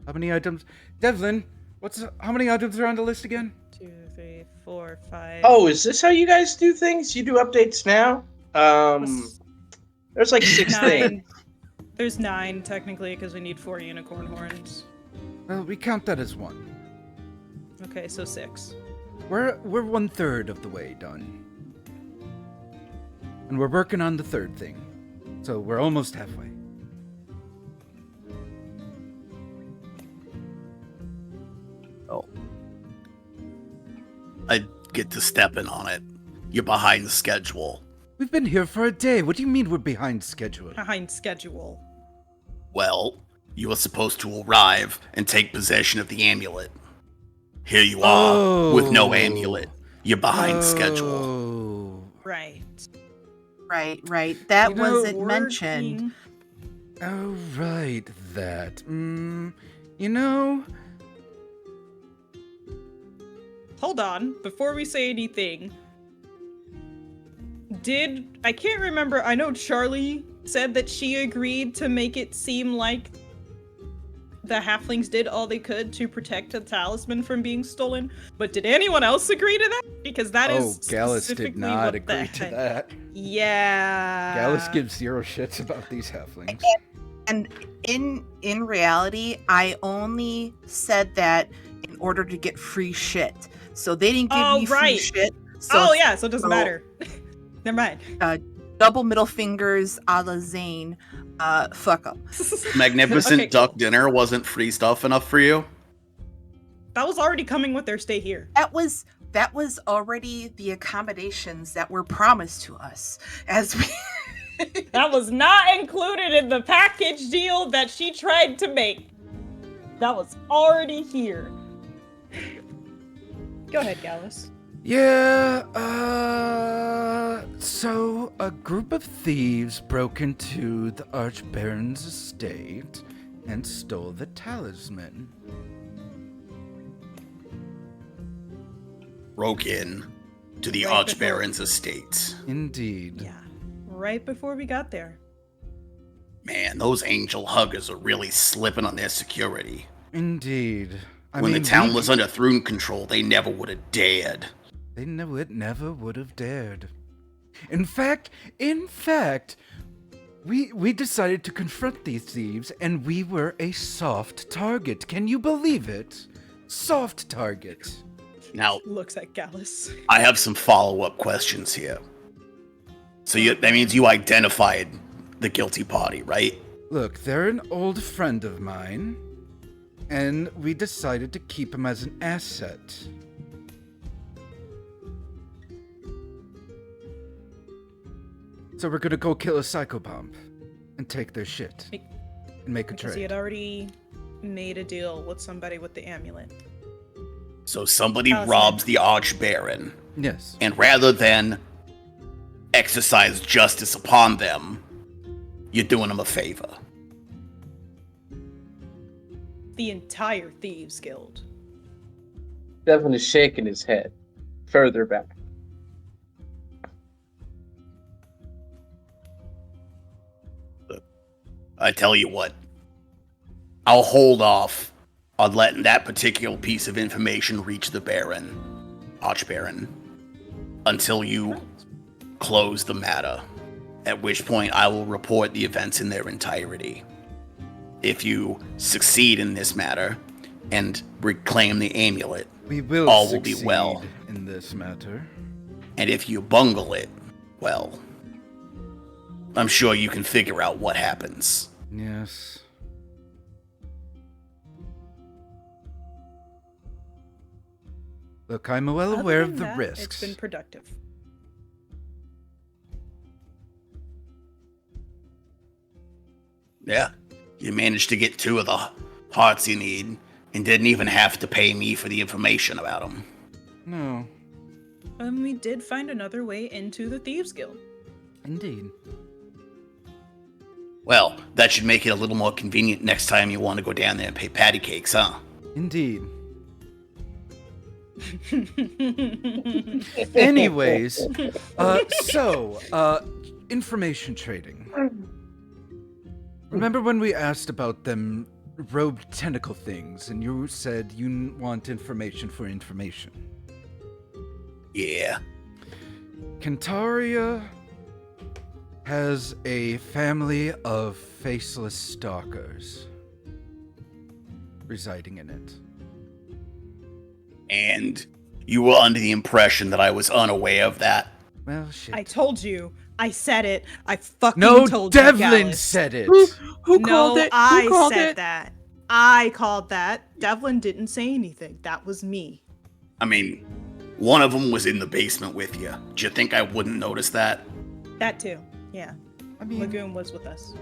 How many items? Devlin, how many items are on the list again? 2, 3, 4, 5. Oh, is this how you guys do things? You do updates now? There's like 6 things. 9. There's 9 technically because we need 4 unicorn horns. Well, we count that as 1. Okay, so 6. We're 1/3 of the way done. And we're working on the 3rd thing. So we're almost halfway. Oh. I'd get to stepping on it. You're behind the schedule. We've been here for a day. What do you mean we're behind schedule? Behind schedule. Well, you were supposed to arrive and take possession of the amulet. Here you are, with no amulet. You're behind schedule. Oh. Right. Right. That You know, wasn't mentioned. working- Oh, right, that. You know, Hold on, before we say anything. I can't remember, I know Charlie said that she agreed to make it seem like the halflings did all they could to protect the talisman from being stolen, but did anyone else agree to that? Because that is Gallus did specifically not what agree to that. Yeah. Gallus gives zero shits about these halflings. And in reality, I only said that in order to get free shit. So they didn't give me free shit. So yeah, so it doesn't matter. Never mind. Double middle fingers a la Zane. Fuck them. Magnificent Okay, duck cool. dinner wasn't free stuff enough for you? That was already coming with their stay here. That was already the accommodations that were promised to us as we. That was not included in the package deal that she tried to make. That was already here. Go ahead, Gallus. Yeah, so a group of thieves broke into the Archbaron's estate and stole the talisman. Broke in to the Right Archbaron's estate. Indeed. Yeah, right before we got there. Man, those angel huggers are really slipping on their security. Indeed. When the town was under Thrune control, they never would have dared. They never would have dared. In fact, we decided to confront these thieves, and we were a soft target. Can you believe it? Soft target. Now, Looks at Gallus. I have some follow-up questions here. So that means you identified the guilty party, right? Look, they're an old friend of mine, and we decided to keep him as an asset. So we're gonna go kill a psychobomb and take their shit and make a Because he trade. had already made a deal with somebody with the amulet. So somebody Talisman. robs the Archbaron, Yes. and rather than exercise justice upon them, you're doing them a favor. The entire Thieves Guild. Devlin is shaking his head further back. I tell you what, I'll hold off on letting that particular piece of information reach the Archbaron, until you close the matter, at which point I will report the events in their entirety. If you succeed in this matter and reclaim the amulet, We will all will be succeed well. in this matter. And if you bungle it, well, I'm sure you can figure out what happens. Yes. Look, I'm well Other aware than of the that, risks. It's been productive. Yeah, you managed to get 2 of the hearts you need and didn't even have to pay me for the information about them. No, And we did find another way into the Thieves Guild. indeed. Well, that should make it a little more convenient next time you want to go down there and pay patty cakes, huh? Indeed. Anyways, information trading. Remember when we asked about them robed tentacle things, and you said you want information for information? Yeah. Cantaria has a family of faceless stalkers residing in it. And you were under the impression that I was unaware of that. Well, shit. I told you. I said it. I fucking No, told you, Devlin Gallus. said it. Who No, called it? I Who called said it? that. I called that. Devlin didn't say anything. That was me. I mean, one of them was in the basement with you. Do you think I wouldn't notice that? That too. Yeah. I mean, Lagoon was with us.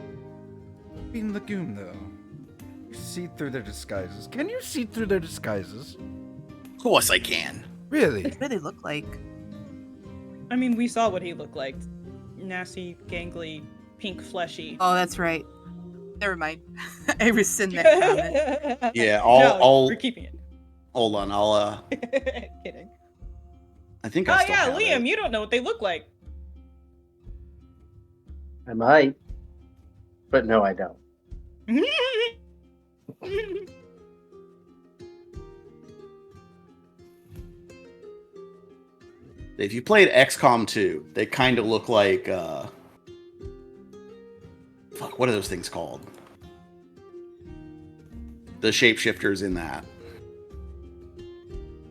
being Lagoon, though. You see through their disguises. Can you see through their disguises? Of course I can. Really? What do they look like? I mean, we saw what he looked like. Nasty, gangly, pink, fleshy. Oh, that's right. Never mind. I rescind that comment. Yeah, No, I'll we're keeping it. hold on. I'll Kidding. I think Oh I still yeah, have Liam, it. you don't know what they look like. I might, but no, I don't. If you played XCOM 2, they kind of look like fuck, what are those things called? The shapeshifters in that.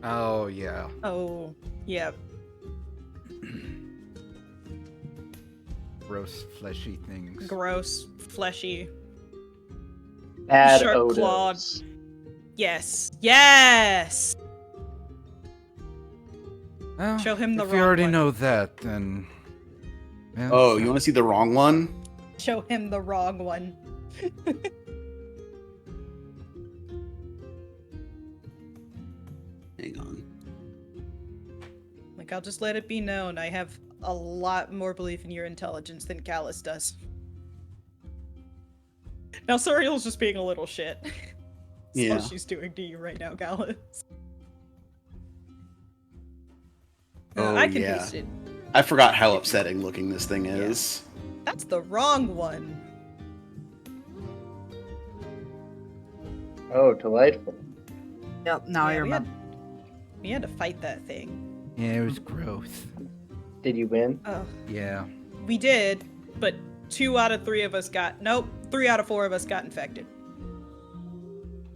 Oh, yeah. Oh, yeah. Gross, fleshy things. Gross, fleshy. Add Sharp Odos. clawed. Yes. Yes! Well, Show him the if you wrong already one. know that, then... well, Oh, you want to see the wrong one? Show him the wrong one. Hang on. Like, I'll just let it be known, I have a lot more belief in your intelligence than Callus does. Now, Suriel's just being a little shit. That's Yeah. what she's doing to you right now, Callus. Oh, I can yeah. taste it. I forgot how upsetting looking this thing is. That's the wrong one. Oh, delightful. Yep, now I Yeah, remember. We had to fight that thing. yeah, it was gross. Did you win? Oh, Yeah. we did, but 2 out of 3 of us got... Nope, 3 out of 4 of us got infected.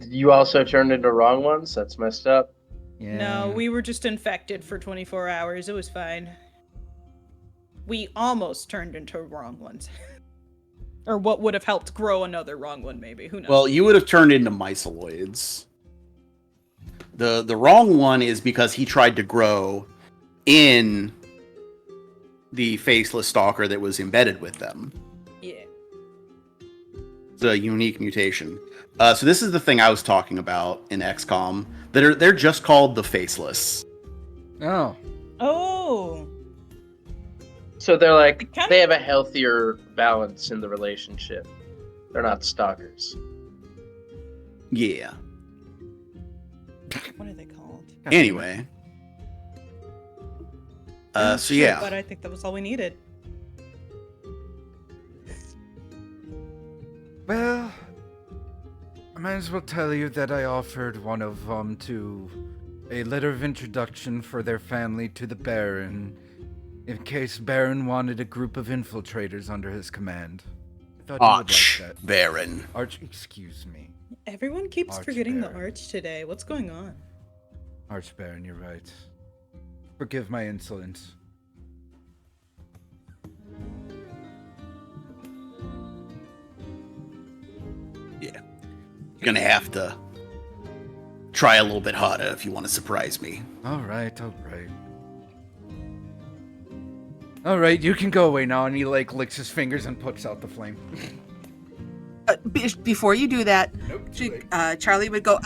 You also turned into wrong ones? That's messed up. Yeah. No, we were just infected for 24 hours. It was fine. We almost turned into wrong ones. Or what would have helped grow another wrong one, maybe. Who knows? Well, you would have turned into myceloids. The wrong one is because he tried to grow in the faceless stalker that was embedded with them. Yeah. It's a unique mutation. So this is the thing I was talking about in XCOM. They're just called the faceless. Oh. Oh! So they're like, It kinda- they have a healthier balance in the relationship. They're not stalkers. Yeah. What are they called? Anyway. So Sure, yeah. But I think that was all we needed. Well, I might as well tell you that I offered one of them to a letter of introduction for their family to the Baron, in case Baron wanted a group of infiltrators under his command. I thought you would Arch like that. Baron. Arch, excuse me. Everyone keeps forgetting the Archbaron. arch today. What's going on? Arch Baron, you're right. Forgive my insolence. Yeah. You're gonna have to try a little bit harder if you want to surprise me. Alright, alright. Alright, you can go away now, and he, like, licks his fingers and puts out the flame. Before you do that, Charlie would go,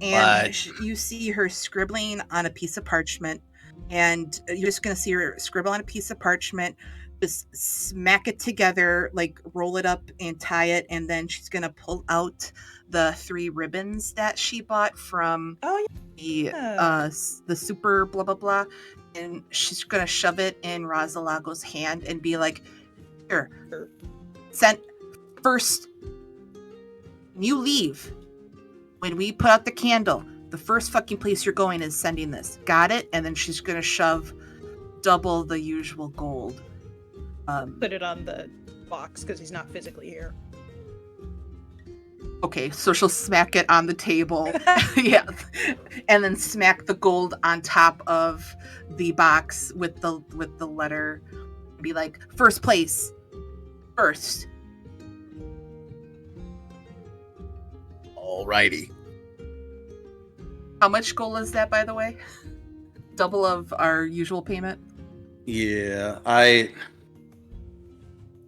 and What? you see her scribbling on a piece of parchment, and you're just going to see her scribble on a piece of parchment, just smack it together, like roll it up and tie it, and then she's going to pull out the 3 ribbons that she bought from Oh, the super blah blah blah, and she's going to shove it in Rosalago's hand and be like, here, sent first, when you leave, when we put out the candle, the first fucking place you're going is sending this. Got it? And then she's gonna shove double the usual gold. put it on the box because he's not physically here. Okay, so she'll smack it on the table. Yeah. And then smack the gold on top of the box with the letter. Be like, first place. First. Alrighty. How much gold is that, by the way? Double of our usual payment? Yeah, I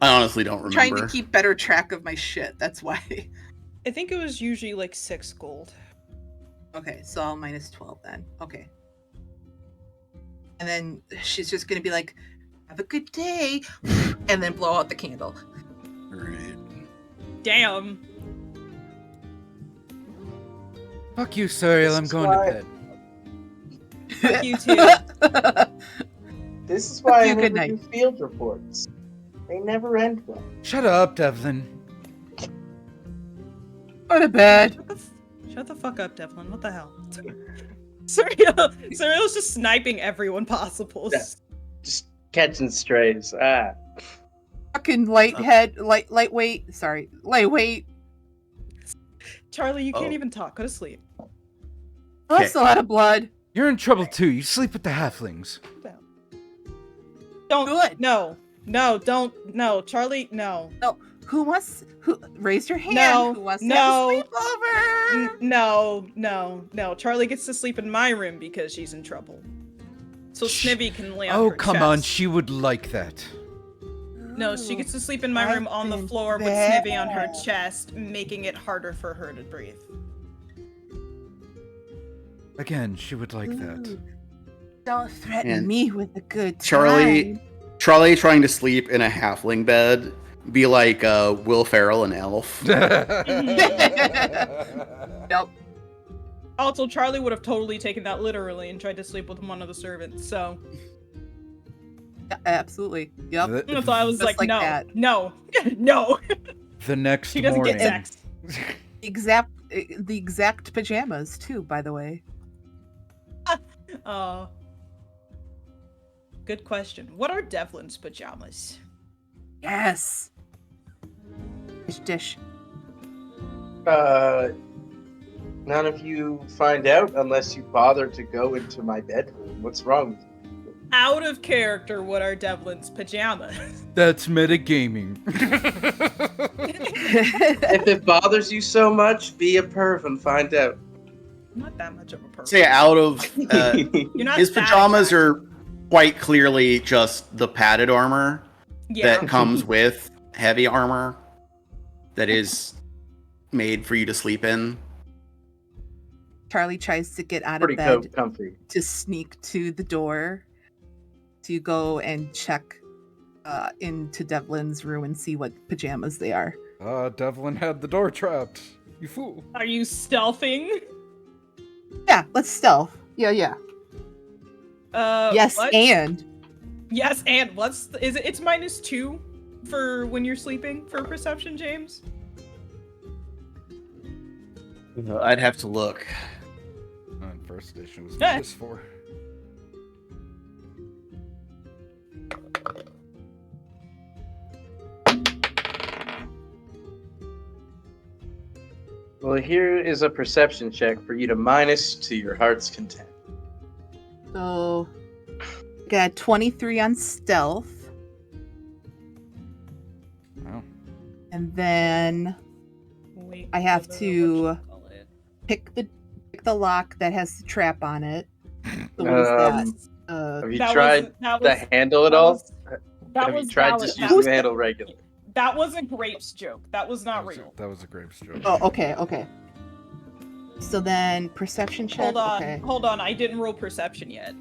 honestly don't remember. Trying to keep better track of my shit, that's why. I think it was usually like 6 gold. Okay, so I'll minus 12 then. Okay. And then she's just gonna be like, have a good day, and then blow out the candle. Alright. Damn. Fuck you, Suriel, I'm This is going why- to bed. Fuck you too. This is why I you, good never do field reports. They never end well. Shut up, Devlin. Go to bed. Shut the fuck up, Devlin. What the hell? Surreal's just sniping everyone possible. Yeah. Just catching strays. Fucking lightweight. Charlie, you can't Oh. even talk. Go to sleep. Oh, I'm still out of blood. You're in trouble too. You sleep with the halflings. Don't. Good. No, don't. No, Charlie, no. Who raise your hand? No, Who wants no. to have a sleepover? No. Charlie gets to sleep in my room because she's in trouble. So Snivy can lay on Oh, her come chest. on. She would like that. No, she gets to sleep in my room on the floor with Snivy on her chest, making it harder for her to breathe. Again, she would like that. Ooh. Don't threaten And me with a good time. Charlie trying to sleep in a halfling bed be like Will Ferrell and Elf. Nope. Also, Charlie would have totally taken that literally and tried to sleep with one of the servants, so... Absolutely. Yep. That's why I was Just like, no, that. no, no. The next She doesn't morning. get sex. The exact pajamas too, by the way. Good question. What are Devlin's pajamas? Yes. Dish. None of you find out unless you bother to go into my bedroom. What's wrong with you? Out of character, what are Devlin's pajamas? That's metagaming. If it bothers you so much, be a perv and find out. I'm not that much of a person. Say out of You're not his that pajamas attractive. are quite clearly just the padded armor Yeah. that comes with heavy armor that is made for you to sleep in. Charlie tries to get out Pretty of bed comfy. to sneak to the door to go and check into Devlin's room and see what pajamas they are. Devlin had the door trapped. You fool. Are you stealthing? Yeah, let's stealth. Yeah. Yes, what? and Yes, and what's is it? It's -2 for when you're sleeping for perception, James. I'd have to look. In first edition was Eh. -4. Well, here is a perception check for you to minus to your heart's content. so got 23 on stealth, Wow. and then Wait, I have to whatchamacallit. pick the lock that has the trap on it. So what is that? Have you That tried that to handle it all? That Have was you tried valid. just That using was- the handle regularly? That was a grapes joke. That was not real. That was a grapes joke. Oh, okay. So then perception check. Hold on, Okay. hold on. I didn't roll perception yet.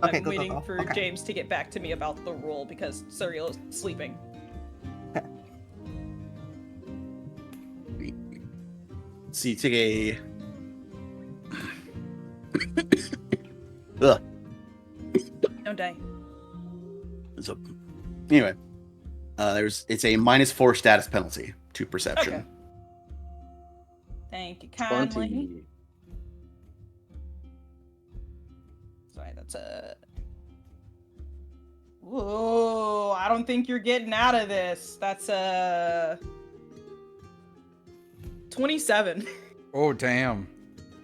Okay, I'm go, waiting go. for Okay. James to get back to me about the roll because Surreal is sleeping. See, take a. Ugh. Don't die. So, anyway, it's a -4 status penalty to perception. Okay. Thank you kindly. 20. Sorry, that's a. Whoa! I don't think you're getting out of this. That's a 27. Oh, damn.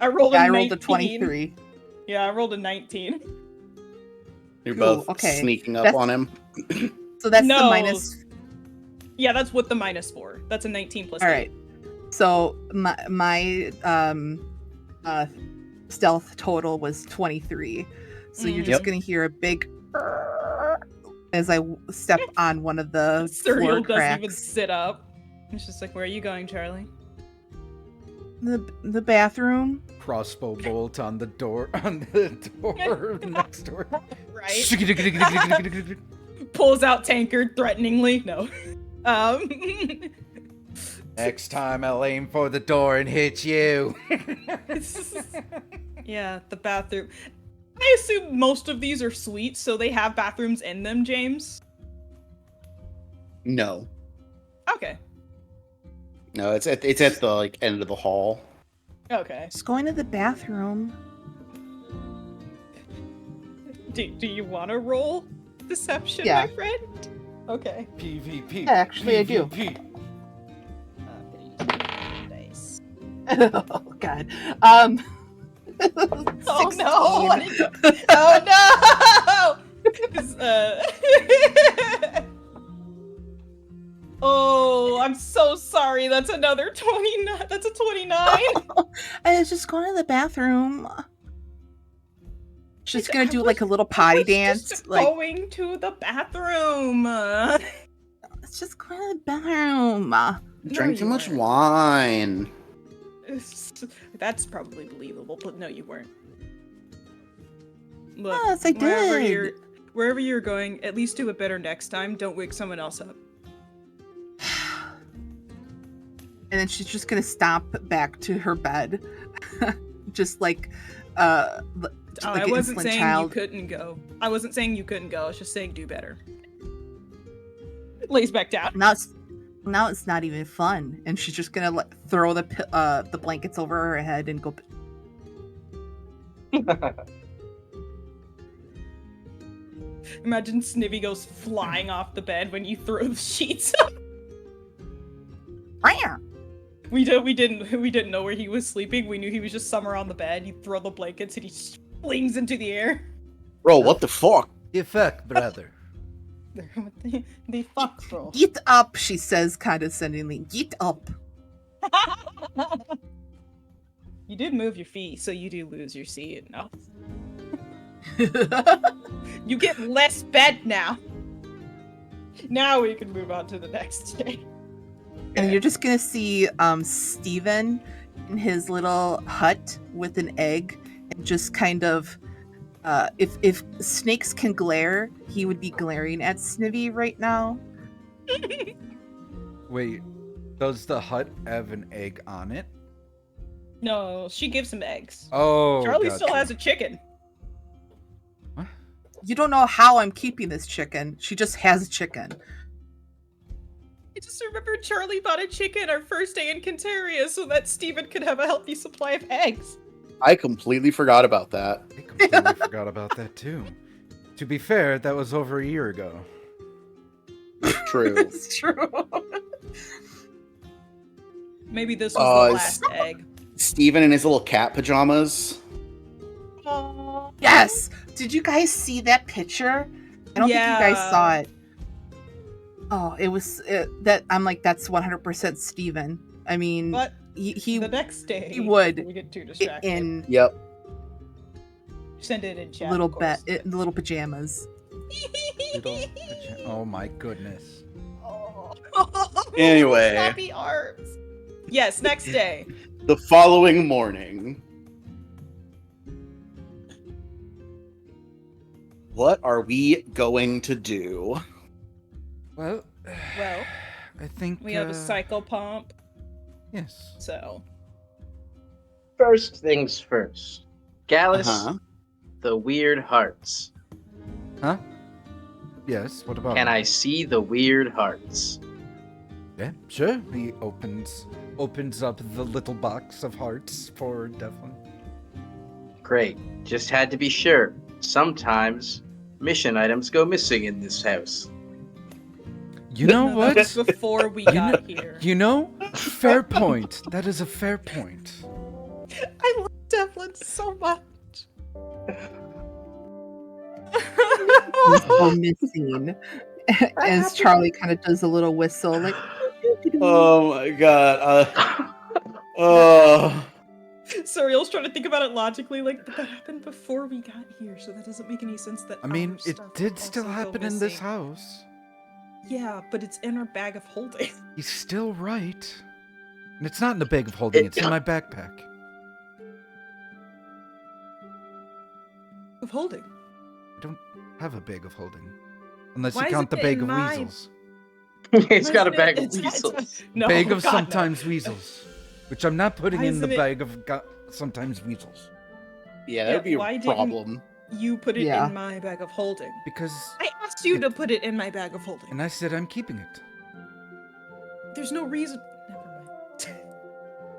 I rolled a Yeah, I 19. rolled a 23. Yeah, I rolled a 19. You're Cool, both okay. sneaking up That's- on him. So that's No. the minus. Yeah, that's with the -4. That's a 19 plus. All 8. right. So my stealth total was 23. So you're just Yep. gonna hear a big as I step on one of the floor Surreal doesn't even cracks. sit up. It's just like, where are you going, Charlie? The bathroom. Crossbow bolt on the door. On the door. Next door. Right? Pulls out tankard threateningly. No. Next time I'll aim for the door and hit you. Yeah, the bathroom. I assume most of these are suites, so they have bathrooms in them, James. No. Okay. No, it's at the end of the hall. Okay. Just going to the bathroom. Do you want to roll deception, Yeah. my friend? Okay. PvP. Yeah, actually, I do. PvP. Nice. Oh God. Oh no! 16. Oh no! 'Cause, oh, I'm so sorry. That's another 29. That's a 29. I was just going to the bathroom. She's gonna do like a little I potty was dance. Just Like, going to the bathroom. let's just go to the bathroom. Drank too you much weren't. wine. That's probably believable, but no, you weren't. Look, Yes, I did. Wherever you're going, at least do it better next time. Don't wake someone else up. And then she's just gonna stomp back to her bed, just like, like I an wasn't insolent saying child. you couldn't go. I wasn't saying you couldn't go. I was just saying do better. Lays back down. Now it's not even fun, and she's just gonna throw the blankets over her head and go. Imagine Snivy goes flying off the bed when you throw the sheets. We didn't know where he was sleeping. We knew he was just somewhere on the bed. You throw the blankets and he just flings into the air. Bro, what the fuck? The fuck, brother. They fuck, bro. Get up, she says condescendingly. Get up. You did move your feet, so you do lose your seat. No. You get less bed now. Now we can move on to the next day. And you're just gonna see Steven in his little hut with an egg, and just kind of if snakes can glare, he would be glaring at Snivy right now. Wait, does the hut have an egg on it? No, she gives him eggs. Oh, Charlie gotcha. still has a chicken. What? You don't know how I'm keeping this chicken. She just has a chicken. I just remember Charlie bought a chicken our first day in Cantaria so that Steven could have a healthy supply of eggs. I completely forgot about that. I completely forgot about that too. To be fair, that was over a year ago. True. It's true. Maybe this was the it's- last egg. Steven in his little cat pajamas. Aww. Yes. Did you guys see that picture? I don't think you guys Yeah. saw it. Oh, it was that. I'm like, that's 100% Steven. I mean, But he the next day, he would we get too distracted. in Yep. Send it in chat. little of course. little pajamas. Oh my goodness. Oh. Anyway. Happy arms. Yes, next day. The following morning. What are we going to do? Well, Well, I think we have a cycle pump, Yes. so First things first. Gallus, Uh-huh. the weird hearts. Huh? Yes. What about? Can I see the weird hearts? Yeah, sure. He opens up the little box of hearts for Devlin. Great. Just had to be sure. Sometimes mission items go missing in this house. You know No, what? that was before we You got here. You know? Fair point. That is a fair point. I love Devlin so much. So missing. As Charlie kind of does a little whistle, like. Oh my god. Oh. Suriel's trying to think about it logically, like, but that happened before we got here, so that doesn't make any sense that I mean, our it stuff did would still also go happen in this missing. house. Yeah, but it's in our bag of holding. He's still right. And it's not in the bag of holding, it's in my backpack. Of holding. I don't have a bag of holding. Unless Why you is count it the bag in of my- weasels. It's got a Isn't bag it- of it's- weasels. No, Bag of God, no. sometimes weasels. Which I'm not putting Why in the isn't it- bag of sometimes weasels. Yeah, that would be why a didn't- problem. You put it Yeah. in my bag of holding. Because... I asked you to put it in my bag of holding. And I said I'm keeping it. There's no reason. Never mind.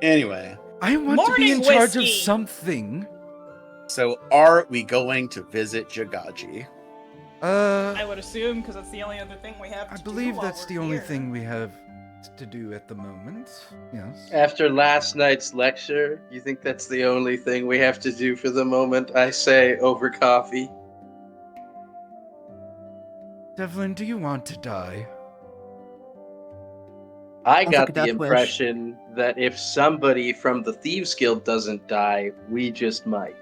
Anyway, I want to be in Morning charge of whiskey. something. so are we going to visit Jagaji? I would assume, because that's the only other thing we have to I do believe while that's we're the only here. thing we have to do at the moment. Yes. After last night's lecture, you think that's the only thing we have to do for the moment? I say over coffee. Devlin, do you want to die? I Sounds got like a the death wish. impression that if somebody from the Thieves Guild doesn't die, we just might.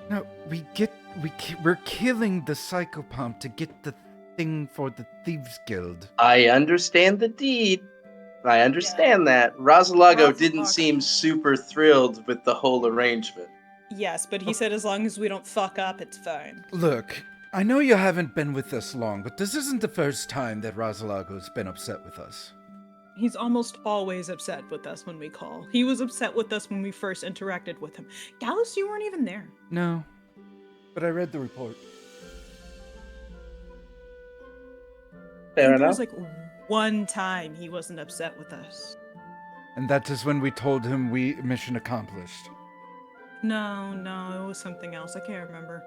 No, we're killing the psychopomp to get the thing for the Thieves Guild. I understand the deed. I understand that. Rosalago didn't Rosalago. seem super thrilled with the whole arrangement. Yes, but he said as long as we don't fuck up, it's fine. Look, I know you haven't been with us long, but this isn't the first time that Rosalago's been upset with us. He's almost always upset with us when we call. He was upset with us when we first interacted with him. Gallus, you weren't even there. No, but I read the report. Fair There was enough. like one time he wasn't upset with us. And that is when we told him mission accomplished. No, it was something else. I can't remember.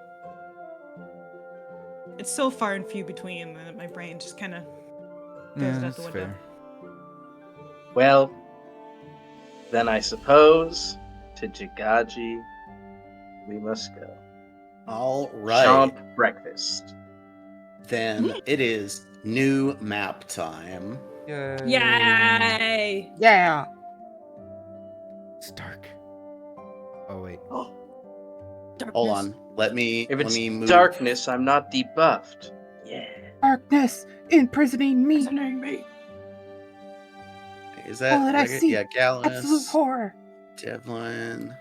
It's so far and few between that my brain just kind of Yeah, goes out that's the window. fair. Well, then I suppose to Jagaji we must go. All right. Chomp breakfast. Then it is new map time. Yay! Yay! Yeah. It's dark. Oh wait. Darkness. Hold on. Let me If it's move. darkness, I'm not debuffed. Yeah. Darkness imprisoning me. me. Is that All that I see, yeah, Gallus, Absolute horror. Devlin,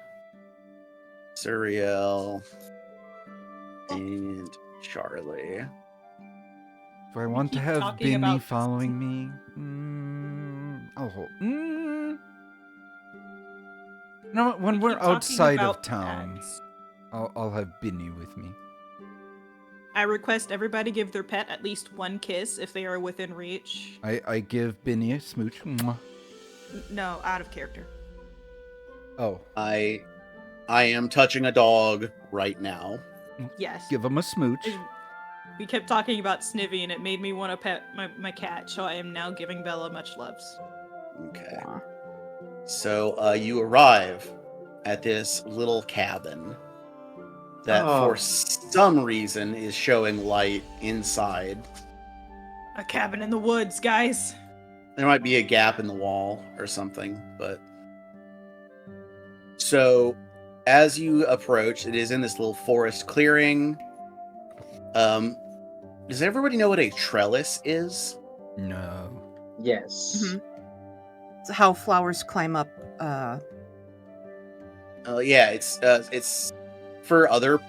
Suriel, and Charlie. Do I want to keep have talking Binny about- following me? I'll hold. No, when we're Keep talking outside of about town, pets. I'll have Binny with me. I request everybody give their pet at least one kiss if they are within reach. I give Binny a smooch. Mwah. No, out of character. Oh, I am touching a dog right now. Yes. give him a smooch. We kept talking about Snivy and it made me want to pet my cat, so I am now giving Bella much loves. Okay. So you arrive at this little cabin that for some reason is showing light inside. A cabin in the woods, guys. There might be a gap in the wall or something, but so as you approach, it is in this little forest clearing. Does everybody know what a trellis is? No. Yes. Mhm. It's how flowers climb up. Yeah, it's for other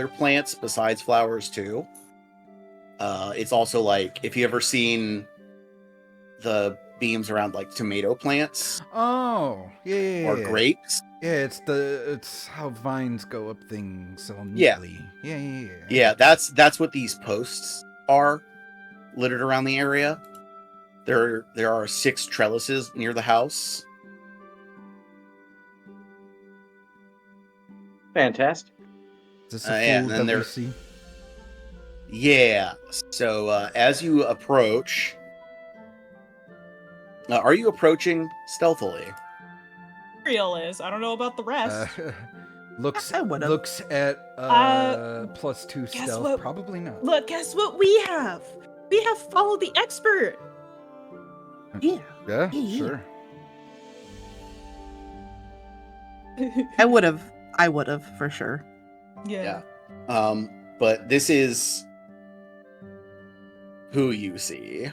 plants besides flowers too. It's also like if you ever seen the beams around like tomato plants Oh, yeah. or grapes. Yeah, it's how vines go up things so Yeah. neatly. Yeah. Yeah, that's what these posts are littered around the area. There are 6 trellises near the house. Fantastic. Is this Yeah, a and food then that we there- see? Yeah. So as you approach, are you approaching stealthily? Real is. I don't know about the rest. Looks I would've. looks at +2 guess stealth. what? Probably not. Look, guess what we have? We have Follow the Expert. Yeah. Yeah, Yeah. sure. I would have for sure. Yeah. But this is who you see.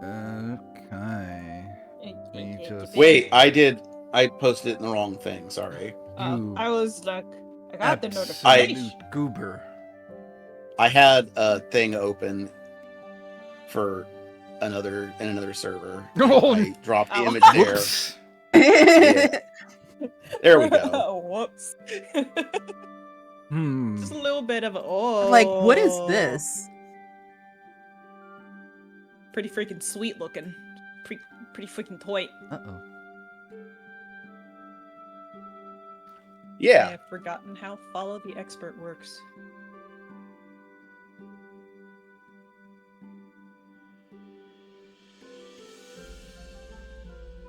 Okay. Me just- Wait, I posted it in the wrong thing. Sorry. You I was like, I got the Absolute notification. goober. I had a thing open for another server. Oh, I dropped the Oh. image there. Whoops. There we go. Whoops. Hmm. Just a little bit of Like, what is this? Pretty freaking sweet looking. Pretty freaking toy. Uh-oh. Yeah. I've forgotten how follow the expert works.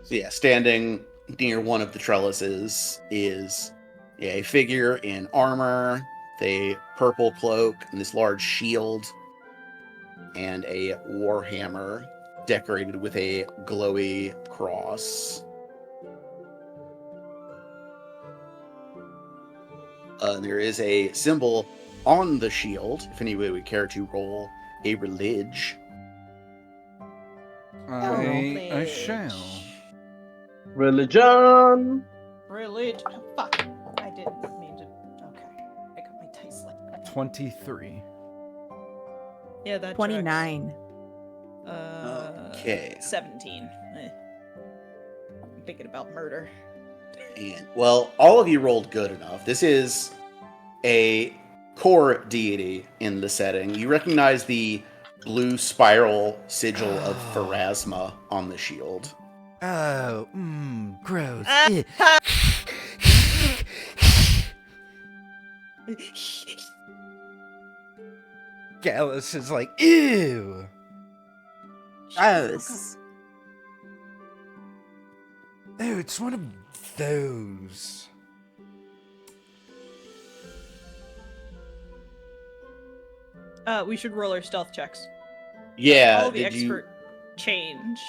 So yeah, standing near one of the trellises is a figure in armor, with a purple cloak, and this large shield, and a warhammer decorated with a glowy cross. There is a symbol on the shield, if anybody would care to roll a religion. I shall. Religion. Religion. Fuck. I didn't mean to. Okay. I got my dice like that. 23. Yeah, that 29. Okay. 17. I'm thinking about murder. And, well, all of you rolled good enough. This is a core deity in the setting. You recognize the blue spiral sigil of Pharasma on the shield. Oh, gross. Gallus is like, ew. Gross. Oh, it's one of those. We should roll our stealth checks. Yeah, All the did you... expert changed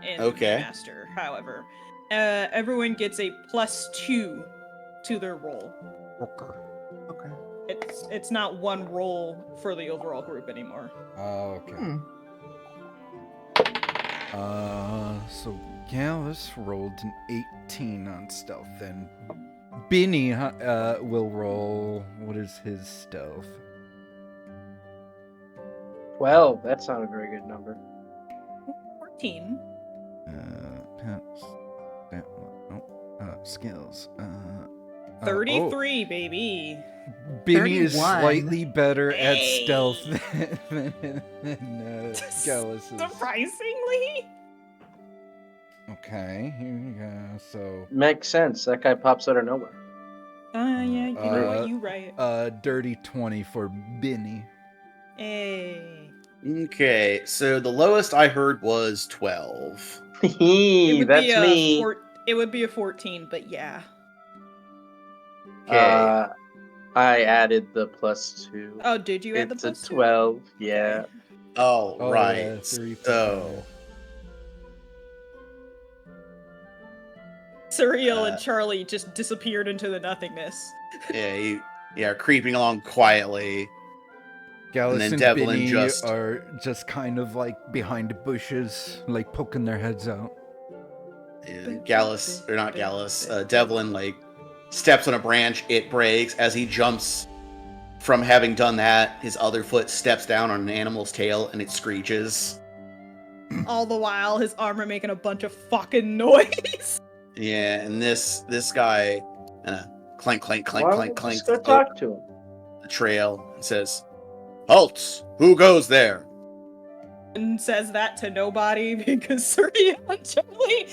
in Okay. Master, however. Everyone gets a +2 to their roll. Okay. It's not one roll for the overall group anymore. Okay. So Gallus rolled an 18 on stealth, and Binny will roll. What is his stealth? 12. That's not a very good number. 14. Skills. 33, baby. Binny is 31. slightly better at Hey. stealth than Gallus is. Surprisingly? Okay, here you go. So, Makes sense. That guy pops out of nowhere. Yeah, you know what? You right. dirty 20 for Binny. Hey. Okay, so the lowest I heard was 12. It would That's be a me. It would be a 14, but yeah. Okay. I added the +2. Oh, did you add the It's a +2? 12. Yeah. Okay. Oh, Oh, right. yeah, 3 So, Surreal and Charlie just disappeared into the nothingness. yeah, you are creeping along quietly. Gallus then and Devlin Binny just- are just kind of like behind bushes, like poking their heads out. And Devlin, like, steps on a branch, it breaks. As he jumps from having done that, his other foot steps down on an animal's tail and it screeches. All the while, his armor making a bunch of fucking noise. Yeah, and this guy clank, clank, clank, Why clank, don't we clank just go up talk to him? the trail and says, "Halt! Who goes there?" And says that to nobody because Surreal and Charlie.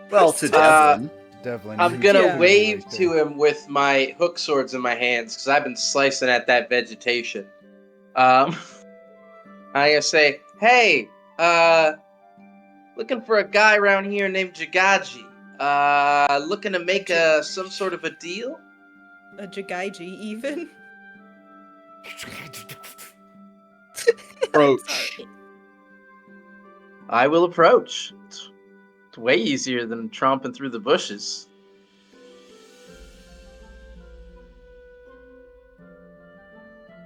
Well, to Devlin. Devlin, I'm who's gonna Yeah. wave right to there. him with my hook swords in my hands because I've been slicing at that vegetation. I gonna say, "Hey, looking for a guy around here named Jagaji. Looking to make some sort of a deal." A Jagaiji, even. Approach. I will approach. It's way easier than tromping through the bushes. Am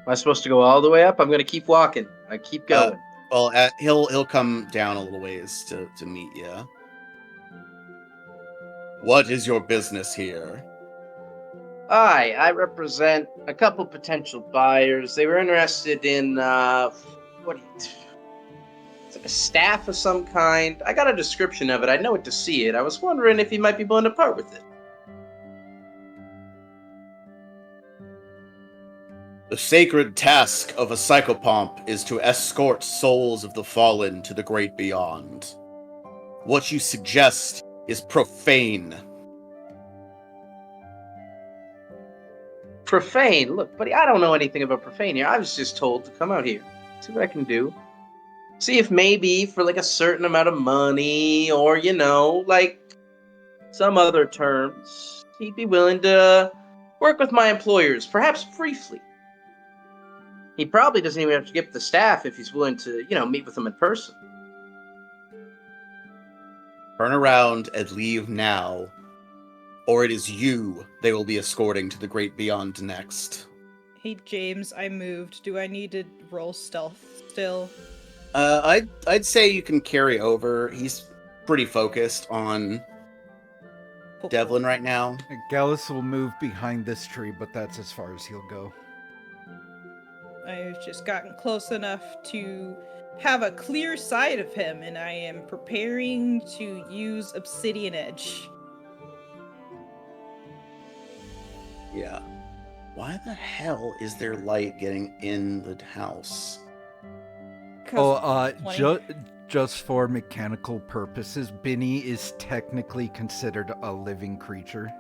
I supposed to go all the way up? I'm gonna keep walking. I keep going. Well, he'll come down a little ways to meet you. What is your business here? I represent a couple potential buyers. They were interested in it's like a staff of some kind. I got a description of it. I know it to see it. I was wondering if you might be willing to part with it. The sacred task of a psychopomp is to escort souls of the fallen to the great beyond. What you suggest is profane. Profane. Look, buddy, I don't know anything about profane here. I was just told to come out here, see what I can do. See if maybe for like a certain amount of money, or like some other terms, he'd be willing to work with my employers, perhaps briefly. He probably doesn't even have to get the staff if he's willing to, meet with them in person. Turn around and leave now, or it is you they will be escorting to the great beyond next. Hey, James, I moved. Do I need to roll stealth still? I'd say you can carry over. He's pretty focused on Devlin right now. Gallus will move behind this tree, but that's as far as he'll go. I've just gotten close enough to have a clear sight of him, and I am preparing to use Obsidian Edge. Yeah. Why the hell is there light getting in the house? Just for mechanical purposes, Binny is technically considered a living creature.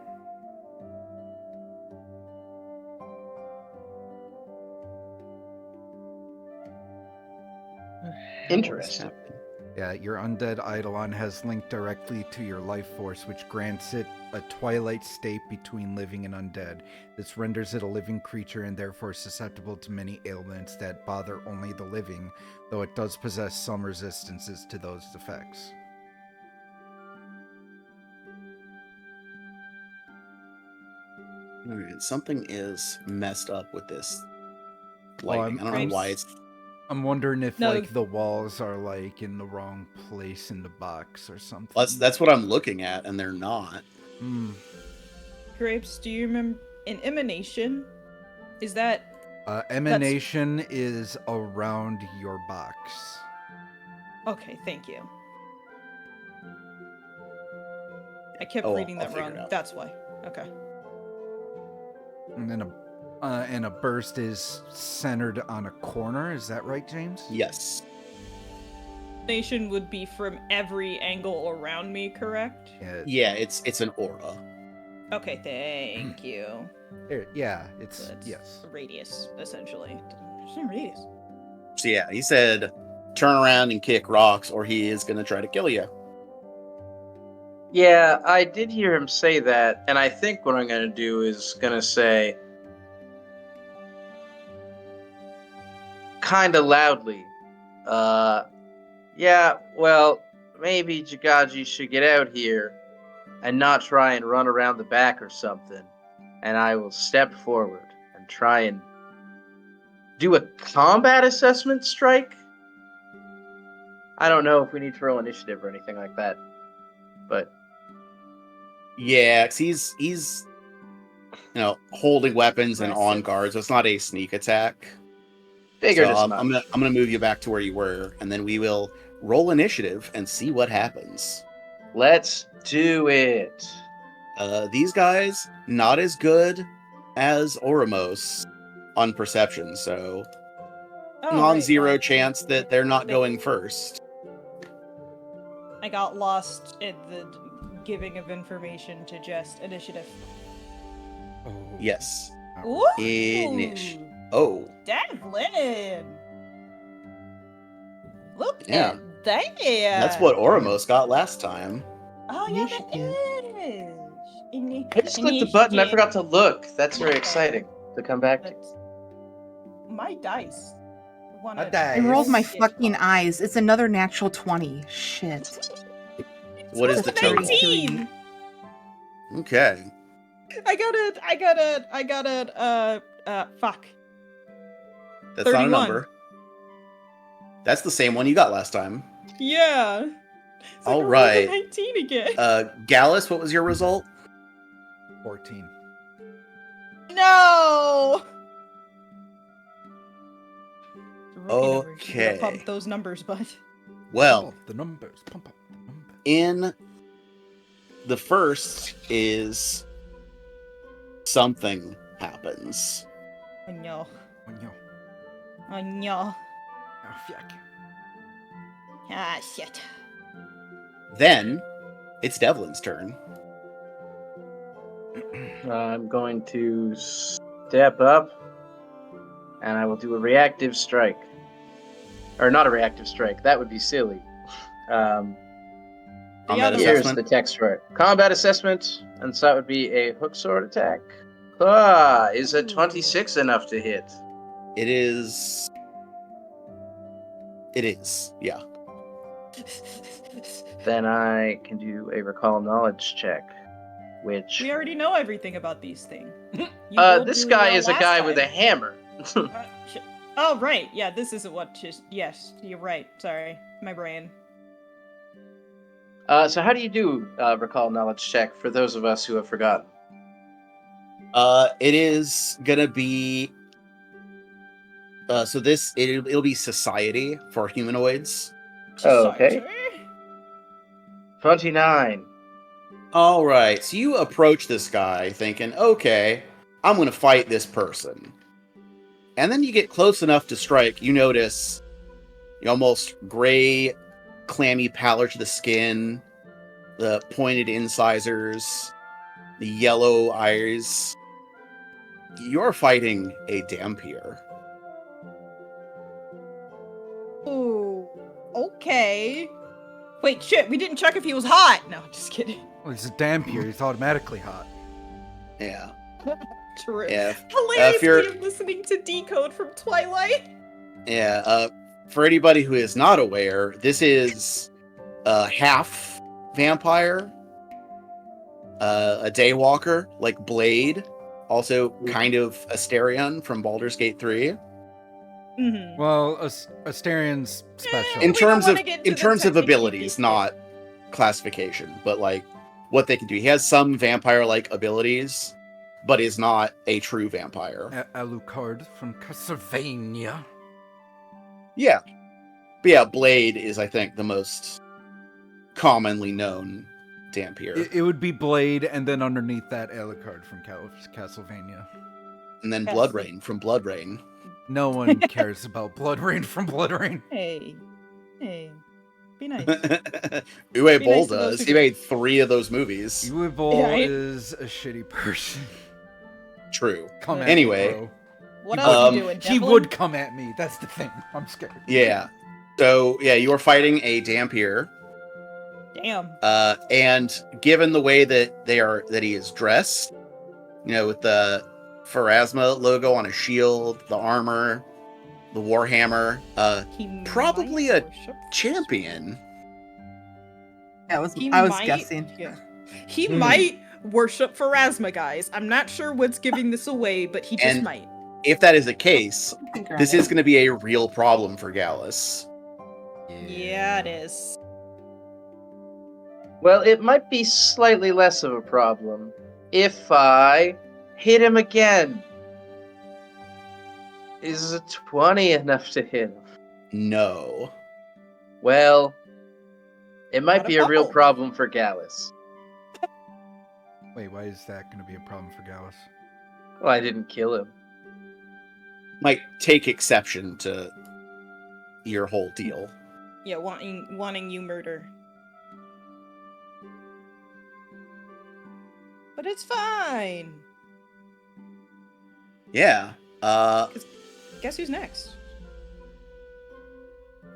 Interesting. Yeah, your undead Eidolon has linked directly to your life force, which grants it a twilight state between living and undead. This renders it a living creature and therefore susceptible to many ailments that bother only the living, though it does possess some resistances to those effects. Alright, something is messed up with this Well, lighting. I don't know why it's... I'm wondering if No. like the walls are like in the wrong place in the box or something. That's what I'm looking at, and they're not. Hmm. Grapes, do you remember an emanation? Is that Emanation is around your box. okay? Thank you. I kept Oh, reading I'll that figure wrong. it out. That's why. Okay. And then a burst is centered on a corner. Is that right, James? Yes. Emanation would be from every angle around me, correct? Yeah, it's an aura. Okay, thank you. It's That's yes. a radius, essentially. It's a radius. So yeah, he said, turn around and kick rocks, or he is gonna try to kill you. Yeah, I did hear him say that, and I think what I'm going to do is going to say, kind of loudly, yeah, well, maybe Jagaji should get out here and not try and run around the back or something, and I will step forward and try and do a combat assessment strike. I don't know if we need to roll initiative or anything like that, but Yeah, 'cause he's holding weapons and on Aggressive. guard, so it's not a sneak attack. figured So as I'm much. gonna move you back to where you were, and then we will roll initiative and see what happens. Let's do it. These guys not as good as Oramos on perception, so Oh, non-zero right, chance that they're not They- going first. I got lost at the giving of information to just initiative. Oh. Yes. Ooh! Inish. Oh, Devlin! Look Yeah. at that! that's what Oramos got last time. Oh, yeah, Initiative. that is! I just clicked the button. I forgot to look. That's very exciting to come back to. That's... My dice. My dice. I rolled my Shit. fucking eyes. It's another natural 20. Shit. What is It's the a total? 19! Okay. I got it, fuck. That's not a 31. number. That's the same one you got last time. Yeah. It's All I rolled a right. 19 again. Gallus, what was your result? 14. No! Rookie numbers. You gotta Okay. pump those numbers, bud. Well, Pump up the numbers. Pump up the numbers. in the first is something happens. Oh no. Oh, no. Oh no. Oh, fuck. Ah, shit. Then it's Devlin's turn. I'm going to step up, and I will do a reactive strike. Or not a reactive strike. That would be silly. Combat Here's assessment. the text for it. Combat assessment, and so that would be a hook sword attack. Ah, is a 26 enough to hit? It is. It is. Yeah. Then I can do a recall knowledge check, which We already know everything about these things. this guy is a guy with a hammer. Oh, right. Yeah, this isn't what just... Yes, you're right. Sorry. My brain. So how do you do recall knowledge check for those of us who have forgotten? It is gonna be. So it'll be society for humanoids. Okay. Society? 29. All right. So you approach this guy thinking, okay, I'm gonna fight this person, and then you get close enough to strike. You notice the almost gray, clammy pallor to the skin, the pointed incisors, the yellow eyes. You're fighting a Dampier. Ooh. Okay. Wait, shit. We didn't check if he was hot. No, just kidding. Well, he's a Dampier. He's automatically hot. Yeah. True. Yeah. Hilarious if you're- me listening to Decode from Twilight. Yeah. For anybody who is not aware, this is half vampire, a daywalker like Blade, also kind of Asterion from Baldur's Gate 3. Mm-hmm. Well, Asterian's special. In We don't terms of wanna get into the abilities, technicalities. not classification, but like what they can do. He has some vampire-like abilities, but is not a true vampire. Alucard from Castlevania. Yeah. But yeah, Blade is, I think, the most commonly known Dampier. It would be Blade, and then underneath that, Alucard from Castlevania. And then Yes. Bloodrain from Bloodrain. No one cares about Bloodrain from Bloodrain. Hey. Be nice. Uwe Be nice Boll to those does. who He do. made 3 of those movies. Uwe Boll Right? is a shitty person. True. Come at Anyway. me, bro. What He else would- you doing, He Devlin? would come at me. That's the thing. I'm scared. Yeah. So, yeah, you are fighting a Dampier. Damn. And given the way that he is dressed, with the Pharasma logo on his shield, the armor, the warhammer, He probably might a worship- champion. I was guessing. Yeah. He might worship Pharasma, guys. I'm not sure what's giving this away, but he just And- might. If that is the case, Finger on this it. is going to be a real problem for Gallus. Yeah, it is. Well, it might be slightly less of a problem if I hit him again. Is a 20 enough to hit him? No. Well, it might Not be a a real couple. problem for Gallus. Wait, why is that going to be a problem for Gallus? Well, I didn't kill him. Might take exception to your whole deal. Yeah, wanting you murder. But it's fine. Yeah. Guess who's next?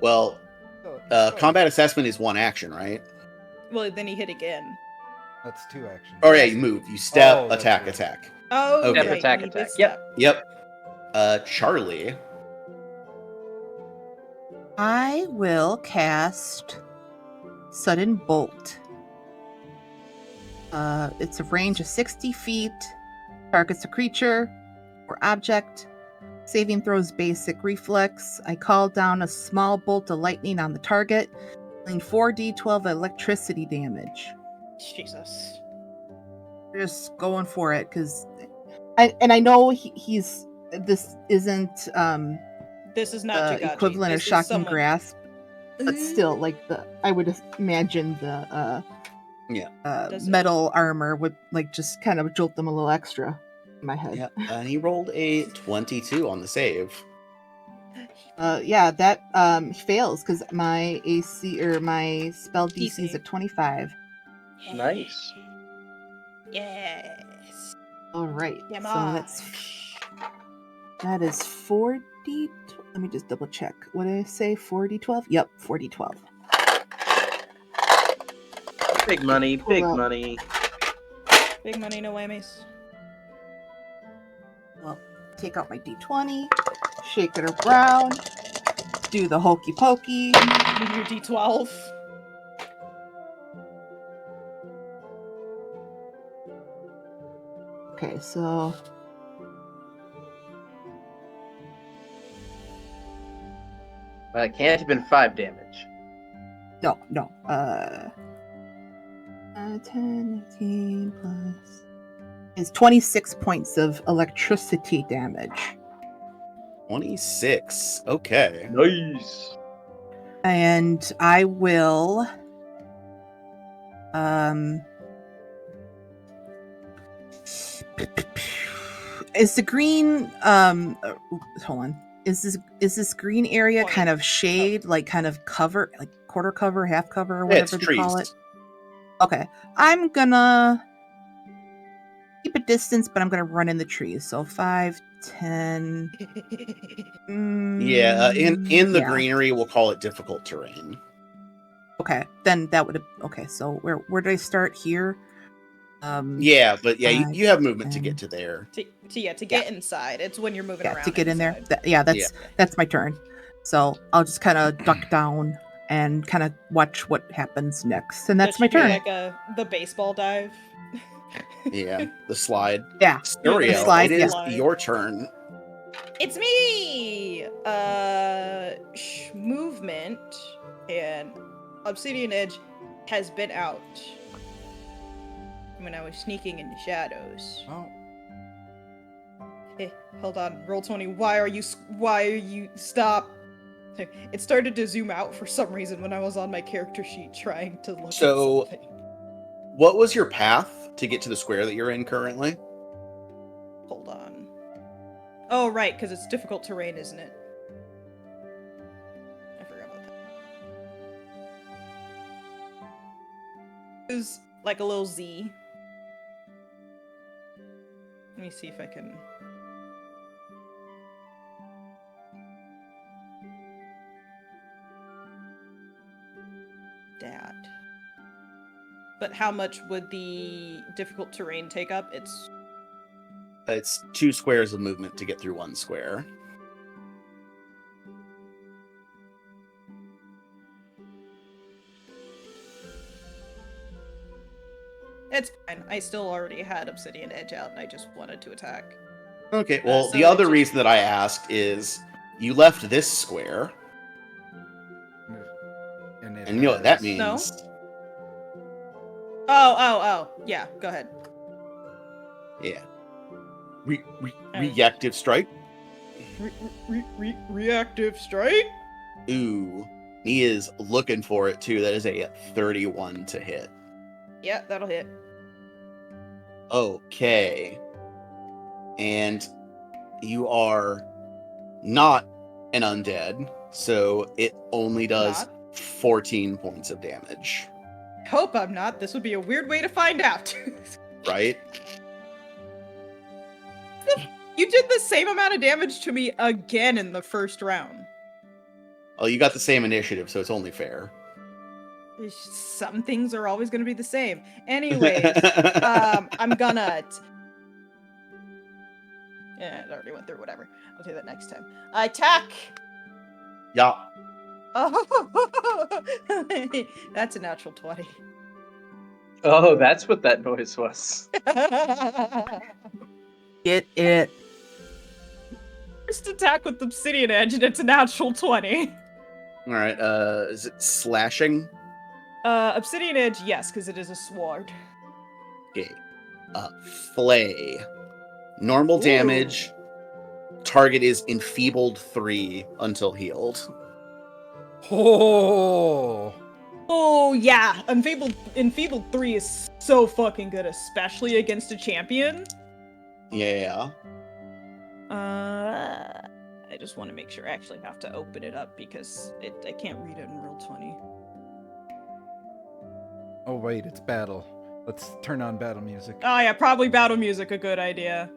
Well, Oh, combat assessment is one action, right? Well, then he hit again. That's 2 actions. Oh yeah, you move. You step, Oh, that's attack, right. attack. Oh, Okay. right, Attack, he did attack. step. Yep. Charlie. I will cast Sudden Bolt. It's a range of 60 feet. Targets a creature or object. Saving throws basic reflex. I call down a small bolt of lightning on the target, dealing 4d12 electricity damage. Jesus. We're just going for it because, I know he's. This isn't This is not the Jagachi. equivalent of This is shocking someone- grasp, but still, like I would imagine the Does it- metal armor would like just kind of jolt them a little extra in my head. Yeah, and he rolled a 22 on the save. Yeah, that fails because my AC or my spell DC is DC. at 25. Nice. Yes. All right, Come so on. that's That is 40. Let me just double check. What did I say? 40-12? Yep, 40-12. Big money, Pull big out. money. Big money, no whammies. Well, take out my d20, shake it around, do the hokey pokey. With your D12. Okay, so But it can't have been 5 damage. no. 10, 18 plus is 26 points of electricity damage. 26. Okay. Nice. And I will is the green hold on. Is this green area 20. kind of shade, like kind of cover, like quarter cover, half cover, or whatever they call it? Okay. I'm gonna keep a distance, but I'm gonna run in the trees. So 5, 10. Yeah, in the yeah. greenery, we'll call it difficult terrain. Okay, then that would. Okay, so where did I start here? Yeah, but yeah, you, 5, you have movement to 10. get to there. To get inside. It's when you're moving around. To get in there. inside. That's my turn. So I'll just kind of duck down and kind of watch what happens next, and that's Does my she do, turn. like the baseball dive. Yeah, the slide. Yeah, Stereo, the slide, it is yeah. your turn. It's me! Movement and Obsidian Edge has been out when I was sneaking in the shadows. Oh. Hold on, roll 20. Why are you stop? It started to zoom out for some reason when I was on my character sheet trying to look So- at something. What was your path to get to the square that you're in currently? Hold on. Oh, right, because it's difficult terrain, isn't it? I forgot about that. It was like a little Z. Let me see if I can... That. But how much would the difficult terrain take up? It's 2 squares of movement to get through 1 square. It's fine. I still already had Obsidian Edge out, and I just wanted to attack. Okay, well, So the other it just- reason that I asked is you left this square, And and you know what that has- means. Oh. Yeah, go ahead. Yeah. Reactive strike. Reactive strike? Ooh. He is looking for it, too. That is a 31 to hit. Yeah, that'll hit. Okay. And you are not an undead, so it only does 14 points of damage. Hope I'm not. This would be a weird way to find out. Right? You did the same amount of damage to me again in the first round. Oh, you got the same initiative, so it's only fair. Some things are always going to be the same. Anyways, I'm gonna... Yeah, it already went through, whatever. I'll do that next time. Attack! Yeah. Oh, that's a natural 20. Oh, that's what that noise was. Get it. First attack with Obsidian Edge, and it's a natural 20. All right. Is it slashing? Obsidian Edge, yes, because it is a sword. Okay. Flay. Normal Ooh. damage. Target is enfeebled 3 until healed. Oh. Oh, yeah. Enfeebled 3 is so fucking good, especially against a champion. Yeah. I just want to make sure I actually have to open it up because I can't read it in Roll20. Oh wait, it's battle. Let's turn on battle music. Oh yeah, probably battle music, a good idea.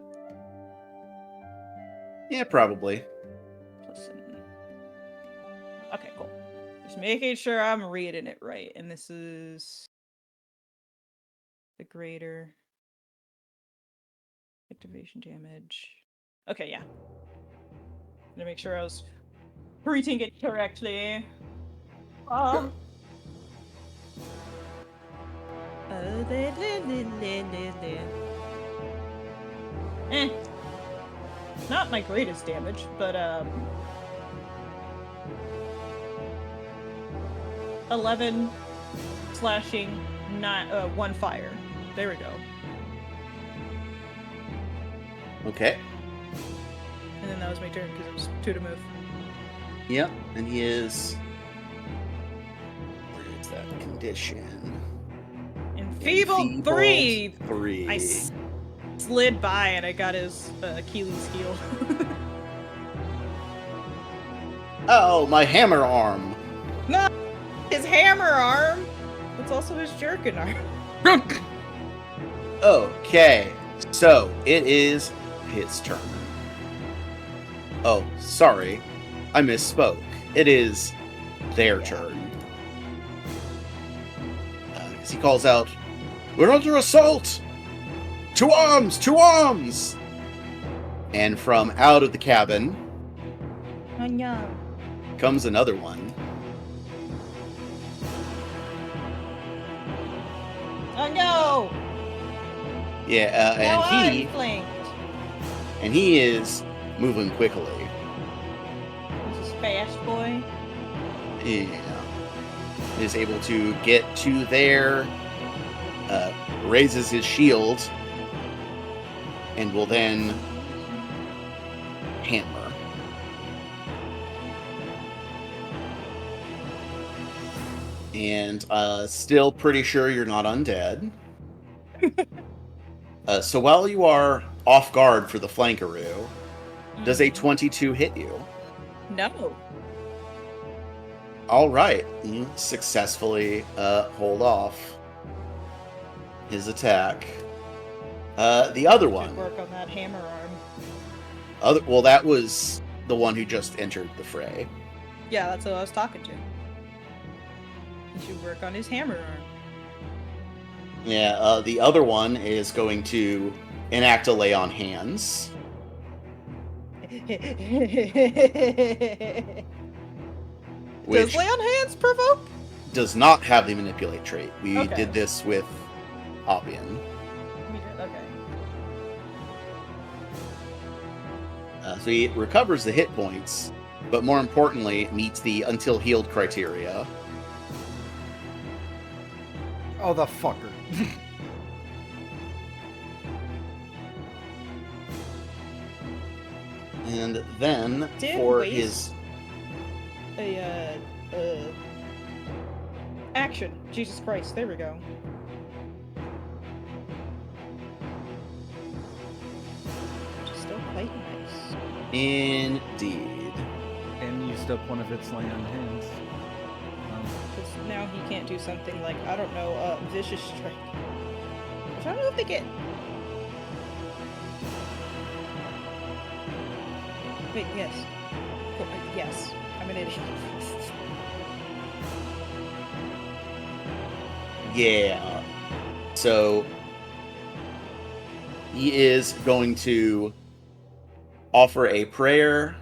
Yeah, probably. Plus okay, cool. Just making sure I'm reading it right. And this is the greater activation damage. Okay, yeah. To make sure I was reading it correctly. Not my greatest damage, but 11 slashing, 1 fire. There we go. Okay. And then that was my turn because it was 2 to move. Yep, and he is. Where is that condition? Enfeebled 3! 3. I slid by and I got his Achilles heel. Oh, my hammer arm. No! His hammer arm! It's also his jerkin arm. Okay, so it is his turn. Oh, sorry. I misspoke. It is their turn. As he calls out, "We're under assault! To arms! To arms!" And from out of the cabin Oh no. comes another one. Oh no! Yeah, Now and I'm flanked. he is moving quickly. This is fast boy. Yeah. Is able to get to there, raises his shield, and will then hammer. And still pretty sure you're not undead. So while you are off guard for the flankaroo, does a 22 hit you? No. All right, you successfully hold off his attack. The other Good one. work on that hammer arm. Well, that was the one who just entered the fray. Yeah, that's who I was talking to. He should work on his hammer arm. Yeah, the other one is going to enact a lay on hands. Which Does lay on hands provoke? does not have the manipulate trait. We Okay. did this with Opian. We did, okay. So he recovers the hit points, but more importantly, meets the until healed criteria. Oh, the fucker. And then Did for waste his action. Jesus Christ, there we go. Which is still quite nice. indeed. And used up one of its lay on hands. Because now he can't do something like, I don't know, Vicious Strike. Which I don't know if they get. Wait, yes. Cool, yes. I'm an idiot. Yeah. So he is going to offer a prayer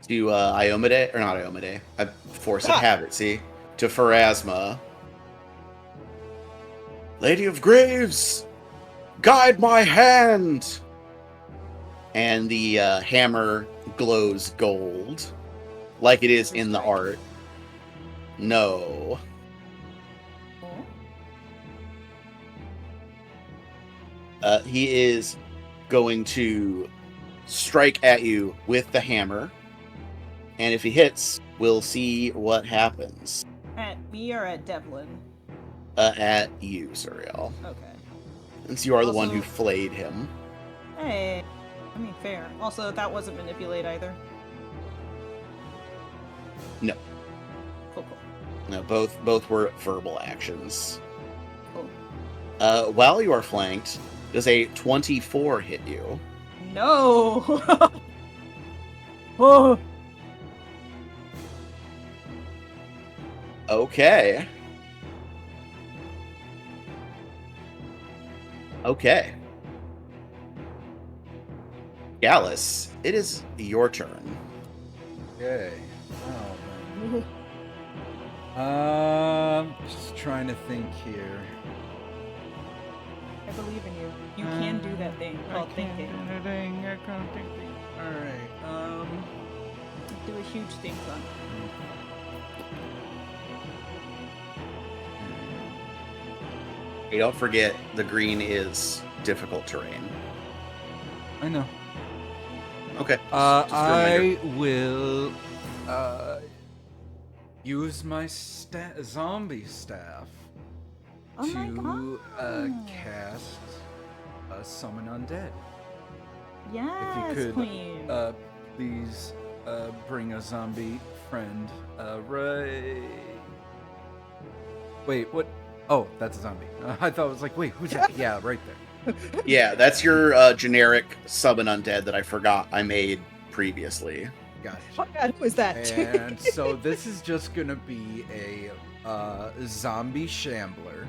to Iomade, or not Iomade, I force of habit, see? To Pharasma. "Lady of Graves, guide my hand!" And the hammer glows gold, like it is in the art. No. He is going to strike at you with the hammer. And if he hits, we'll see what happens. At me or at Devlin? At you, Suriel. Okay. Since you are the one who Also- flayed him. Hey. I mean, fair. Also, that wasn't manipulate either. No. Cool, cool. No, both were verbal actions. Cool. While you are flanked, does a 24 hit you? No. Oh. Okay. Okay. Gallus, it is your turn. Okay. Oh, man. Just trying to think here. I believe in you. You can do that thing called thinking. I can't think. Alright, Do a huge thing, son. Hey, don't forget, the green is difficult terrain. I know. Okay. just a reminder. I will use my zombie staff Oh my to God. cast Summon Undead. Yes, If you could, queen. please bring a zombie friend. Right. Wait, what? Oh, that's a zombie. I thought it was like, wait, who's that? Yeah, right there. Yeah, that's your generic summon undead that I forgot I made previously. Gotcha. Oh God, who is that? And so this is just gonna be a zombie shambler.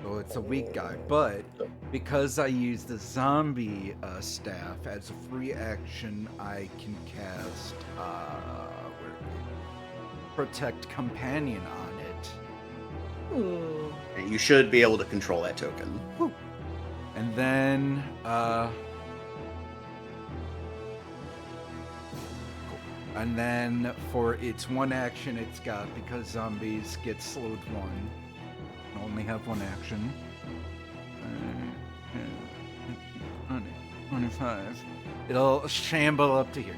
So it's a weak guy, but because I use the zombie staff as a free action, I can cast Protect Companion on it. Ooh. And you should be able to control that token. And then for its one action it's got, because zombies get slowed one, can only have one action. 25. It'll shamble up to here.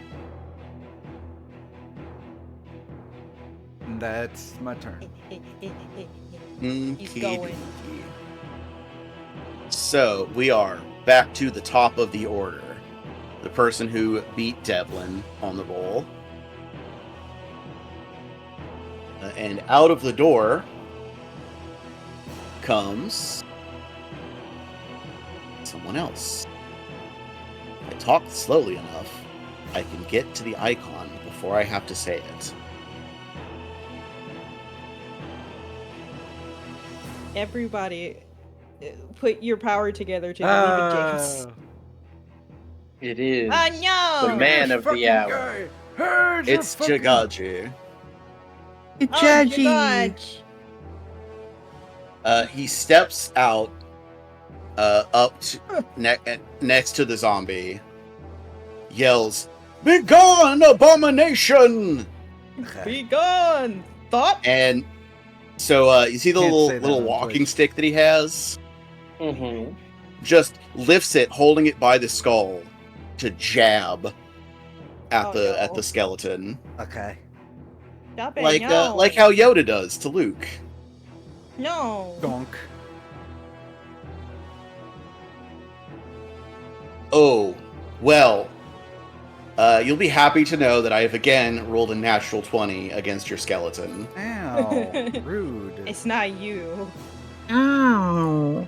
And that's my turn. He's going. So we are back to the top of the order. The person who beat Devlin on the roll. And out of the door comes someone else. If I talk slowly enough, I can get to the icon before I have to say it. Everybody, put your power together to believe in James. It is Oh no! the man of the hour. It's Jagaji. Judgy. He steps out up to, next to the zombie, yells, "Begone, abomination!" Be gone! Thought? And so you see the Can't say that little on walking Twitch. stick that he has? Mm-hmm. Just lifts it, holding it by the skull, to jab at Oh, the no. skeleton, Okay. Stop it, like no. like how Yoda does to Luke. No. Donk. Oh, well. You'll be happy to know that I have again rolled a natural 20 against your skeleton. Ow. Rude. It's not you. Ow.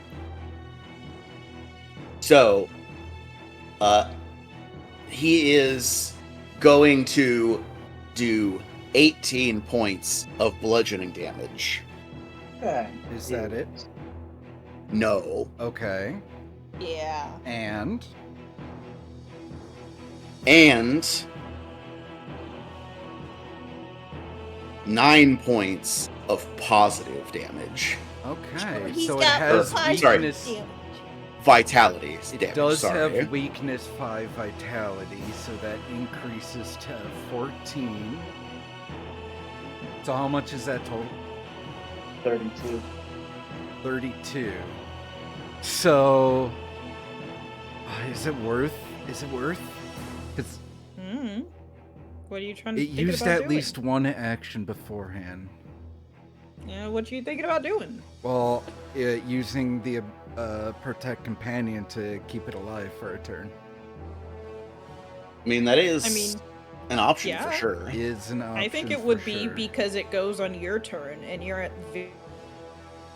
So, he is going to do 18 points of bludgeoning damage. Is that it? No. Okay. Yeah. And And 9 points of positive damage. okay, He's so it got has sorry. weakness. Vitality It damage, does sorry. have weakness 5 vitality, so that increases to 14. So how much is that total? 32. 32. So is it worth? Is it worth? Because Mm-hmm. What are you trying to it thinking used about at doing? least one action beforehand. Yeah, what you thinking about doing? Well, using the Protect Companion to keep it alive for a turn I mean, that is I mean, an option yeah. for sure. is an option. I think it for would be sure. because it goes on your turn and you're at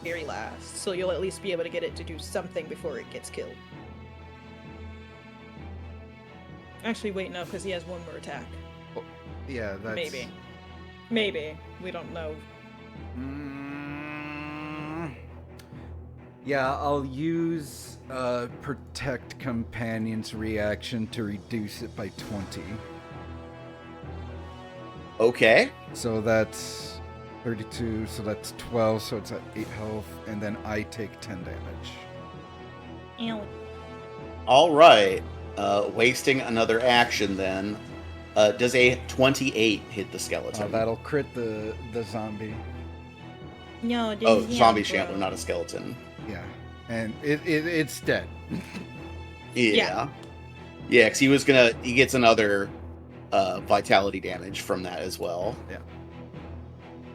very last, so you'll at least be able to get it to do something before it gets killed. Actually, wait, no, because he has one more attack. Yeah, that's... Maybe. We don't know. Yeah, I'll use Protect Companion's reaction to reduce it by 20. Okay. So that's 32, so that's 12, so it's at 8 health, and then I take 10 damage. Ew. All right. Wasting another action then. Does a 28 hit the skeleton? That'll crit the zombie. No, Zombie Shambler, not a skeleton. Yeah, and it's dead. Yeah. Yeah, because he gets another vitality damage from that as well. Yeah.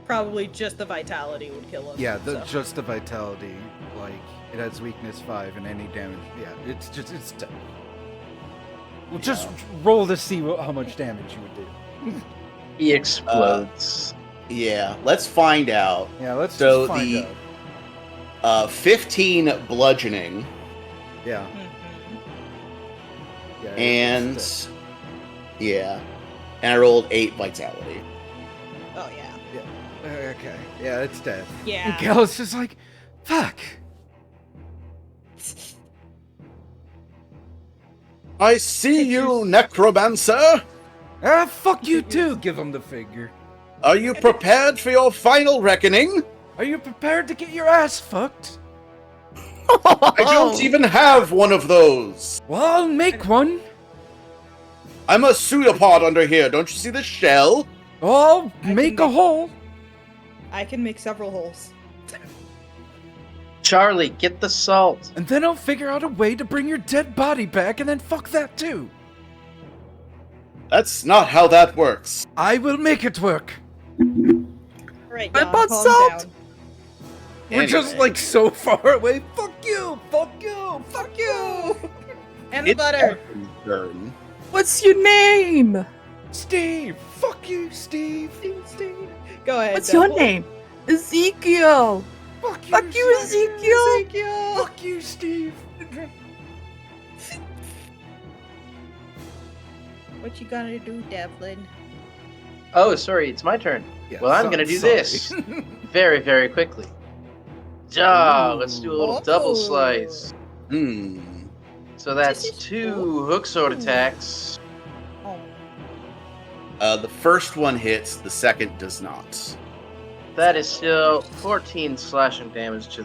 Probably just the vitality would kill him. Yeah, so. just the vitality. Like, it has weakness 5 and any damage. Yeah, it's dead. Well, just roll to see how much damage you would do. He explodes. Yeah, let's find out. Yeah, let's So just find out. 15 bludgeoning Yeah. Mhm. Yeah, and it's yeah, and I rolled 8 vitality. Oh, yeah. dead. Okay. Yeah, it's dead. Yeah. And Gal's just like, fuck. I see you, necromancer. Ah, fuck you too. Give him the figure. Are you prepared for your final reckoning? Are you prepared to get your ass fucked? I don't even have one of those. Well, I'll make one. I'm a pseudopod under here. Don't you see the shell? I'll I can make a make- hole. I can make several holes. Charlie, get the salt. And then I'll figure out a way to bring your dead body back, and then fuck that too. That's not how that works. I will make it work. Alright, What Jan, about calm salt? down. We're just Anyway. like so far away. Fuck you! Fuck you! Fuck you! And It's butter. Arthur's turn. What's your name? Steve! Fuck you, Steve! Steve. Go ahead. What's your Devil. name? Ezekiel. Fuck you, Fuck you, Ezekiel. Ezekiel. Fuck you, Steve! What you gonna do, Devlin? Oh, sorry, it's my turn. Yeah, Well, I'm gonna do this very, very quickly. Let's do a little double Oh. slice. So that's This is 2 hook sword attacks. Oh. The first one hits, the second does not. That is still 14 slashing damage to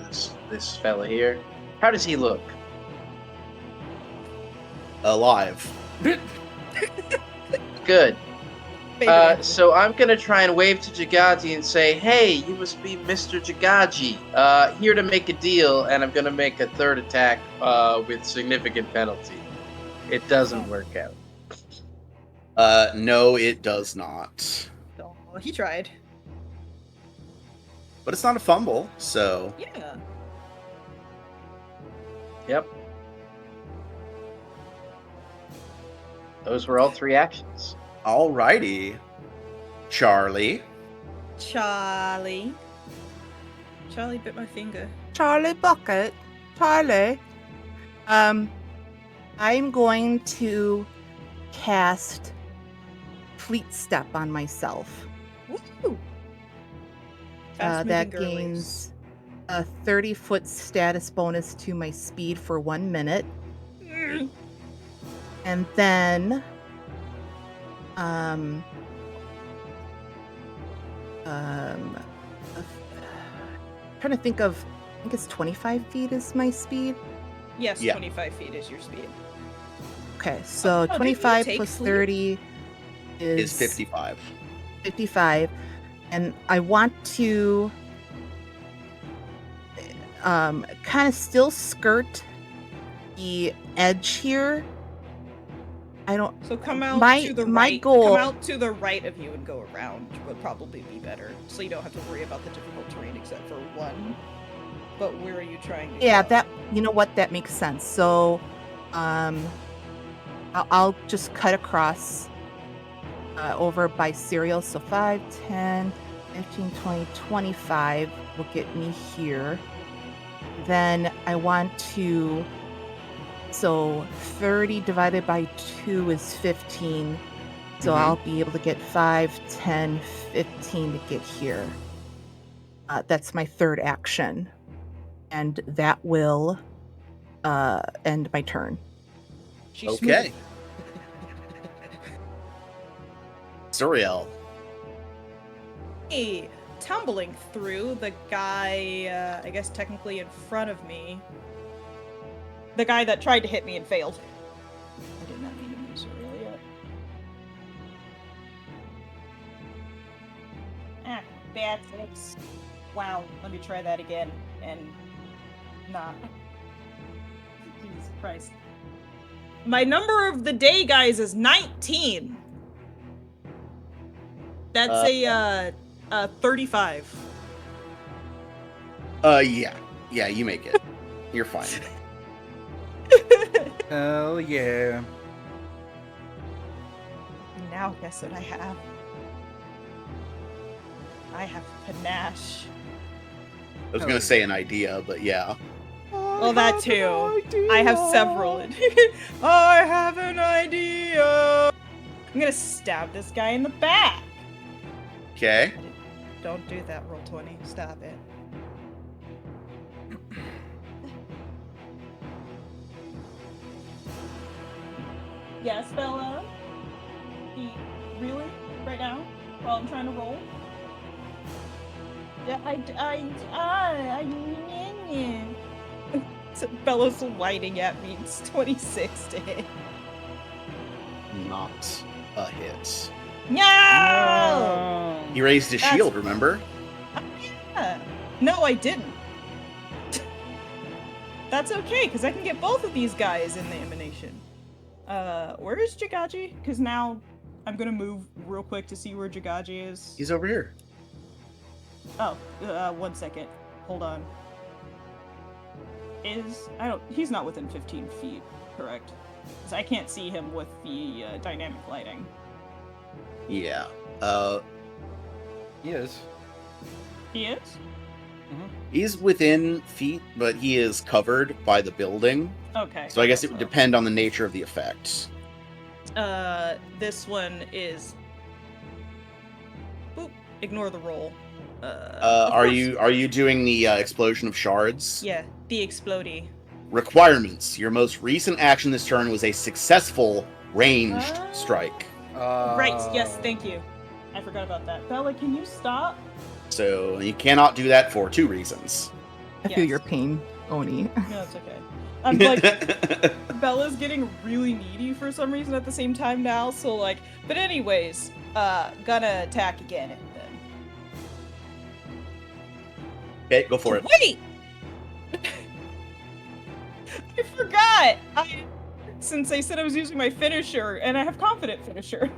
this fella here. How does he look? Alive. Good. Baby. So I'm gonna try and wave to Jagaji and say, "Hey, you must be Mr. Jagaji. Here to make a deal, and I'm gonna make a third attack with significant penalty." It doesn't work out. No, it does not. Oh, he tried. But it's not a fumble, so Yeah. Yep. Those were all 3 actions. alrighty. Charlie. Charlie. Charlie bit my finger. Charlie Bucket. Charlie. I'm going to cast Fleet Step on myself. Woo! Fast-moving That girlies. gains a 30-foot status bonus to my speed for 1 minute. And then trying to think of, I think it's 25 feet is my speed. Yes, Yeah. 25 feet is your speed. Okay, so didn't you 25 take plus fleet? 30 Is 55. 55. And I want to kind of still skirt the edge here. I don't. So come out My- to the my right. goal- Come out to the right of you and go around would probably be better. So you don't have to worry about the difficult terrain except for one. But where are you trying to Yeah, go? that, you know what, that makes sense. So, I'll just cut across over by cereal. So 5, 10, 15, 20, 25 will get me here. Then I want to So 30 divided by 2 is 15. So I'll be able to get 5, 10, 15 to get here. That's my third action. And that will end my turn. She's Okay. Suriel. Hey, tumbling through the guy, I guess technically in front of me. The guy that tried to hit me and failed. I did not mean to use Surreal yet. Ah, bad 6. Wow, let me try that again. And not. Jesus Christ. My number of the day, guys, is 19. That's a 35. Yeah. Yeah, you make it. You're fine. Hell yeah. Now guess what I have? I have panache. I was gonna say an idea, but yeah. Well, that too. I have several. I have an idea. I'm gonna stab this guy in the back. Okay. Don't do that, roll 20. Stop it. Yes, Bella? Really? Right now? While I'm trying to roll? So Bella's lighting at me. It's 26 to hit. Not a hit. No! He raised his shield, remember? Yeah. No, I didn't. That's okay, because I can get both of these guys in the emanation. Where is Jagaji? Because now I'm gonna move real quick to see where Jagaji is. He's over here. Oh, 1 second. Hold on. He's not within 15 feet, correct? Because I can't see him with the dynamic lighting. Yeah. He is. He is? He's within feet, but he is covered by the building. Okay. So I guess it would depend on the nature of the effect. This one is... Boop. Ignore the roll. Are you doing the explosion of shards? Yeah, the explodey. Requirements. Your most recent action this turn was a successful ranged strike. Right, yes, thank you. I forgot about that. Bella, can you stop? So you cannot do that for 2 reasons. I feel Yes. your pain, Oni. No, it's okay. I'm like, Bella's getting really needy for some reason at the same time now, so like, but anyways, gonna attack again then. Okay, go for it. Wait! I forgot! Since I said I was using my finisher, and I have confident finisher.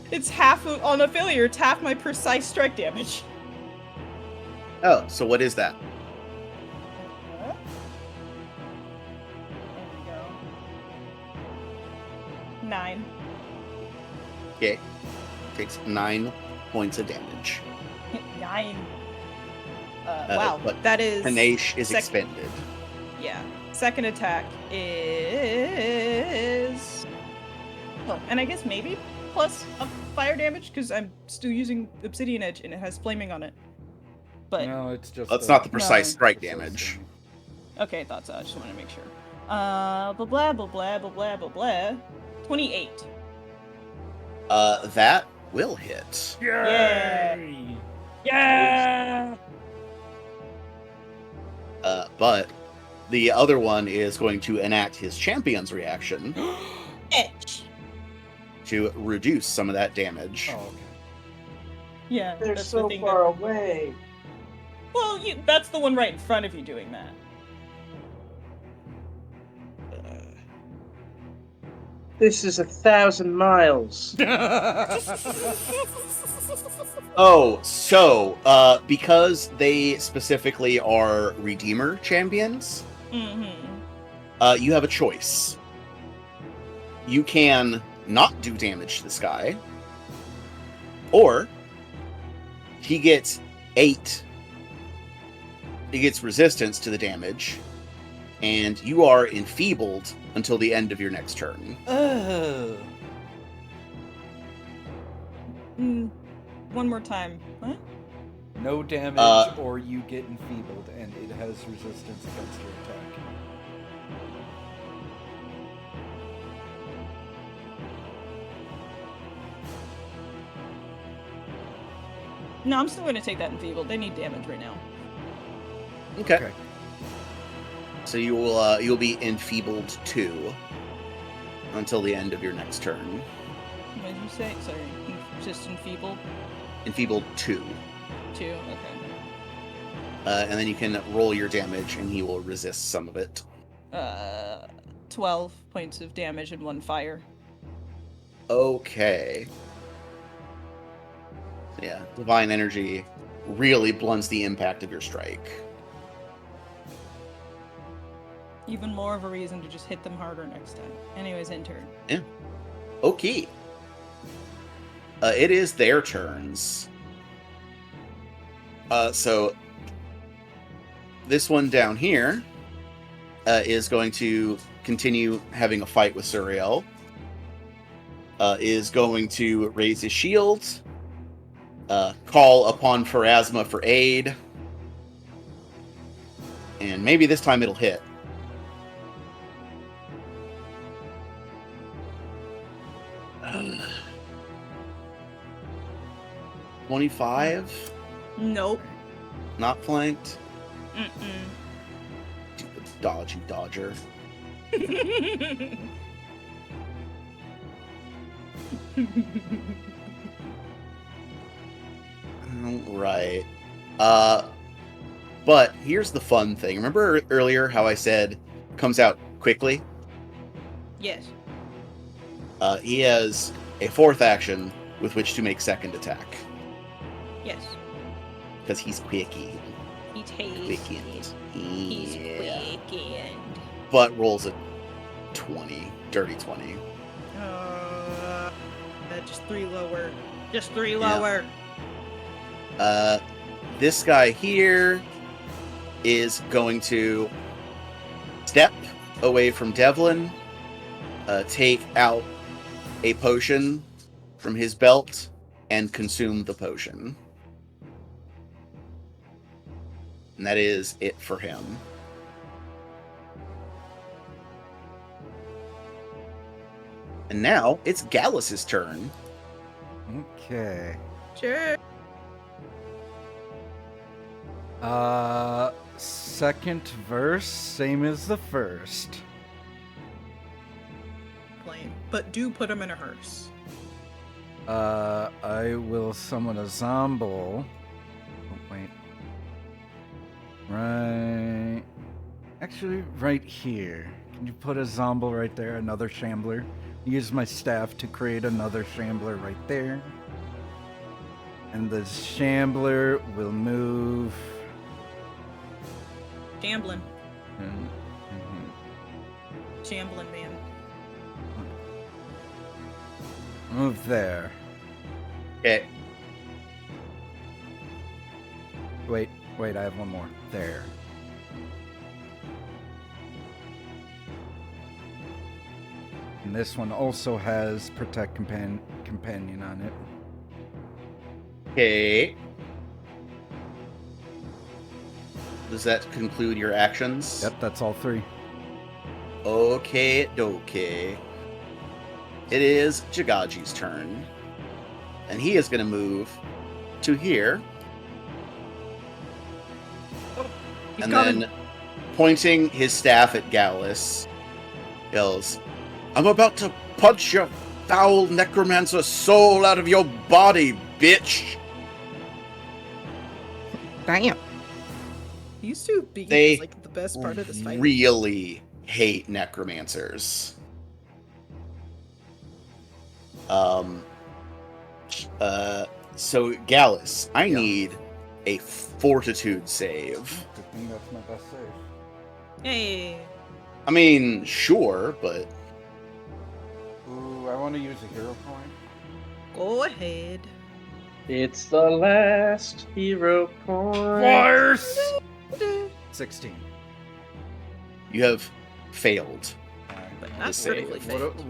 It's on a failure, it's half my precise strike damage. Oh, so what is that? There we go. 9. Okay. Takes 9 points of damage. 9. Wow, but that is... Panache is sec- expended. Yeah. Second attack is... Oh, and I guess maybe plus a fire damage, because I'm still using Obsidian Edge, and it has flaming on it. But... No, it's just. That's not the No. precise strike damage. Okay, I thought so. I just wanted to make sure. Blah, blah, blah, blah, blah, blah, blah, blah. 28. That will hit. Yay! Yeah! But the other one is going to enact his champion's reaction Itch. to reduce some of that damage. Oh, okay. Yeah, They're that's so the thing far away. Well, that's the one right in front of you doing that. This is 1,000 miles. Oh, so, because they specifically are Redeemer champions, Mm-hmm. you have a choice. You can not do damage to this guy, or he gets 8. He gets resistance to the damage, and you are enfeebled until the end of your next turn. Oh. One more time. What? No damage, or you get enfeebled, and it has resistance against your attack. No, I'm still going to take that enfeebled. They need damage right now. Okay. So you'll be enfeebled 2 until the end of your next turn. What did you say? Sorry, just enfeebled? Enfeebled 2. 2, okay. And then you can roll your damage, and he will resist some of it. 12 points of damage and 1 fire. Okay. Yeah, divine energy really blunts the impact of your strike. Even more of a reason to just hit them harder next time. Anyways, in turn. Yeah. Okay. It is their turns. So this one down here is going to continue having a fight with Suriel. Is going to raise his shield. Call upon Pharasma for aid. And maybe this time it'll hit. Uh, 25? Nope. Not flanked? Mm-mm. Stupid dodgy dodger. Right. But here's the fun thing. Remember earlier how I said comes out quickly? Yes. He has a 4th action with which to make second attack. Yes. Because he's quickie. He's Quickened. He's Yeah. quickened. But rolls a 20. Dirty 20. Just 3 lower. Just 3 Yeah. lower. This guy here is going to step away from Devlin, take out a potion from his belt, and consume the potion. And that is it for him. And now it's Gallus's turn. Okay. Sure. Second verse, same as the first. Plain. But do put him in a hearse. I will summon a Zomble. Oh, wait. Right. Actually, right here. Can you put a Zomble right there? Another Shambler. Use my staff to create another Shambler right there. And the Shambler will move. Shambling. Mhm. Shambling, man. Move there. Okay. Wait, I have one more. There. And this one also has Protect Companion on it. Okay. Does that conclude your actions? Yep, that's all 3. Okay. It is Jagaji's turn. And he is going to move to here. And then, pointing his staff at Gallus, yells, "I'm about to punch your foul necromancer soul out of your body, bitch!" Damn. These two being They is like the best part of this fight. really hate necromancers. So Gallus, I need a fortitude save. Good thing that's my best save. Hey. I mean, sure, but Ooh, I want to use a hero point. Go ahead. It's the last hero point. Force! 16. You have failed. But The not save. critically failed.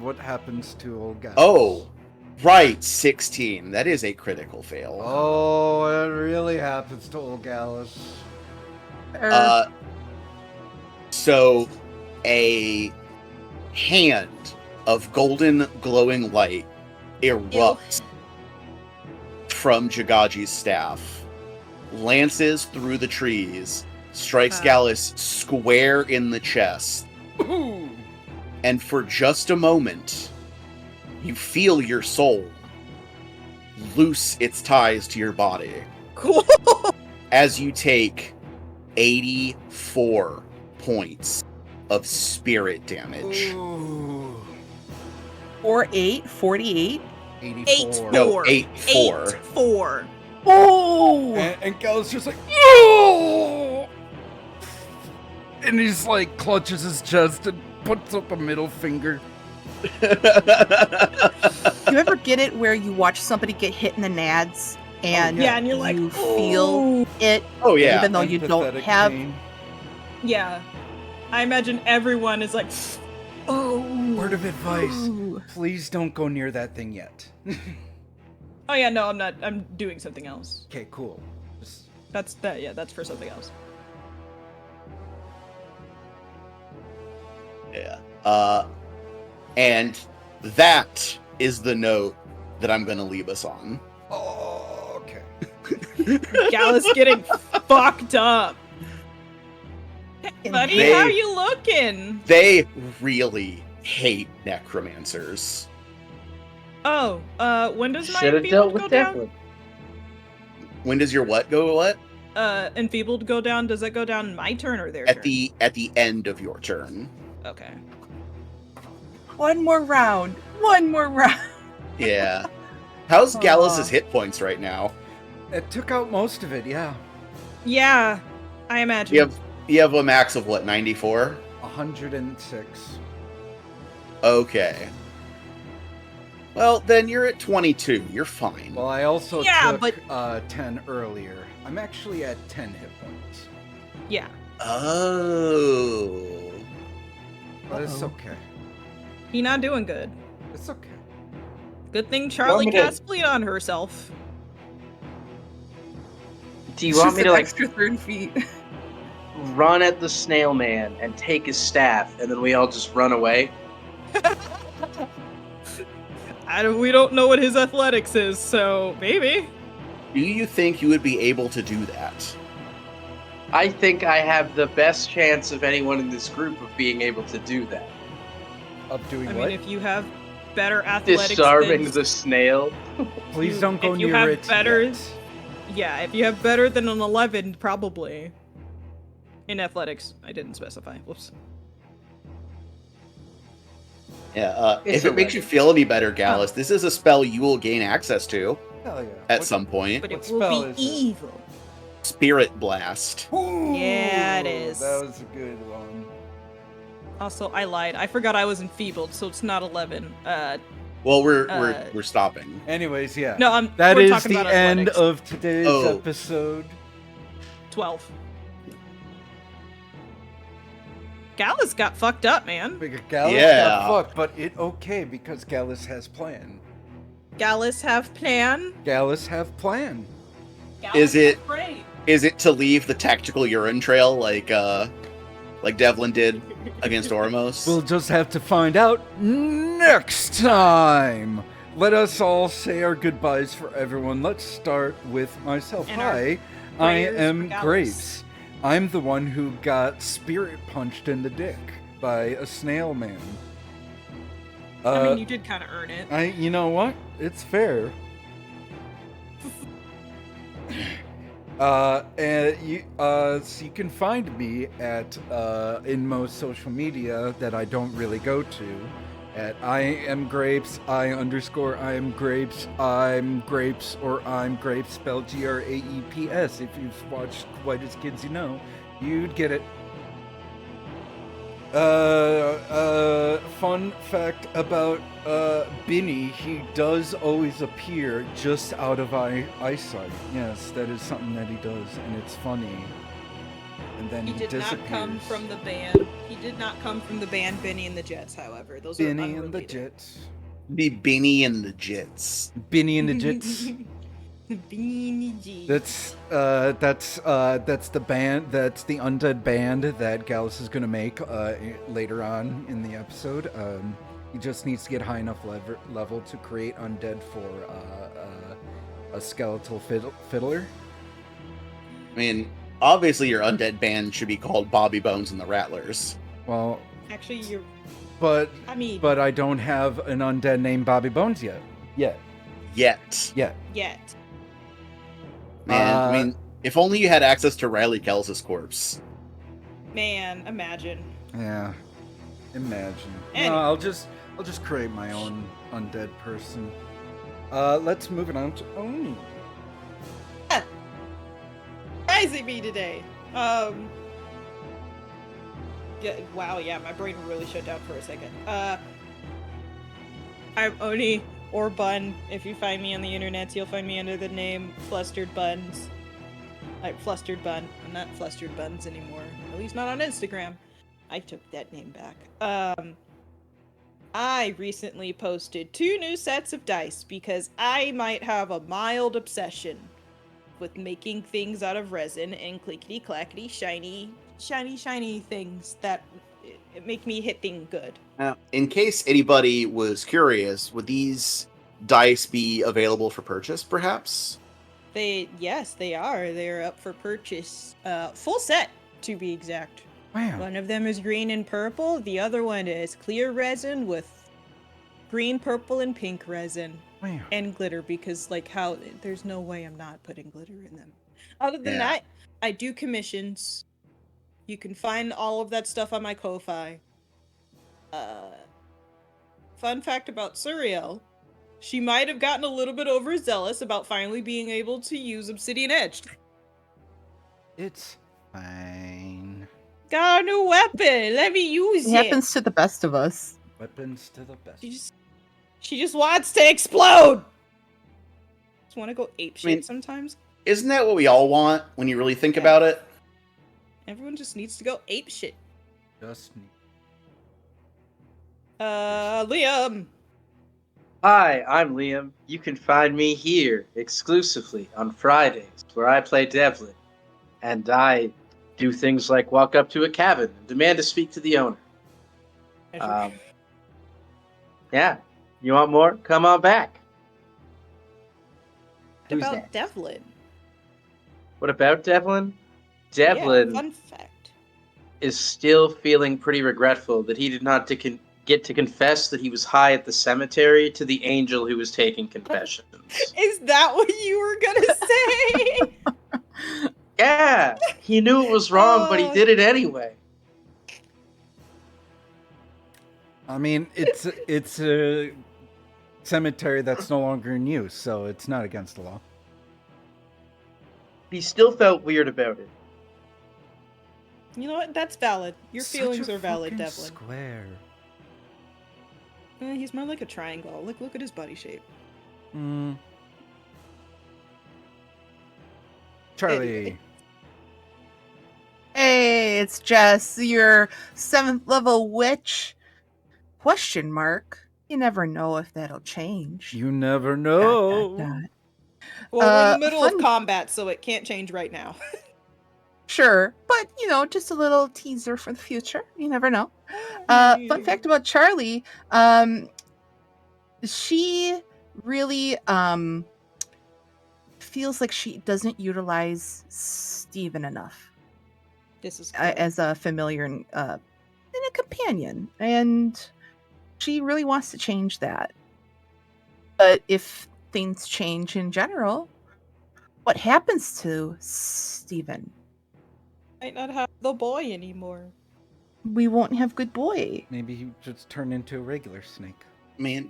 What happens to old Gallus? Oh, right, 16. That is a critical fail. Oh, it really happens to old Gallus. So a hand of golden glowing light erupts from Jagaji's staff, lances through the trees, strikes Gallus square in the chest, Ooh. and for just a moment, you feel your soul loose its ties to your body Cool. as you take 84 points of spirit damage. Ooh. 48. 84. No, 8-4. 8-4. Oh! And Gallus just like, oh! And he's like, clutches his chest and puts up a middle finger. You ever get it where you watch somebody get hit in the nads and Yeah, and you're like, you feel it, Oh yeah. even though you don't Empathetic have. pain. Yeah. I imagine everyone is like, Oh, Word of advice. Ooh. Please don't go near that thing yet. oh yeah, no, I'm not. I'm doing something else. Okay, cool. Just... That's that's for something else. Yeah. And that is the note that I'm going to leave us on. Oh, okay. Gallus getting fucked up. Hey, buddy, They- how you looking? They really hate necromancers. Oh, when does my Should have dealt enfeebled with go that down? one. When does your what go what? Enfeebled go down? Does that go down my turn or their turn? At the end of your turn. Okay. One more round. Yeah. How's Aw. Gallus's hit points right now? It took out most of it, yeah. Yeah, I imagine. You have a max of what, 94? 106. Okay. Well, then you're at 22. You're fine. Well, I also Yeah, took but- 10 earlier. I'm actually at 10 hit points. Yeah. Oh. But it's Uh-oh. okay. He not doing good. It's okay. Good thing Charlie me to- cast bleed on herself. Do you want me to like extra 30 feet? run at the snail man and take his staff, and then we all just run away? We don't know what his athletics is, so maybe. Do you think you would be able to do that? I think I have the best chance of anyone in this group of being able to do that. Of doing I what? mean, if you have better athletics Disarming than... the snail. Please don't go if you near have it better- yet. Yeah, if you have better than an 11, probably. In athletics. I didn't specify. Whoops. Yeah, It's if it makes you feel any better, Gallus, this is a spell you will gain access to Hell yeah. at What- some point. But What it spell will is be it? evil. Spirit Blast. Yeah, it is. That was a good one. Also, I lied. I forgot I was enfeebled, so it's not 11. Well, we're Uh, we're stopping. Anyways, yeah. No, That we're is talking the about end athletics. of today's Oh. episode. 12. Gallus got fucked up, man. Because Gallus Yeah. got fucked, but it okay because Gallus has plan. Gallus have plan. Gallus have plan. Is it- have great. Is it to leave the tactical urine trail like Devlin did against Ormos? We'll just have to find out next time. Let us all say our goodbyes for everyone. Let's start with myself. And our Hi, I prayers for am Gallus. Grapes. I'm the one who got spirit punched in the dick by a snail man. I mean, you did kind of earn it. You know what? It's fair. So you can find me at in most social media that I don't really go to at I am Grapes, I am Grapes, I'm Grapes, or I'm Grapes, spelled GRAEPS. If you've watched White as Kids, you know, you'd get it. Fun fact about Binny, he does always appear just out of eyesight. Yes, that is something that he does, and it's funny. And and then He he did disappears. not come from the band. He did not come from the band Benny and the Jets, however. Those are Benny unrelated. and the Jets. The Beanie and the Jits. Benny and the Jets. Beanie Jets. That's the band. That's the undead band that Gallus is gonna make later on in the episode. He just needs to get high enough level to create undead for a skeletal fiddler. I mean, obviously your undead band should be called Bobby Bones and the Rattlers. Well, Actually, you're. but I mean, but I don't have an undead named Bobby Bones yet. Yet. yet. Man, I mean, if only you had access to Riley Kells' corpse. Man, imagine. Yeah, imagine. Anyway. No, I'll just create my own undead person. Let's move it on to Oni. Surprising me today. Yeah, wow, yeah, my brain really shut down for a second. I'm Oni or Bun. If you find me on the internet, you'll find me under the name Flustered Buns. Like Flustered Bun. I'm not Flustered Buns anymore. At least not on Instagram. I took that name back. I recently posted 2 new sets of dice because I might have a mild obsession with making things out of resin and clickety clackety shiny things that make me hitting good. Now, in case anybody was curious, would these dice be available for purchase, perhaps? Yes, they are. They're up for purchase. Full set, to be exact. Wow. One of them is green and purple. The other one is clear resin with green, purple, and pink resin. Wow. And glitter, because there's no way I'm not putting glitter in them. Other than Yeah. that, I do commissions. You can find all of that stuff on my Ko-Fi. Fun fact about Suriel, she might have gotten a little bit overzealous about finally being able to use Obsidian Edge. It's fine. Got a new weapon. Let me use It it. happens to the best of us. Weapons to the best. She just wants to explode. Just want to go apeshit I mean- sometimes. Isn't that what we all want when you really think about it? Everyone just needs to go apeshit. Just need. Liam. Hi, I'm Liam. You can find me here exclusively on Fridays, where I play Devlin. And I do things like walk up to a cabin and demand to speak to the owner. Yeah. You want more? Come on back. What Who's about next? Devlin? What about Devlin? Devlin Yeah, fun fact. is still feeling pretty regretful that he did not get to confess that he was high at the cemetery to the angel who was taking confessions. Is that what you were gonna say? Yeah, he knew it was wrong, but he did it anyway. I mean, it's a cemetery that's no longer in use, so it's not against the law. He still felt weird about it. You know what? That's valid. Your Such feelings a are valid, fucking Devlin. Square. He's more like a triangle. Look at his body shape. Charlie. Hey, it's Jess, your 7th level witch? Question mark. You never know if that'll change. You never Dot, know. dot, dot. Well, we're in the middle fun- of combat, so it can't change right now. Sure, but just a little teaser for the future. You never know. Fun fact about Charlie, she really feels like she doesn't utilize Steven enough This is as a familiar and a companion, and she really wants to change that. But if things change in general, what happens to Steven? might not have the boy anymore. We won't have good boy. Maybe he just turned into a regular snake. I mean,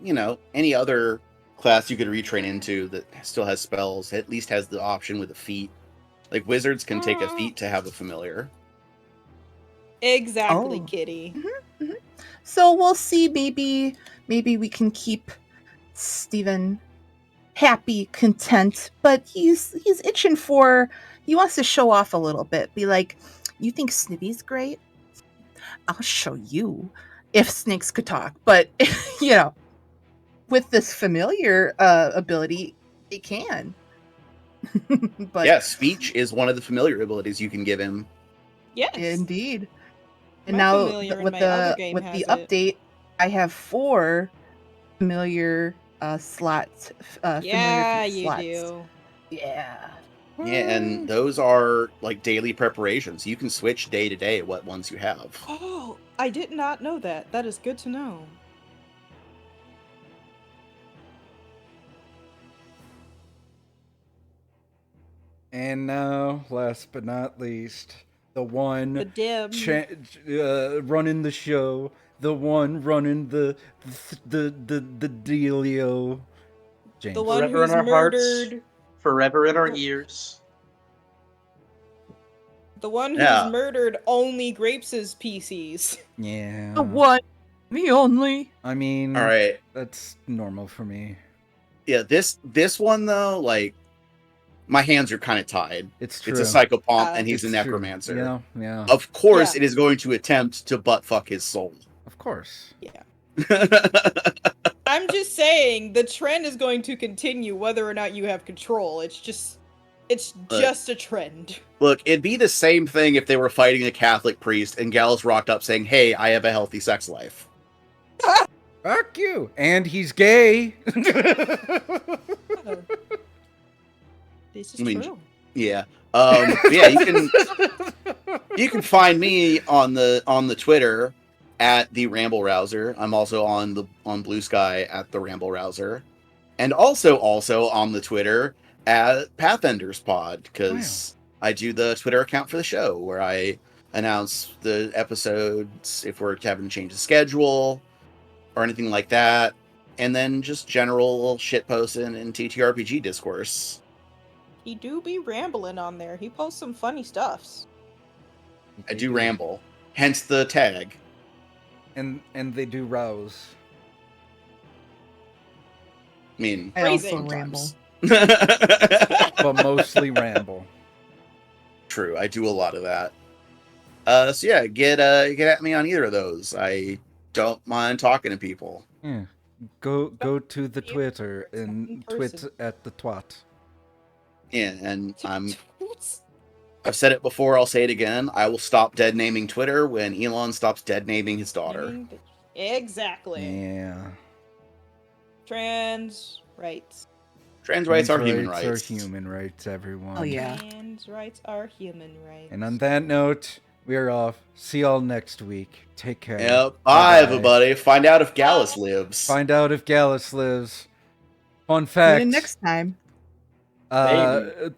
any other class you could retrain into that still has spells, at least has the option with a feat. Like wizards can take a feat to have a familiar. Exactly, Oh. Kitty. So we'll see. Maybe we can keep Steven happy, content, but he's itching for. He wants to show off a little bit. Be like, You think Snippy's great? I'll show you if snakes could talk. But, you know, with this familiar ability, it can. But Yeah, speech is one of the familiar abilities you can give him. Yes. indeed. And My now familiar in with my other the game with the has it. update, I have 4 familiar slots. Yeah, familiar feat you slots. do. Yeah. Yeah, and those are like daily preparations. You can switch day to day what ones you have. Oh, I did not know that. That is good to know. And now, last but not least, the one The dim. running the show, the one running the dealio. James. The one Forever in who's our hearts. murdered. Forever in our Oh. ears. The one who's Yeah. murdered only Grapes' PCs. Yeah. The one, the only. I mean, All right. that's normal for me. Yeah, this one though, like my hands are kind of tied. It's true. It's a psychopomp and he's It's a true. necromancer. Yeah, yeah. Of course, Yeah. it is going to attempt to butt fuck his soul. Of course. Yeah. I'm just saying, the trend is going to continue whether or not you have control. It's just a trend. Look, it'd be the same thing if they were fighting a Catholic priest and Gallus rocked up saying, "Hey, I have a healthy sex life." Fuck you. And he's gay. This is I mean, true. Yeah. Yeah, you can find me on the Twitter at the Ramble Rouser. I'm also on Blue Sky at the Ramble Rouser, and also on the Twitter at Pathenders Pod, because I do the Twitter account for the show where I announce the episodes if we're having to change the schedule or anything like that, and then just general shit posting and TTRPG discourse. He do be rambling on there. He posts some funny stuffs. I do ramble, hence the tag. And they do rouse. I mean, I Crazy also ramble. But mostly ramble. True, I do a lot of that. So yeah, get at me on either of those. I don't mind talking to people. Yeah. Go to the Twitter in and person. twit at the twat. Yeah, and I've said it before, I'll say it again. I will stop dead naming Twitter when Elon stops dead naming his daughter. Exactly. Yeah. Trans rights. Trans rights are human Rights rights. are human rights, everyone. Oh yeah. Trans rights are human rights. And on that note, we're off. See y'all next week. Take care. Yep. Bye, Bye-bye. everybody. Find out if Gallus lives. Find out if Gallus lives. Fun Tune fact. in next time. Maybe.